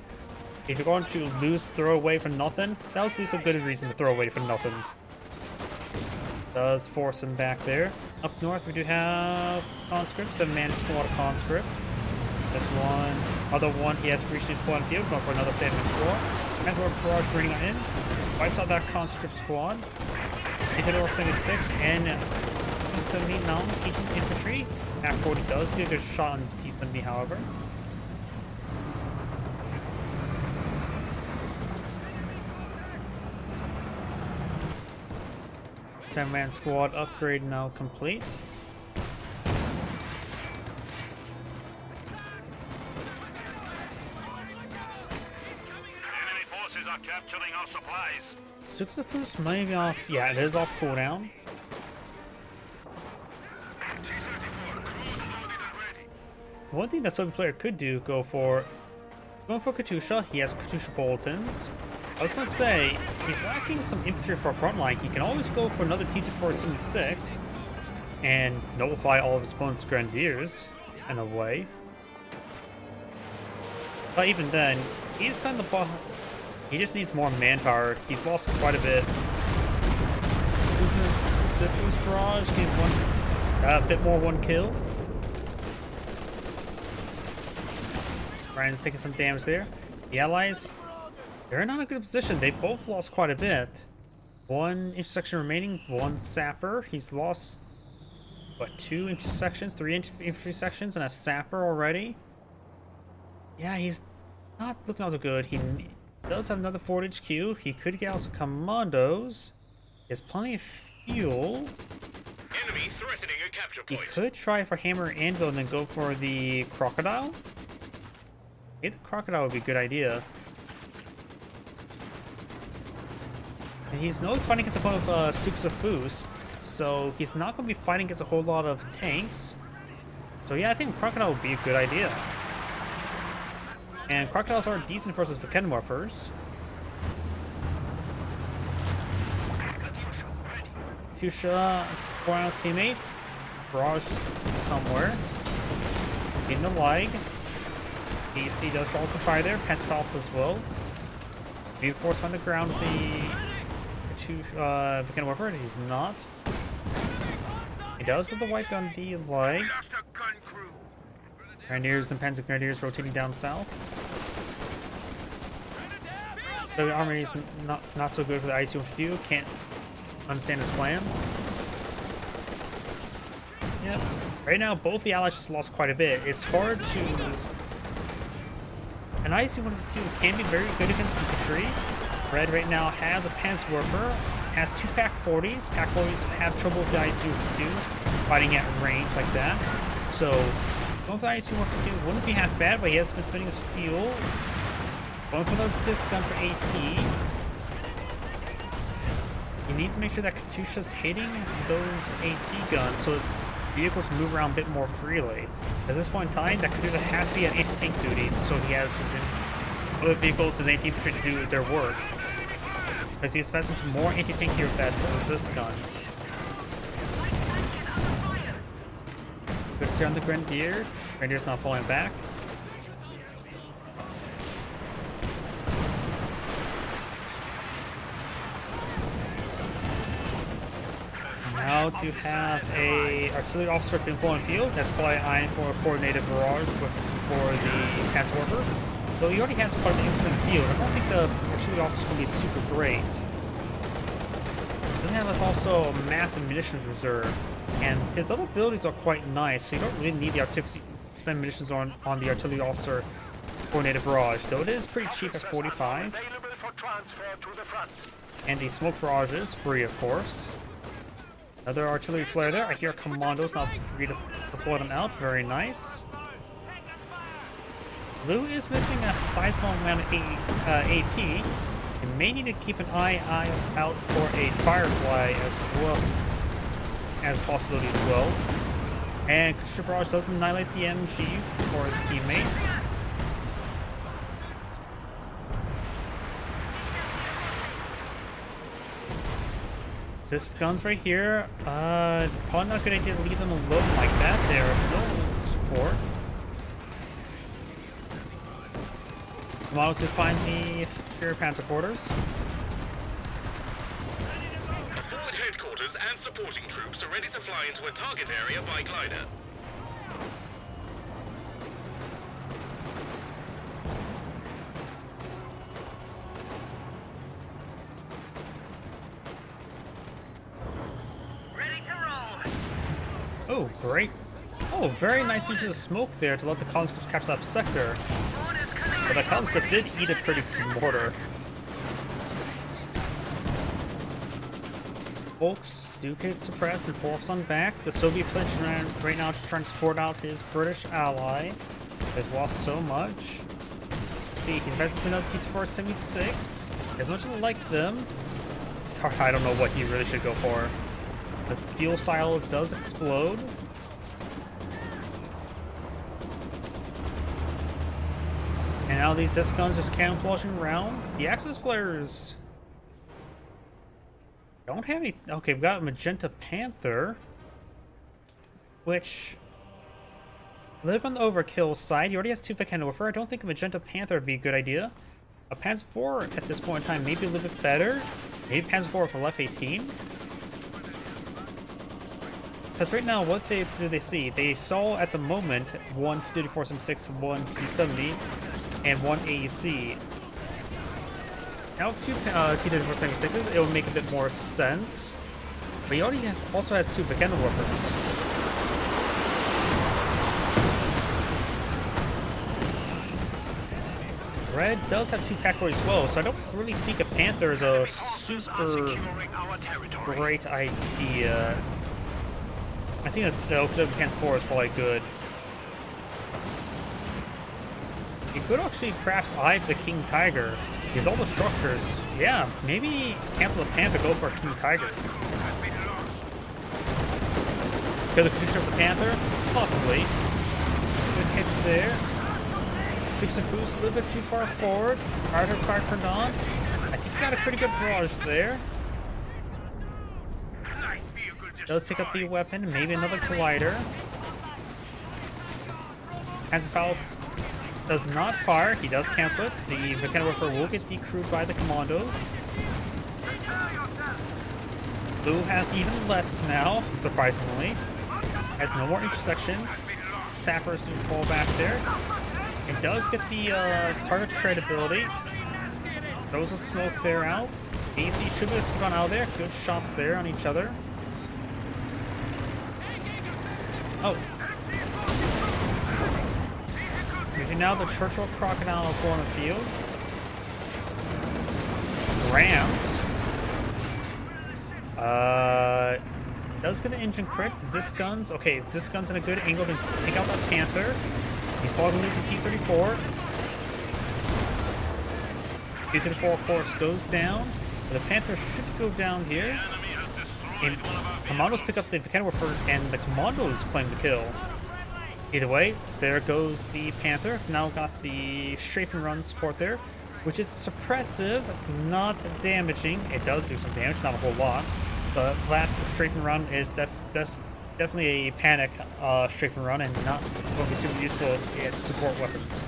If you're going to lose throwaway for nothing, that was at least a good reason to throw away for nothing. Does force him back there. Up north we do have conscript, 7-man squad of conscript. This one, other one, he has reached the deployed field, going for another 7-man squad. That's where barrage running in. Wipes out that conscript squad. Infidel 76 and T-70 Mountain infantry. After 40 does get a good shot on T-70, however. Seven-man squad upgrade now complete. Capturing our supplies. Suxafus may be off. Yeah, it is off cooldown. One thing that Soviet player could do, going for Katusha. He has Katusha bulletins. I was gonna say, he's lacking some infantry for a front line. He can always go for another T-3476 and nullify all of his opponent's grenadiers in a way. But even then, he's kind of the he just needs more manpower. He's lost quite a bit. Diffuse barrage gave a bit more 1 kill. Ryan's taking some damage there. The allies, they're not in a good position. They both lost quite a bit. 1 intersection remaining, 1 sapper. He's lost, what, 2 intersections, 3 infantry sections, and a sapper already. Yeah, he's not looking all too good. He does have another Fort HQ. He could get also commandos. He has plenty of fuel. Enemy threatening a capture He point. could try for Hammer and Anvil and then go for the Crocodile. Maybe the Crocodile would be a good idea. And he's always fighting against a opponent of Stukes of Foos, so he's not going to be fighting against a whole lot of tanks. So yeah, I think Crocodile would be a good idea. And Crocodiles are decent versus Vikenworfers. Katyusha, Squirrel's teammate. Barrage somewhere. In the lag. AC does draw some fire there. Panzerfaust as well. Reinforced on the ground with the Vikenworfer. He's not. He does with the wipe on the lag. Lost a gun crew. Grenadiers and Panzer Grenadiers rotating down south. The army is not so good for the IC-152. Can't understand his plans. Yep. Right now, both the allies just lost quite a bit. It's hard to... An IC-152 can be very good against infantry. Red right now has a Panzerwerfer, has two PaK-40s. PaK-40s have trouble with the IC-152 fighting at range like that. So, going for the IC-152 wouldn't be half bad, but he has been spending his fuel. Going for the assist gun for AT. He needs to make sure that Katyusha's hitting those AT guns so his vehicles move around a bit more freely. At this point in time, that Katyusha has to be on anti-tank duty, so he has his other vehicles, his anti-infantry to do their work. Because he's investing into more anti-tank here with that resist gun. Good to see on the Grenadier. Grenadier's not falling back. Now to have a artillery officer in field, that's probably eyeing for a coordinated barrage for the Panzerwerfer. Though he already has quite a bit of infantry in the field, I don't think the artillery officer is going to be super great. Then have us also a massive munitions reserve, and his other abilities are quite nice, so you don't really need the artillery to spend munitions on the artillery officer coordinated barrage, though it is pretty cheap at 45. Available for transfer to the front. And the smoke barrage is free, of course. Another artillery flare there. I hear commandos, not free to deploy them out. Very nice. Blue is missing a sizable amount of AT. You may need to keep an eye out for a Firefly as well as possibility as well. And Katyusha Barrage does annihilate the MG for his teammate. This guns right here, probably not a good idea to leave them alone like that. There, no support. Allows to find the Fury Panzer quarters. Forward headquarters and supporting troops are ready to fly into a target area by glider. Oh, great. Oh, very nice use of smoke there to let the conscripts catch that sector. But the conscript did eat a pretty good mortar. Folks do get suppressed and forced on back. The Soviet pledge right now just trying to support out his British ally. They've lost so much. See, he's invested to another T-476. As much as I like them, it's hard. I don't know what he really should go for. This fuel silo does explode. And now these disc guns just camouflaging around. The Axis players don't have any. Okay, we've got a Magenta Panther, which live on the overkill side. He already has two Vikenworfer. I don't think a Magenta Panther would be a good idea. A Panzer IV at this point in time maybe a little bit better. Maybe Panzer IV for Left 18. Because right now, what do they see? They saw at the moment one T-3476, one T-70, and one AEC. Now with two T-3476s, it will make a bit more sense. But he already also has two Vikenworfers. Red does have two PaK-40 as well, so I don't really think a Panther is a super great idea. I think that the Oakland Pants 4 is probably good. You could actually perhaps eye the King Tiger. Because all the structures, yeah, maybe cancel the Panther, go for a King Tiger. Kill the Katusha of the Panther? Possibly. Good hits there. Six of Foos a little bit too far forward. Arthur's fire turned on. I think he got a pretty good barrage there. Does take up the weapon, maybe another collider. Panzerfaust does not fire, he does cancel it. The Mechanowarfare will get decrewed by the commandos. Blue has even less now, surprisingly. Has no more intersections. Sappers do fall back there. It does get the target trade ability. Throws a smoke there out. AC should be able to run out of there. Good shots there on each other. Oh. Moving now the Churchill Crocodile go on the field. Rams. Does get the engine crits. Zis guns. Okay, Zis guns in a good angle to take out that Panther. He's probably losing T-34. T-34, of course, goes down. The Panther should go down here. And Commandos pick up the Mechanowarfare, and the Commandos claim the kill. Either way, there goes the Panther. Now got the strafe and run support there, which is suppressive, not damaging. It does do some damage, not a whole lot. But that strafe and run is definitely a panic strafe and run, and not going to be super useful in support weapons.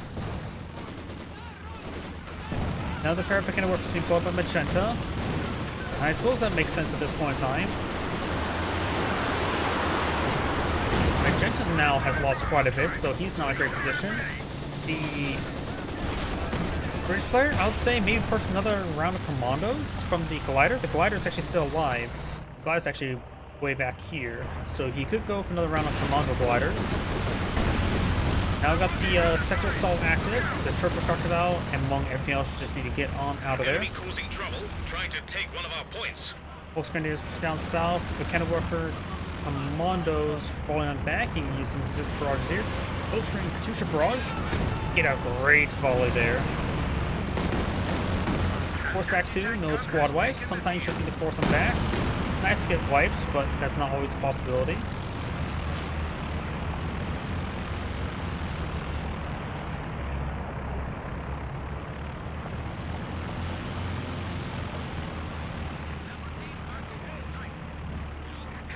Now the pair of Mechanowarfare being blown by Magenta. I suppose that makes sense at this point in time. Magenta now has lost quite a bit, so he's not in a great position. The British player, I'll say, maybe push another round of commandos from the Collider. The Collider is actually still alive. The Collider's actually way back here, so he could go for another round of commando gliders. Now we've got the Sector Assault active. The Churchill Crocodile, and among everything else, just need to get on out of there. Enemy causing trouble, trying to take one of our points. Volks Grenadiers push down south. The Mechanowarfare Commandos falling on back. He can use some resist barrages here. Bowstring Katusha barrage. Get a great volley there. Force back 2, no squad wipes. Sometimes you just need to force them back. Nice to get wipes, but that's not always a possibility.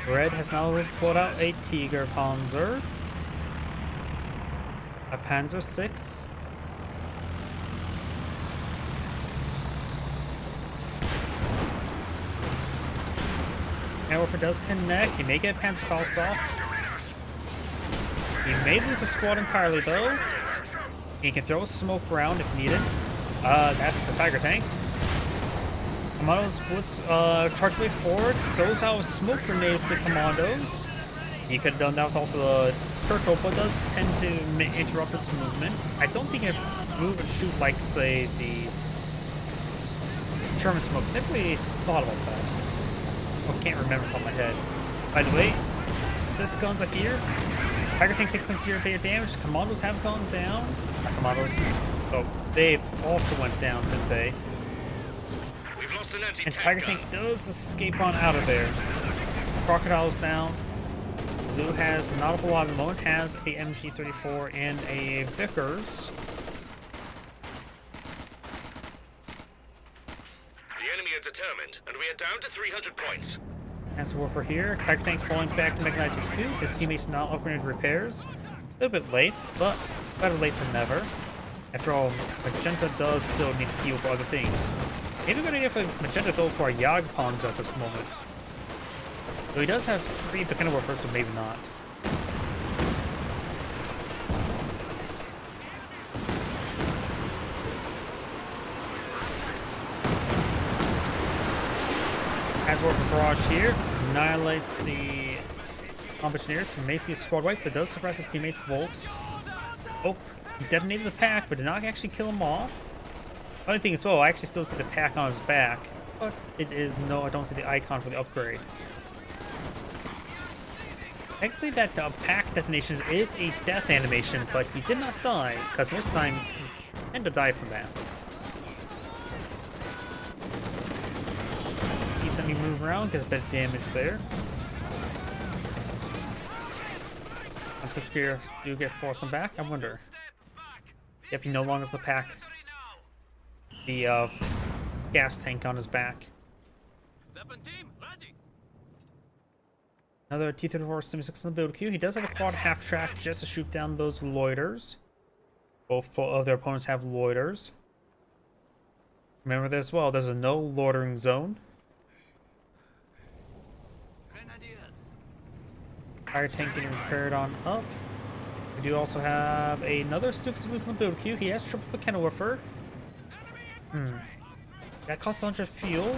Red has now pulled out a Tiger Panzer, a Panzer 6, and if it does connect, he may get Panzerfaust off. He may lose a squad entirely though. He can throw a smoke round if needed. That's the Tiger tank. Commandos blitz, charge way forward, throws out a smoke grenade for the Commandos. He could have done that with also the Churchill, but does tend to interrupt its movement. I don't think it move and shoot like, say, the Sherman smoke. Never really thought about that. I can't remember off my head. By the way, Zis guns are here. Tiger tank takes some severe damage. Commandos have gone down. Commandos, oh, they also went down, didn't they? And Tiger tank does escape on out of there. Crocodile's down. Blue has not a whole lot at the moment. Has a MG34 and a Vickers. The enemy are determined, and we are down to 300 points. Panzerwarfare here. Tiger tank falling back to Mechanized HQ. His teammates now upgraded repairs. A little bit late, but better late than never. After all, Magenta does still need fuel for other things. Maybe we're going to give a Magenta go for a Jagdpanzer at this moment. Though he does have 3 Mechanowarfare, so maybe not. Panzerwarfare barrage here. Annihilates the Bombardiers. May see a squad wipe, but does suppress his teammates' Volks. Oh, he detonated the pack, but did not actually kill him off. Funny thing as well, I actually still see the pack on his back, but it is no, I don't see the icon for the upgrade. Technically, that pack detonation is a death animation, but he did not die, because most of the time, he tend to die from that. Decently move around, get a bit of damage there. Conscript Spear do get forced back, I wonder. Yep, he no longer has the pack. The gas tank on his back. Weapon team, ready. Another T-34 76 in the build queue. He does have a quad half track just to shoot down those loiters. Both of their opponents have loiters. Remember this as well, there's a no loitering zone. Grenadiers. Fire tank getting repaired on up. We do also have another Stukes in the build queue. He has triple for Kenilworth. That costs 100 fuel.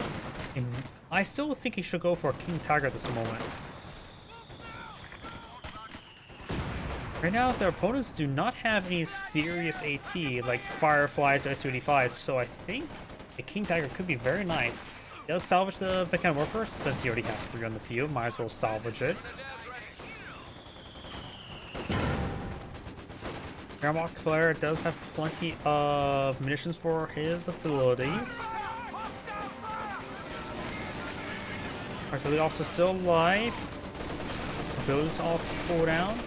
And I still think he should go for a King Tiger at this moment. Right now, their opponents do not have any serious AT like Fireflies or Su-85s, so I think a King Tiger could be very nice. He does salvage the Kenilworth since he already has 3 on the field. Might as well salvage it. Gramlock player does have plenty of munitions for his abilities. Artillery also still alive. Abilities all pull down.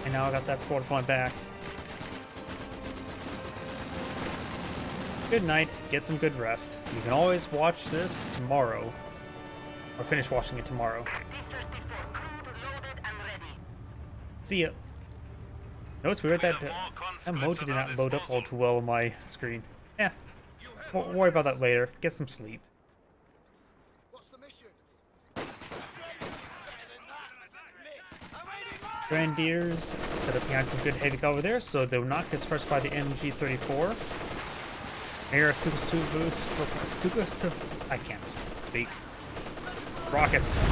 And now I got that squad point back. Good night. Get some good rest. You can always watch this tomorrow. Or finish watching it tomorrow. See ya. No, it's weird that emoji did not load up all too well on my screen. Yeah, won't worry about that later. Get some sleep. What's the mission? Grenadiers set up behind some good heavy cover there, so they will not get scratched by the MG34. Here are Stuka. I can't speak. Rockets.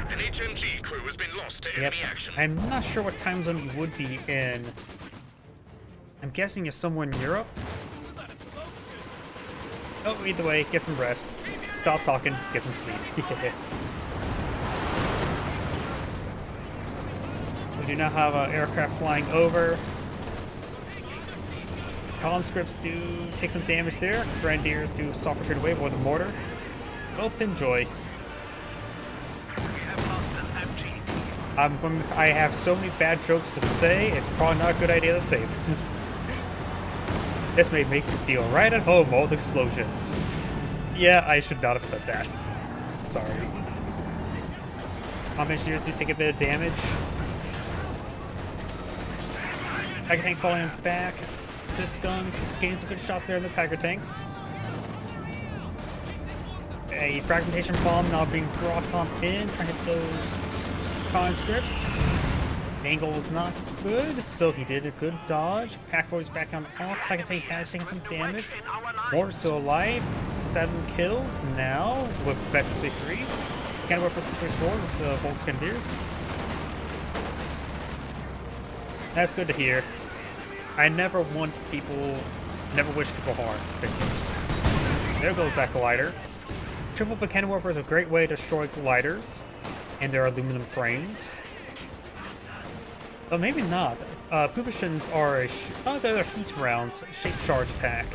An HMG crew has been lost to enemy action. I'm not sure what time zone you would be in. I'm guessing you're somewhere in Europe. Oh, either way, get some rest. Stop talking, get some sleep. We do not have an aircraft flying over. Conscripts do take some damage there. Grenadiers do soft retreat away with the mortar. Hope enjoy. I have so many bad jokes to say, it's probably not a good idea to say them. This may make you feel right at home, all the explosions. Yeah, I should not have said that. Sorry. Combat engineers do take a bit of damage. Tiger tank falling back. Assist guns getting some good shots there in the Tiger tanks. A fragmentation bomb now being brought on in, trying to hit those conscripts. Angle was not good, so he did a good dodge. Pack Boy's back on off. Tiger tank has taken some damage. Mortar still alive. 7 kills now with Veterans A3. Can't work for 24 with the Volks Grenadiers. That's good to hear. I never wish people harm, say this. There goes that glider. Triple cannon warfare is a great way to destroy gliders and their aluminum frames. But maybe not. Pupishins are they're heat rounds, shape charge attack.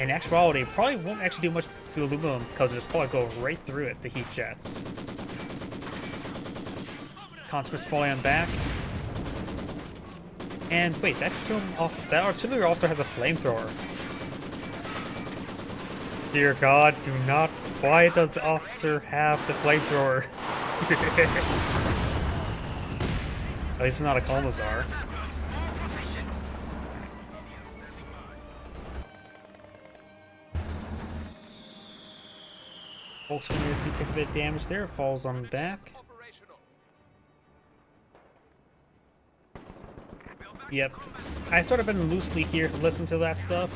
In actuality, probably won't actually do much to aluminum because it'll probably go right through it, the heat jets. Conscripts falling on back. And wait, that artillery also has a flamethrower. Dear God, do not. Why does the officer have the flamethrower? At least it's not a Kalmazar. Volkswagen do take a bit of damage there, falls on the back. Yep. I sort of been loosely here to listen to that stuff.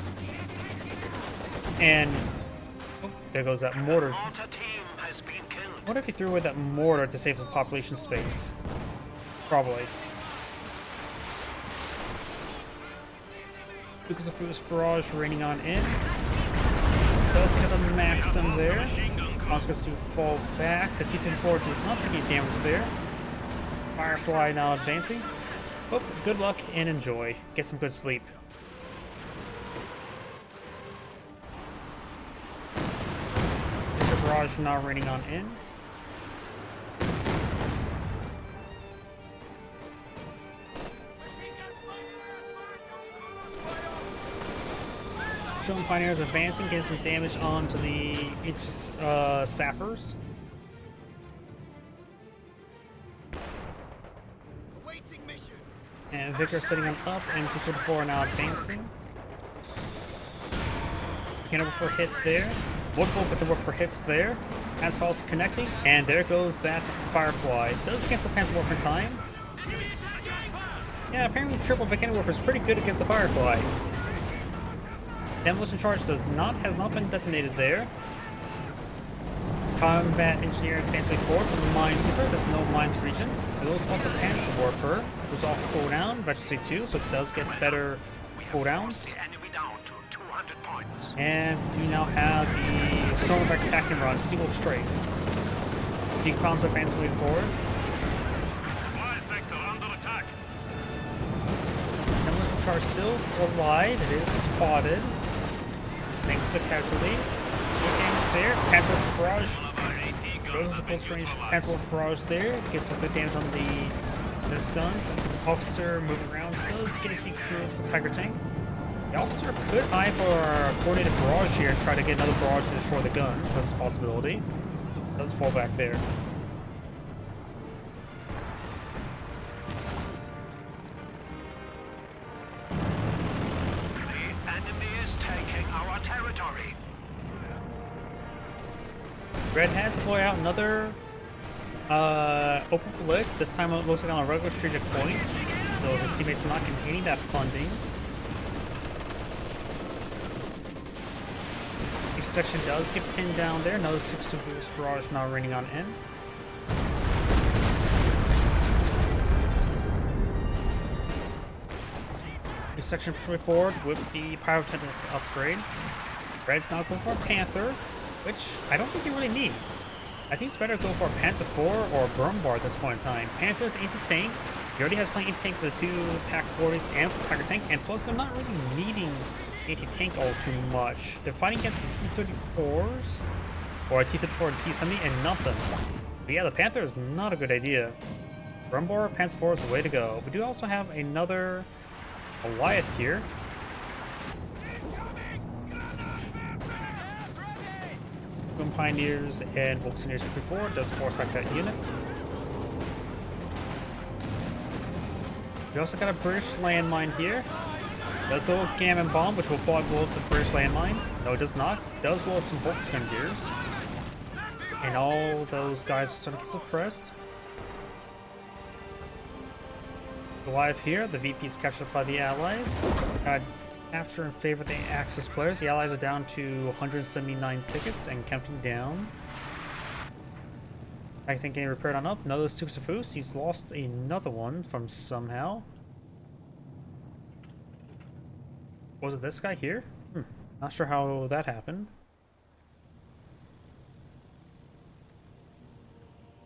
And oh, there goes that mortar. What if he threw away that mortar to save the population space? Probably. Lucas of Fruitless Barrage raining on in. does take out the Maxim there. Consequence to fall back. The T-34 does not take any damage there. Firefly now advancing. Oh, good luck and enjoy. Get some good sleep. Bishop Barrage now raining on in. Shown Pioneers advancing, getting some damage onto the sappers. Awaiting mission. And Vicar setting them up, MG-44 now advancing. Getting over for a hit there. Woodwolf with the work for hits there. Asphalt's connecting, and there goes that Firefly. Does cancel Panzerwerfer in time. Yeah, apparently triple Vikenwerfer is pretty good against the Firefly. Demolition charge has not been detonated there. Combat engineer advancing forward from the Minesweeper. There's no mines region. It will spot the Panzerwerfer, who's off cooldown, Veteran 2, so it does get better cooldowns. And we now have the Stormback attacking run, Seagull Strafe. Big Pounds advancing way forward. Fly sector under attack. Demolition charge still alive. It is spotted. Thanks to the casualty. Good damage there. Panzerwerfer barrage. Goes with the full range. Panzerwerfer barrage there. Gets some good damage on the Zeus guns. Officer moving around does get a kick through the Tiger tank. The officer could eye for a coordinated barrage here and try to get another barrage to destroy the guns. That's a possibility. Does fall back there. The enemy is taking our territory. Red has to deploy out another open blitz. This time it looks like on a regular strategic point. So his teammates not containing that funding. Each section does get pinned down there. Another 6 barrage now raining on in. Each section pushing forward with the pyrotechnic upgrade. Red's now going for a Panther, which I don't think he really needs. I think it's better to go for a Panzer IV or a Brumbar at this point in time. Panther's anti-tank. He already has plenty anti-tank for the two PaK-40s and for the Tiger tank, and plus they're not really needing anti-tank all too much. They're fighting against T-34s, or a T-34 and T-70, and nothing. But yeah, the Panther is not a good idea. Brumbar, Panzer IV is the way to go. We do also have another Goliath here. Boom Pioneers and Volkswagen 54 does force back that unit. We also got a British landmine here. Does the little Gammon bomb, which will blow up the British landmine? No, it does not. It does blow up some Volkswagen gears. And all those guys are starting to get suppressed. Goliath here. The VP is captured by the Allies. Capture in favor of the Axis players. The Allies are down to 179 tickets and counting down. I think getting repaired on up. Another Tuxafus. He's lost another one from somehow. Was it this guy here? Not sure how that happened.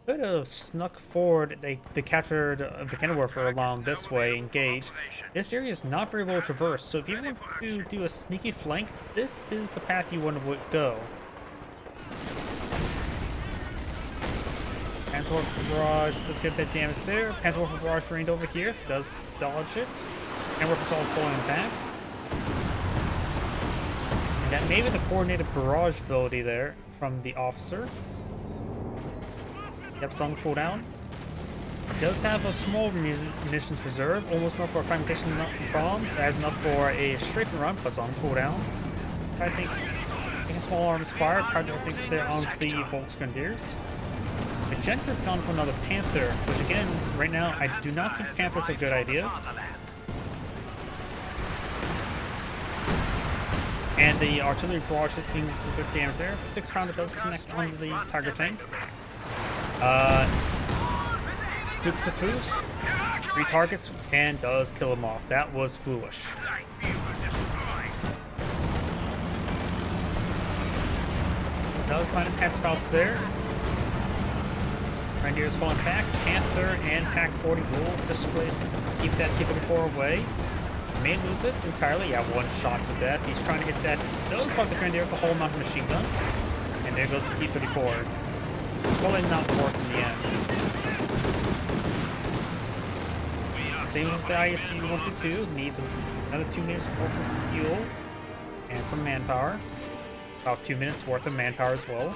Could have snuck forward. They captured the Vikenwerfer along this way, engaged. This area is not very well traversed, so if you want to do a sneaky flank, this is the path you want to go. Panzerwerfer barrage does get a bit damage there. Panzerwerfer barrage rained over here, does dodge it. Panzerwerfer's all falling back. And that may be the coordinated barrage ability there from the officer. Yep, it's on cooldown. It does have a small munitions reserve, almost enough for a fragmentation bomb. That is enough for a strafing run, but it's on cooldown. I think taking small arms fire, probably don't think to stay on the Volksgrenadiers. Magenta's gone for another Panther, which again, right now, I do not think Panther's a good idea. And the artillery barrage is doing some good damage there. 6-pounder does connect onto the Tiger tank. Tuxafus retargets and does kill him off. That was foolish. Does find a passive house there. Grenadiers falling back. Panther and Pack 40 will displace, keep that T-34 away. May lose it entirely. Yeah, one shot to that. He's trying to get that. Does find the Grenadier with the whole mountain machine gun. And there goes the T-34. Probably not work in the end. Same with the ISU-152. Needs another 2 minutes worth of fuel and some manpower. About 2 minutes worth of manpower as well.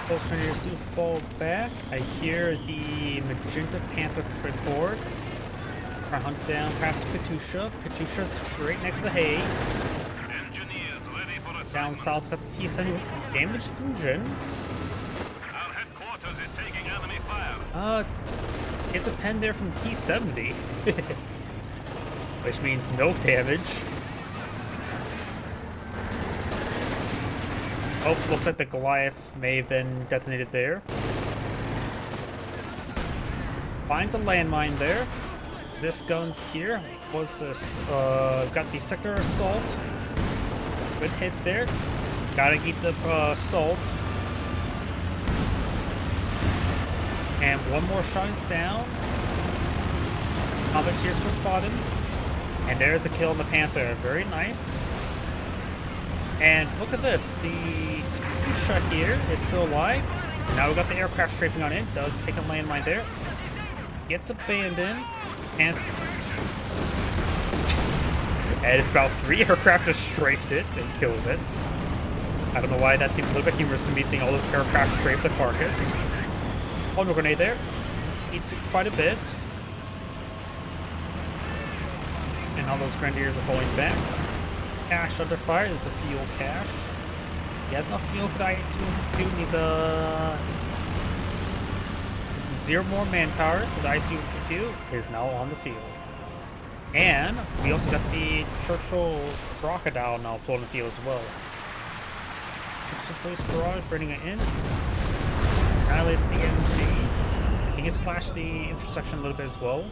Both Grenadiers do fall back. I hear the Magenta Panther push right forward. Try to hunt down perhaps Katusha. Katusha's right next to the hay. Engineers ready for a Down south, got the T-70 damaged engine. Our headquarters is taking enemy fire. It's a pen there from T-70. Which means no damage. Oh, looks like the Goliath may have been detonated there. Finds a landmine there. This gun's here. What's this? Got the sector assault. Good hits there. Gotta keep the assault. And one more shot is down. Combat cheers for spotted. And there's a kill on the Panther. Very nice. And look at this, the shot here is still alive. Now we got the aircraft strafing on it. Does take a landmine there. Gets abandoned. And about 3 aircraft just strafed it and killed it. I don't know why that seemed a little bit humorous to me, seeing all those aircraft strafe the carcass. One more grenade there. Eats quite a bit. And all those Grenadiers are falling back. Cache under fire. There's a fuel cache. He has enough fuel for the ISU-2. Needs a 0 more manpower, so the ISU-2 is now on the field. And we also got the Churchill Crocodile now pulled in the field as well. Six-Place Barrage running it in. Annihilates the MG. I think it's splashed the intersection a little bit as well.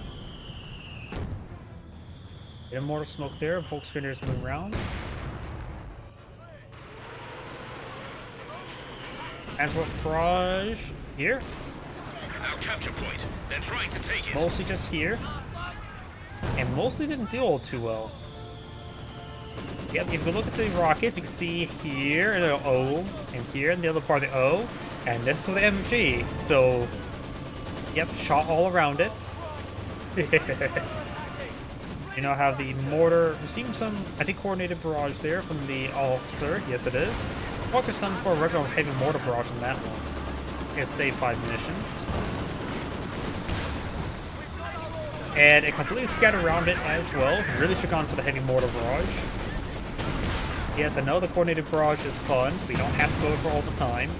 Immortal smoke there. Volksgrenadiers moving around. As well, Barrage here. Our capture point. They're trying to take it. Mostly just here. And mostly didn't do all too well. Yep, if you look at the rockets, you can see here the O, and here in the other part of the O, and this with the MG. So, yep, shot all around it. You know, have the mortar, receiving some, I think, coordinated barrage there from the officer. Yes, it is. Focus done for a regular heavy mortar barrage on that one. It saved 5 munitions. And it completely scattered around it as well. Really should have gone for the heavy mortar barrage. Yes, I know the coordinated barrage is fun. We don't have to go for all the time.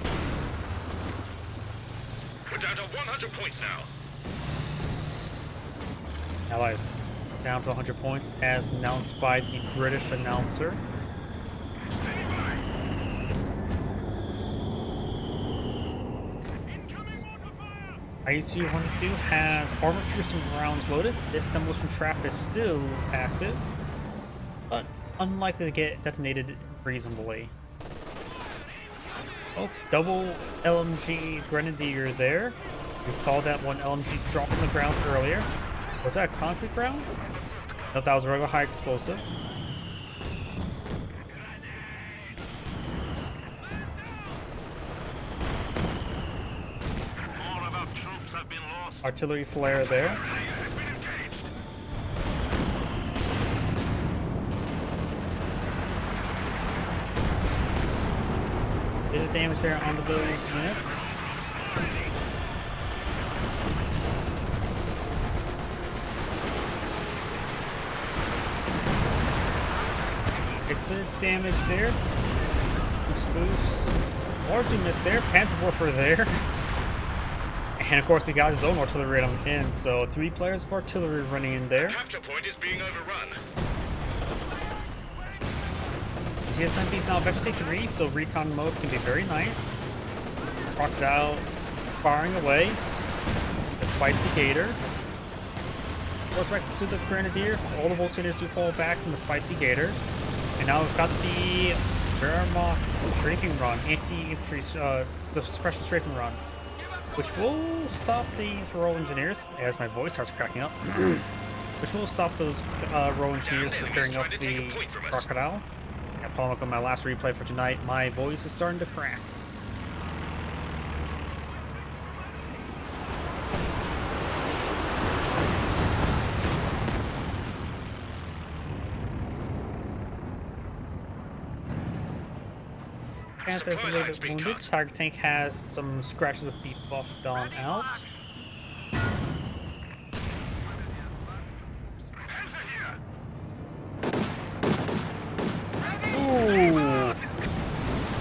We're down to 100 points now. Allies down to 100 points as announced by the British announcer. Standing by. ISU-152 has armor-piercing rounds loaded. This demolition trap is still active, but unlikely to get detonated reasonably. Oh, double LMG Grenadier there. We saw that one LMG drop on the ground earlier. Was that a concrete ground? No, that was a regular high explosive. More of our troops have been lost. Artillery flare there. Bit of damage there onto those units. Takes a bit of damage there. Foos largely missed there. Panzerwerfer there. And of course he got his own artillery on the end, so 3 players of artillery running in there. Capture point is being overrun. The SMP's now Vector C3, so recon mode can be very nice. Crocodile firing away. The Spicy Gator. Goes back to the Grenadier. All the Volunteers who fall back from the Spicy Gator. And now we've got the Wehrmacht strafing run, anti-infantry, the suppression strafing run, which will stop these Royal Engineers, as my voice starts cracking up, which will stop those Royal Engineers from clearing up the Crocodile. And following up on my last replay for tonight, my voice is starting to crack. Panther's a little bit wounded. Tiger Tank has some scratches of beef buff gone out. Ooh!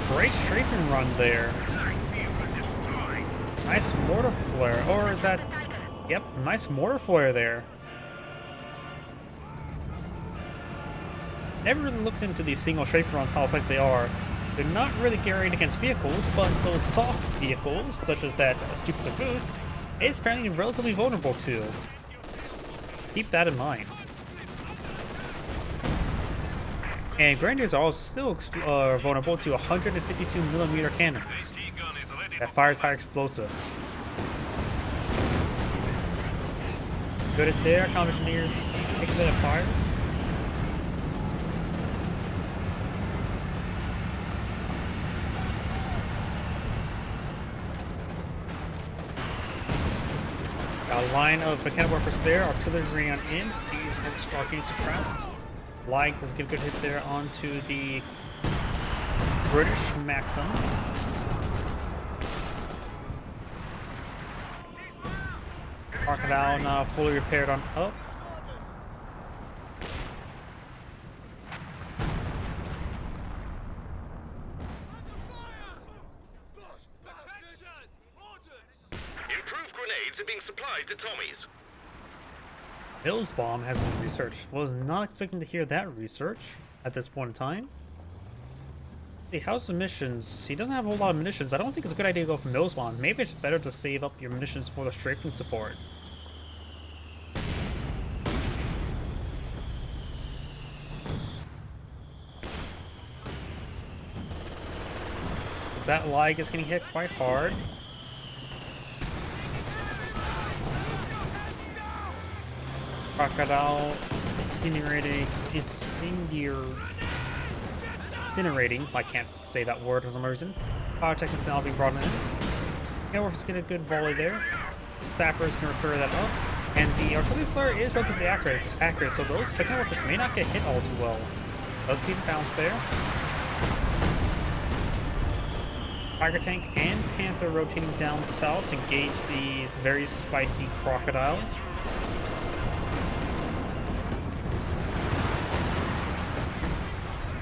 Great strafing run there. Nice mortar flare. Or is that... Yep, nice mortar flare there. Never really looked into these single strafing runs, how effective they are. They're not really geared against vehicles, but those soft vehicles, such as that Super Foos, is apparently relatively vulnerable to. Keep that in mind. And Grenadiers are also still vulnerable to 152mm cannons that fires high explosives. Good at there, Combat Engineers take a bit of fire. A line of mechanical workers there, artillery on in. These folks are getting suppressed. Light does get a good hit there onto the British Maxim. Crocodile now fully repaired on up. Improved grenades are being supplied to Tommies. Mills bomb has been researched. Was not expecting to hear that research at this point in time. See, how's the munitions? He doesn't have a whole lot of munitions. I don't think it's a good idea to go for Mills bomb. Maybe it's better to save up your munitions for the strafing support. That lag is getting hit quite hard. Crocodile incinerating. I can't say that word for some reason. Biotech is now being brought in. Airwolves get a good volley there. Sappers can repair that up. And the artillery flare is relatively accurate, so those Technoworkers may not get hit all too well. Does see the bounce there. Tiger Tank and Panther rotating down south to engage these very spicy crocodiles.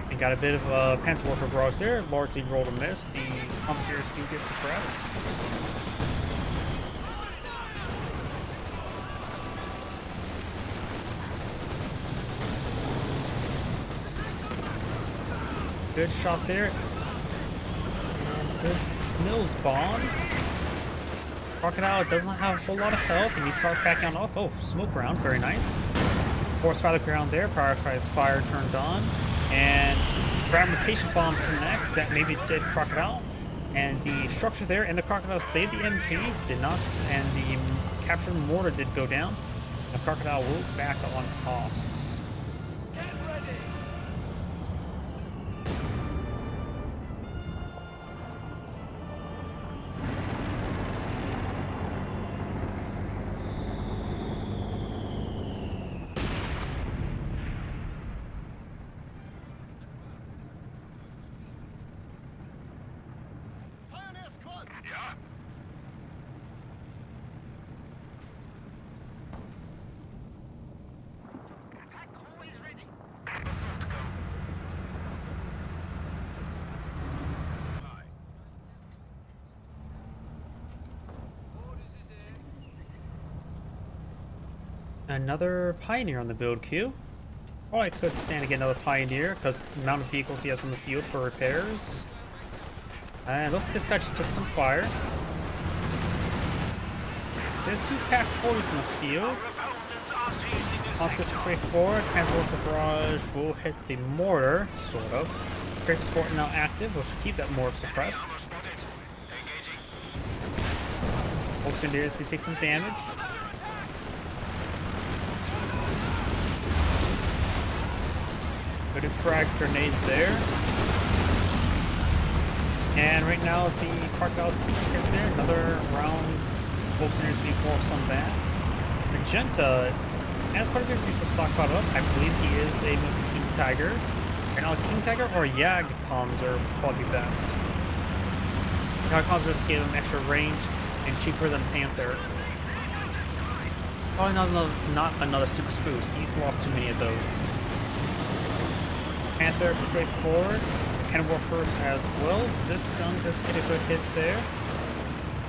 And got a bit of Panzerwerfer barrage there, largely rolled a miss. The Pumpers do get suppressed. Good shot there. Good Mills bomb. Crocodile does not have a whole lot of health, and he starts backing off. Oh, smoke round, very nice. Force fire the ground there, prioritized fire turned on, and fragmentation bomb connects. That maybe did Crocodile, and the structure there, and the Crocodile saved the MG, did not, and the captured mortar did go down. The Crocodile will back on off. Another Pioneer on the build queue. Oh, I could stand to get another Pioneer because the amount of vehicles he has on the field for repairs. And looks like this guy just took some fire. So there's 2 Pack 40s in the field. Oscar's straightforward. Panzerwerfer barrage will hit the mortar, sort of. Craig Sport now active, which should keep that mortar suppressed. Volksgrenadiers do take some damage. Good frag grenade there. And right now the Crocodile specific is there. Another round Volksgrenadiers being forced on that. Magenta, as part of your resource stockpile up, I believe he is a King Tiger. And now King Tiger or Jagdpanzer would probably be best. Jagdpanzer just gave him extra range and cheaper than Panther. Probably not another Stukas Foos. He's lost too many of those. Panther straight forward. Cannon War first as well. Zisgun does get a good hit there.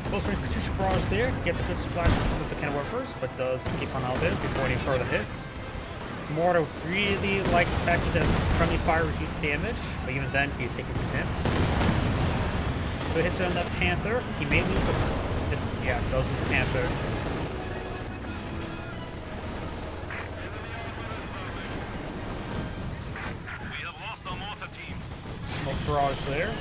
Close range Katyusha barrage there. Gets a good splash with the Cannon War first, but does skip on out there before any further hits. Mortar really likes the fact that there's friendly fire reduce damage, but even then he's taking some hits. Good hits on that Panther. He may lose this. Yeah, those are the Panther. We have lost our mortar team. Smoke barrage there.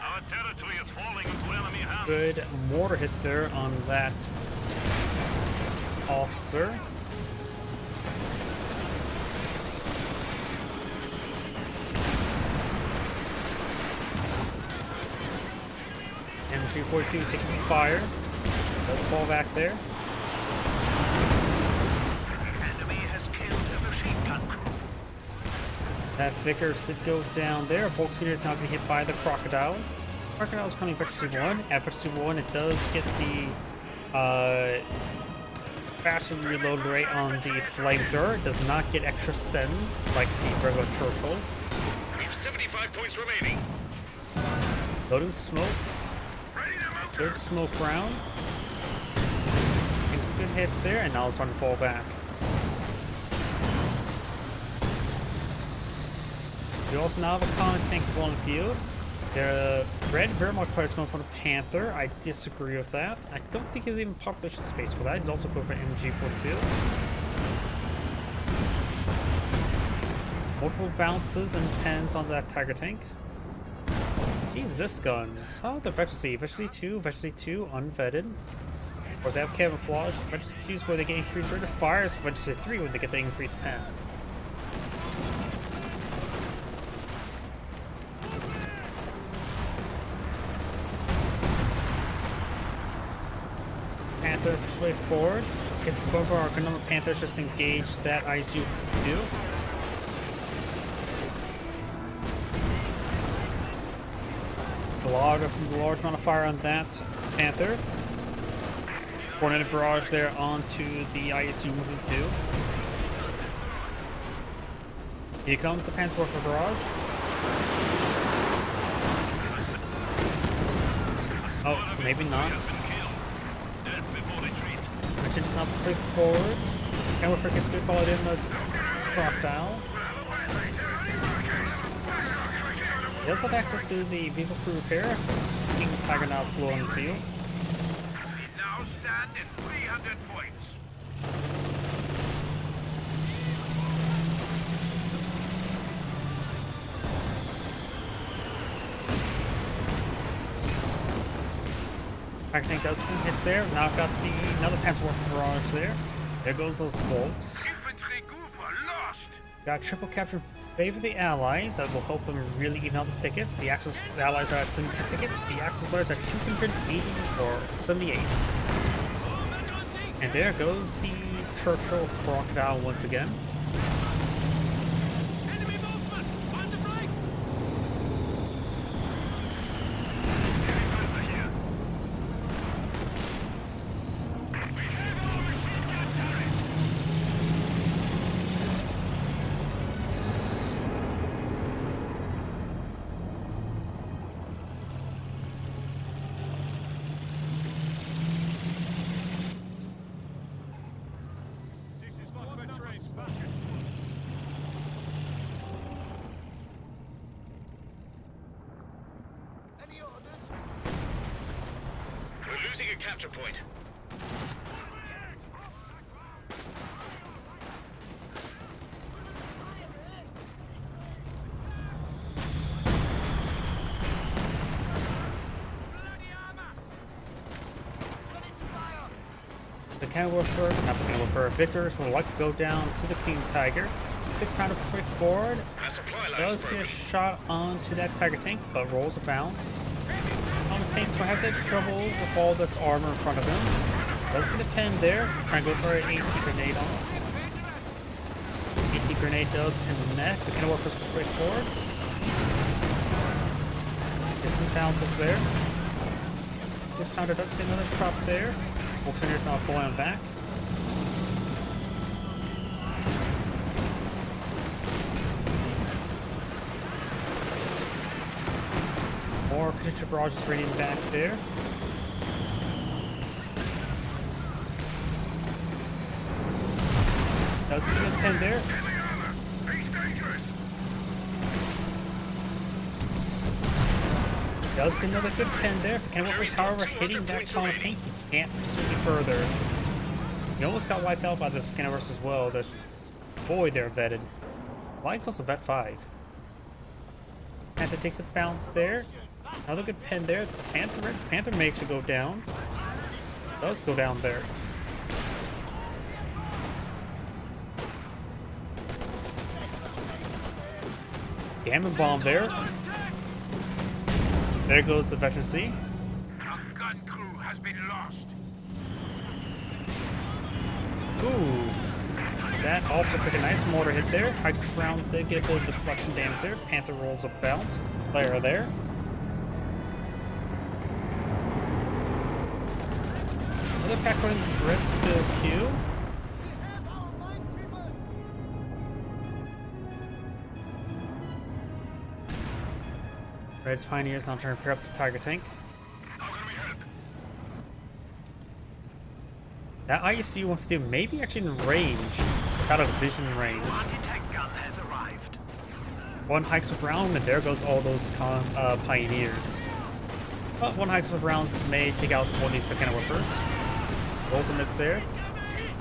Our territory is falling into enemy hands. Good mortar hit there on that officer. MG42 taking some fire. Does fall back there. Enemy has killed a machine gun crew. That Vickers did go down there. Volksgrenadier is now being hit by the Crocodile. Crocodile is currently Veteran 1. At Veteran 1, it does get the faster reload rate on the Flamethrower. It does not get extra stens like the regular Churchill. We've 75 points remaining. Loading smoke. Good smoke round. Getting some good hits there, and now it's starting to fall back. We also now have a common tank on the field. The red Wehrmacht player is going for the Panther. I disagree with that. I don't think he's even population space for that. He's also going for MG42. Multiple bounces and pens on that Tiger tank. These Zisguns. Oh, the Veteran 2, Veteran 2 unvetted. Of course, they have camouflage. Veteran 2 is where they get increased rate of fire. Veteran 3 when they get the increased pen. Panther way forward. Guess it's going for our Gnome Panthers just engage that ISU do. A large amount of fire on that Panther. Tornado barrage there onto the ISU moving 2. Here comes the Panzerwerfer barrage. Oh, maybe not. Actually, just not straight forward. Panzerwerfer gets good followed in the Crocodile. He does have access to the vehicle crew repair. King Tiger now flew on the field. We now stand at 300 points. I think does some hits there. Now I've got another Panzerwerfer barrage there. There goes those Volks. Infantry Cooper lost. Got triple capture favor the allies. That will help them really even out the tickets. The Axis allies are at 70 tickets. The Axis players are 280 or 78. And there goes the Churchill Crocodile once again. Enemy movement! On the flank! Taking a capture point. The Kenilworth, not the Kenilworth, Vickers would like to go down to the King Tiger. 6-pounder straight forward. Our supply line Does is get a broken. shot onto that Tiger tank, but rolls a bounce. The tank's gonna have a bit of trouble with all this armor in front of him. Does get a pen there. Trying to go for an AT grenade on him. AT grenade does connect. The Kenilworth goes straight forward. Get some bounces there. 6-pounder does get another shot there. Volkswagen's now falling back. More Katyusha barrages raining back there. Does get a pin there. He's dangerous. Does get another good pin there. Kenilworth, however, hitting that counter tank, he can't pursue any further. He almost got wiped out by this Kenilworth as well. There's boy there vetted. Light's also vet 5. Panther takes a bounce there. Another good pin there. Panther makes it go down. Does go down there. Gammon bomb there. There goes the Veteran C. Our gun crew has been lost. Ooh. That also took a nice mortar hit there. Hikes the rounds, they get the deflection damage there. Panther rolls a bounce. Player there. Another pack running Brits to Q. Reds Pioneers now trying to pair up the Tiger tank. How can we help? That ISU 152 may be actually in range. It's out of vision range. Anti-tank gun has arrived. One hikes with round, and there goes all those Pioneers. But one hikes with rounds may take out one of these Kenilworthers. Rolls a miss there.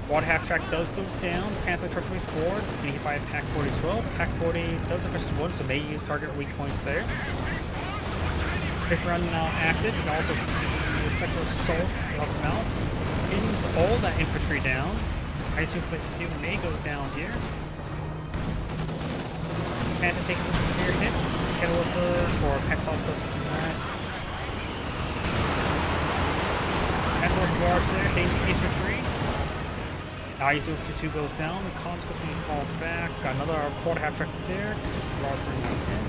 Quad half track does go down. Panther tries to move forward. Getting hit by a Pack 40 as well. Pack 40 does have just one, so may use target weak points there. Quick run now active. You can also see the sector assault off the mount. Pins all that infantry down. ISU 52 may go down here. Panther taking some severe hits. Kenilworth or Panther does something like that. That's what barrage there, hitting the infantry. ISU 52 goes down, the consequently fall back. Got another quarter half track there. Barrage bringing out in.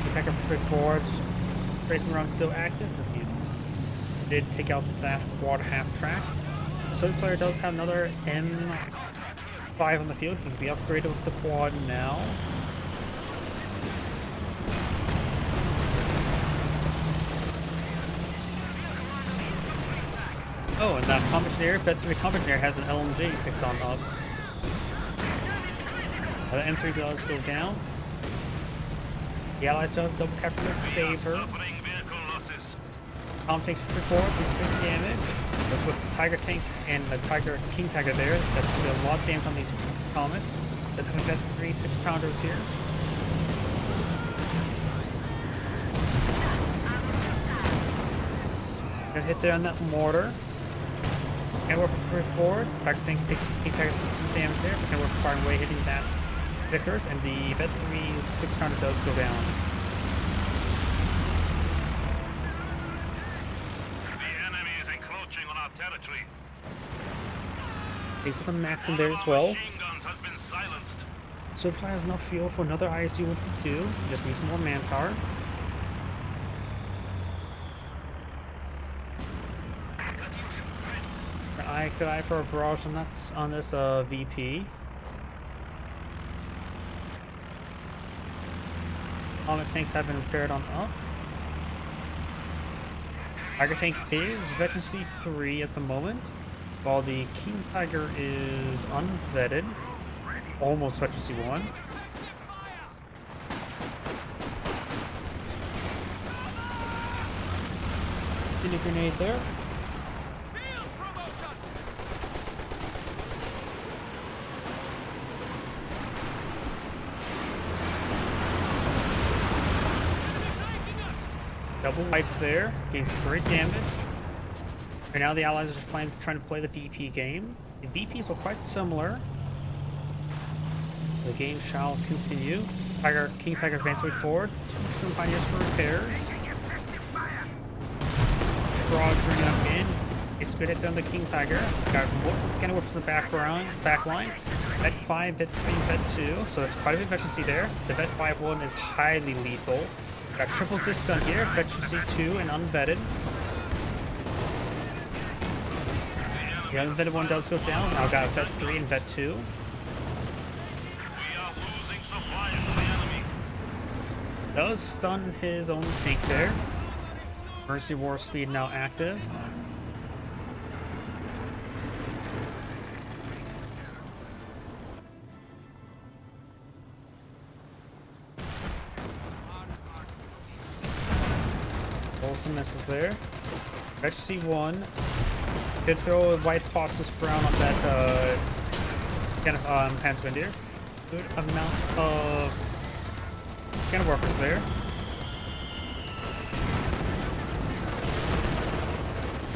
The pack up straight forward. Strafing round still active since he did take out that quarter half track. So the player does have another M5 on the field. He can be upgraded with the quad now. Oh, and that Commissioner, Vet 3 Commissioner has an LMG picked on up. The M3 does go down. The Allies still have double capture in their favor. Suffering vehicle losses. Tom takes pretty forward, takes big damage. But with the Tiger tank and the King Tiger there, that's going to do a lot of damage on these Comets. Does have a Vet 3 6-pounders here. Gonna hit there on that mortar. And work straight forward. Tiger tank, King Tiger taking some damage there. But Kenilworth firing away, hitting that Vickers, and the Vet 3 6-pounder does go down. The enemy is encroaching on our territory. Takes up the max in there as well. Machine guns has been silenced. So the plan has enough fuel for another ISU 152. Just needs more manpower. Could I for a barrage on this VP. Comet tanks have been repaired on up. Tiger tank is Veteran C3 at the moment, while the King Tiger is unvetted, almost Veteran C1. Incendiary grenade there. Field promotion! Enemy flanking us! Double wipe there. Gains some great damage. Right now the allies are just trying to play the VP game. The VPs are quite similar. The game shall continue. King Tiger advance way forward. 2 Storm Pioneers for repairs. Barrage running up in. It's good hits on the King Tiger. Got kind of whips in the back line. Vet 5, Vet 3, Vet 2. So that's quite a bit of efficiency there. The Vet 5 one is highly lethal. Got triple Zisk gun here. Vet C2 and unvetted. The unvetted one does go down. Now got Vet 3 and Vet 2. We are losing supply to the enemy. Does stun his own tank there. Mercy War Speed now active. Also misses there. Fetch C1. Could throw a white Phosphorus round on that kind of Panzergrenadier. Good amount of kind of workers there.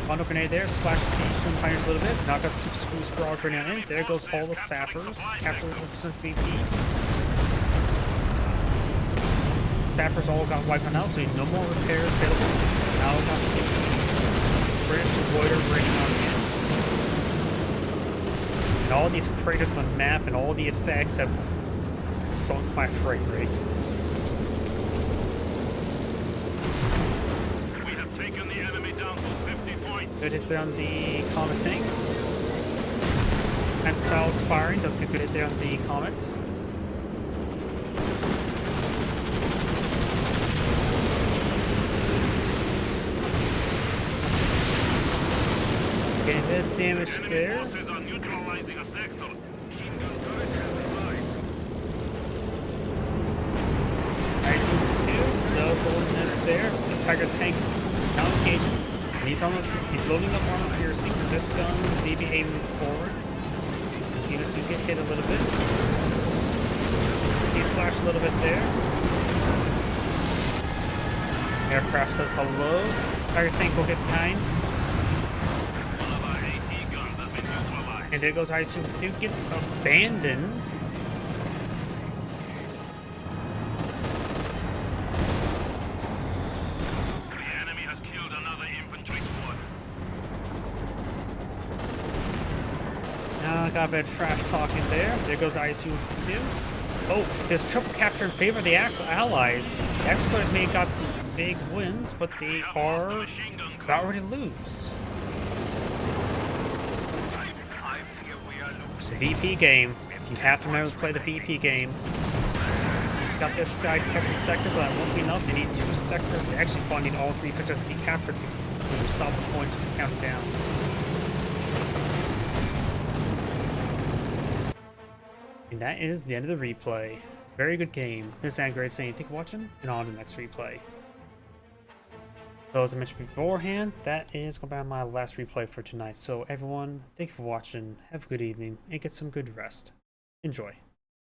Bundle grenade there, splashes the Storm Pioneers a little bit. Now got Super Barrage running on in. There goes all the sappers. Capture the VP. Sappers all got wiped on out, so no more repairs available. Now got the British Loiter running on in. And all these craters on the map and all the effects have sunk my frame rate. We have taken the enemy down to 50 points. Good hits there on the Comet thing. That's Fowl's firing, does get good hit there on the Comet. Getting a bit of damage Enemy there. forces are neutralizing a sector. Nice 2. Those holding this there. Tiger tank now engaging. He's loading up armor piercing, Zisk guns, maybe aiming forward. These units do get hit a little bit. He splashed a little bit there. Aircraft says hello. Tiger tank will get behind. One of our AT guns has been neutralized. And there goes ISU 2, gets abandoned. The enemy has killed another infantry squad. Now got a bit of trash talking there. There goes ISU 2. Oh, there's triple capture in favor of the Allies. The Axis players may have got some big wins, but they are about ready to lose. The VP game. You have to remember to play the VP game. Got this guy to capture the sector, but that won't be enough. They need 2 sectors. They actually probably need all 3 sectors to be captured to solve the points from the countdown. And that is the end of the replay. Very good game. This is Great saying thank you for watching, and on to the next replay. So as I mentioned beforehand, that is going to be my last replay for tonight. So everyone, thank you for watching, have a good evening, and get some good rest. Enjoy.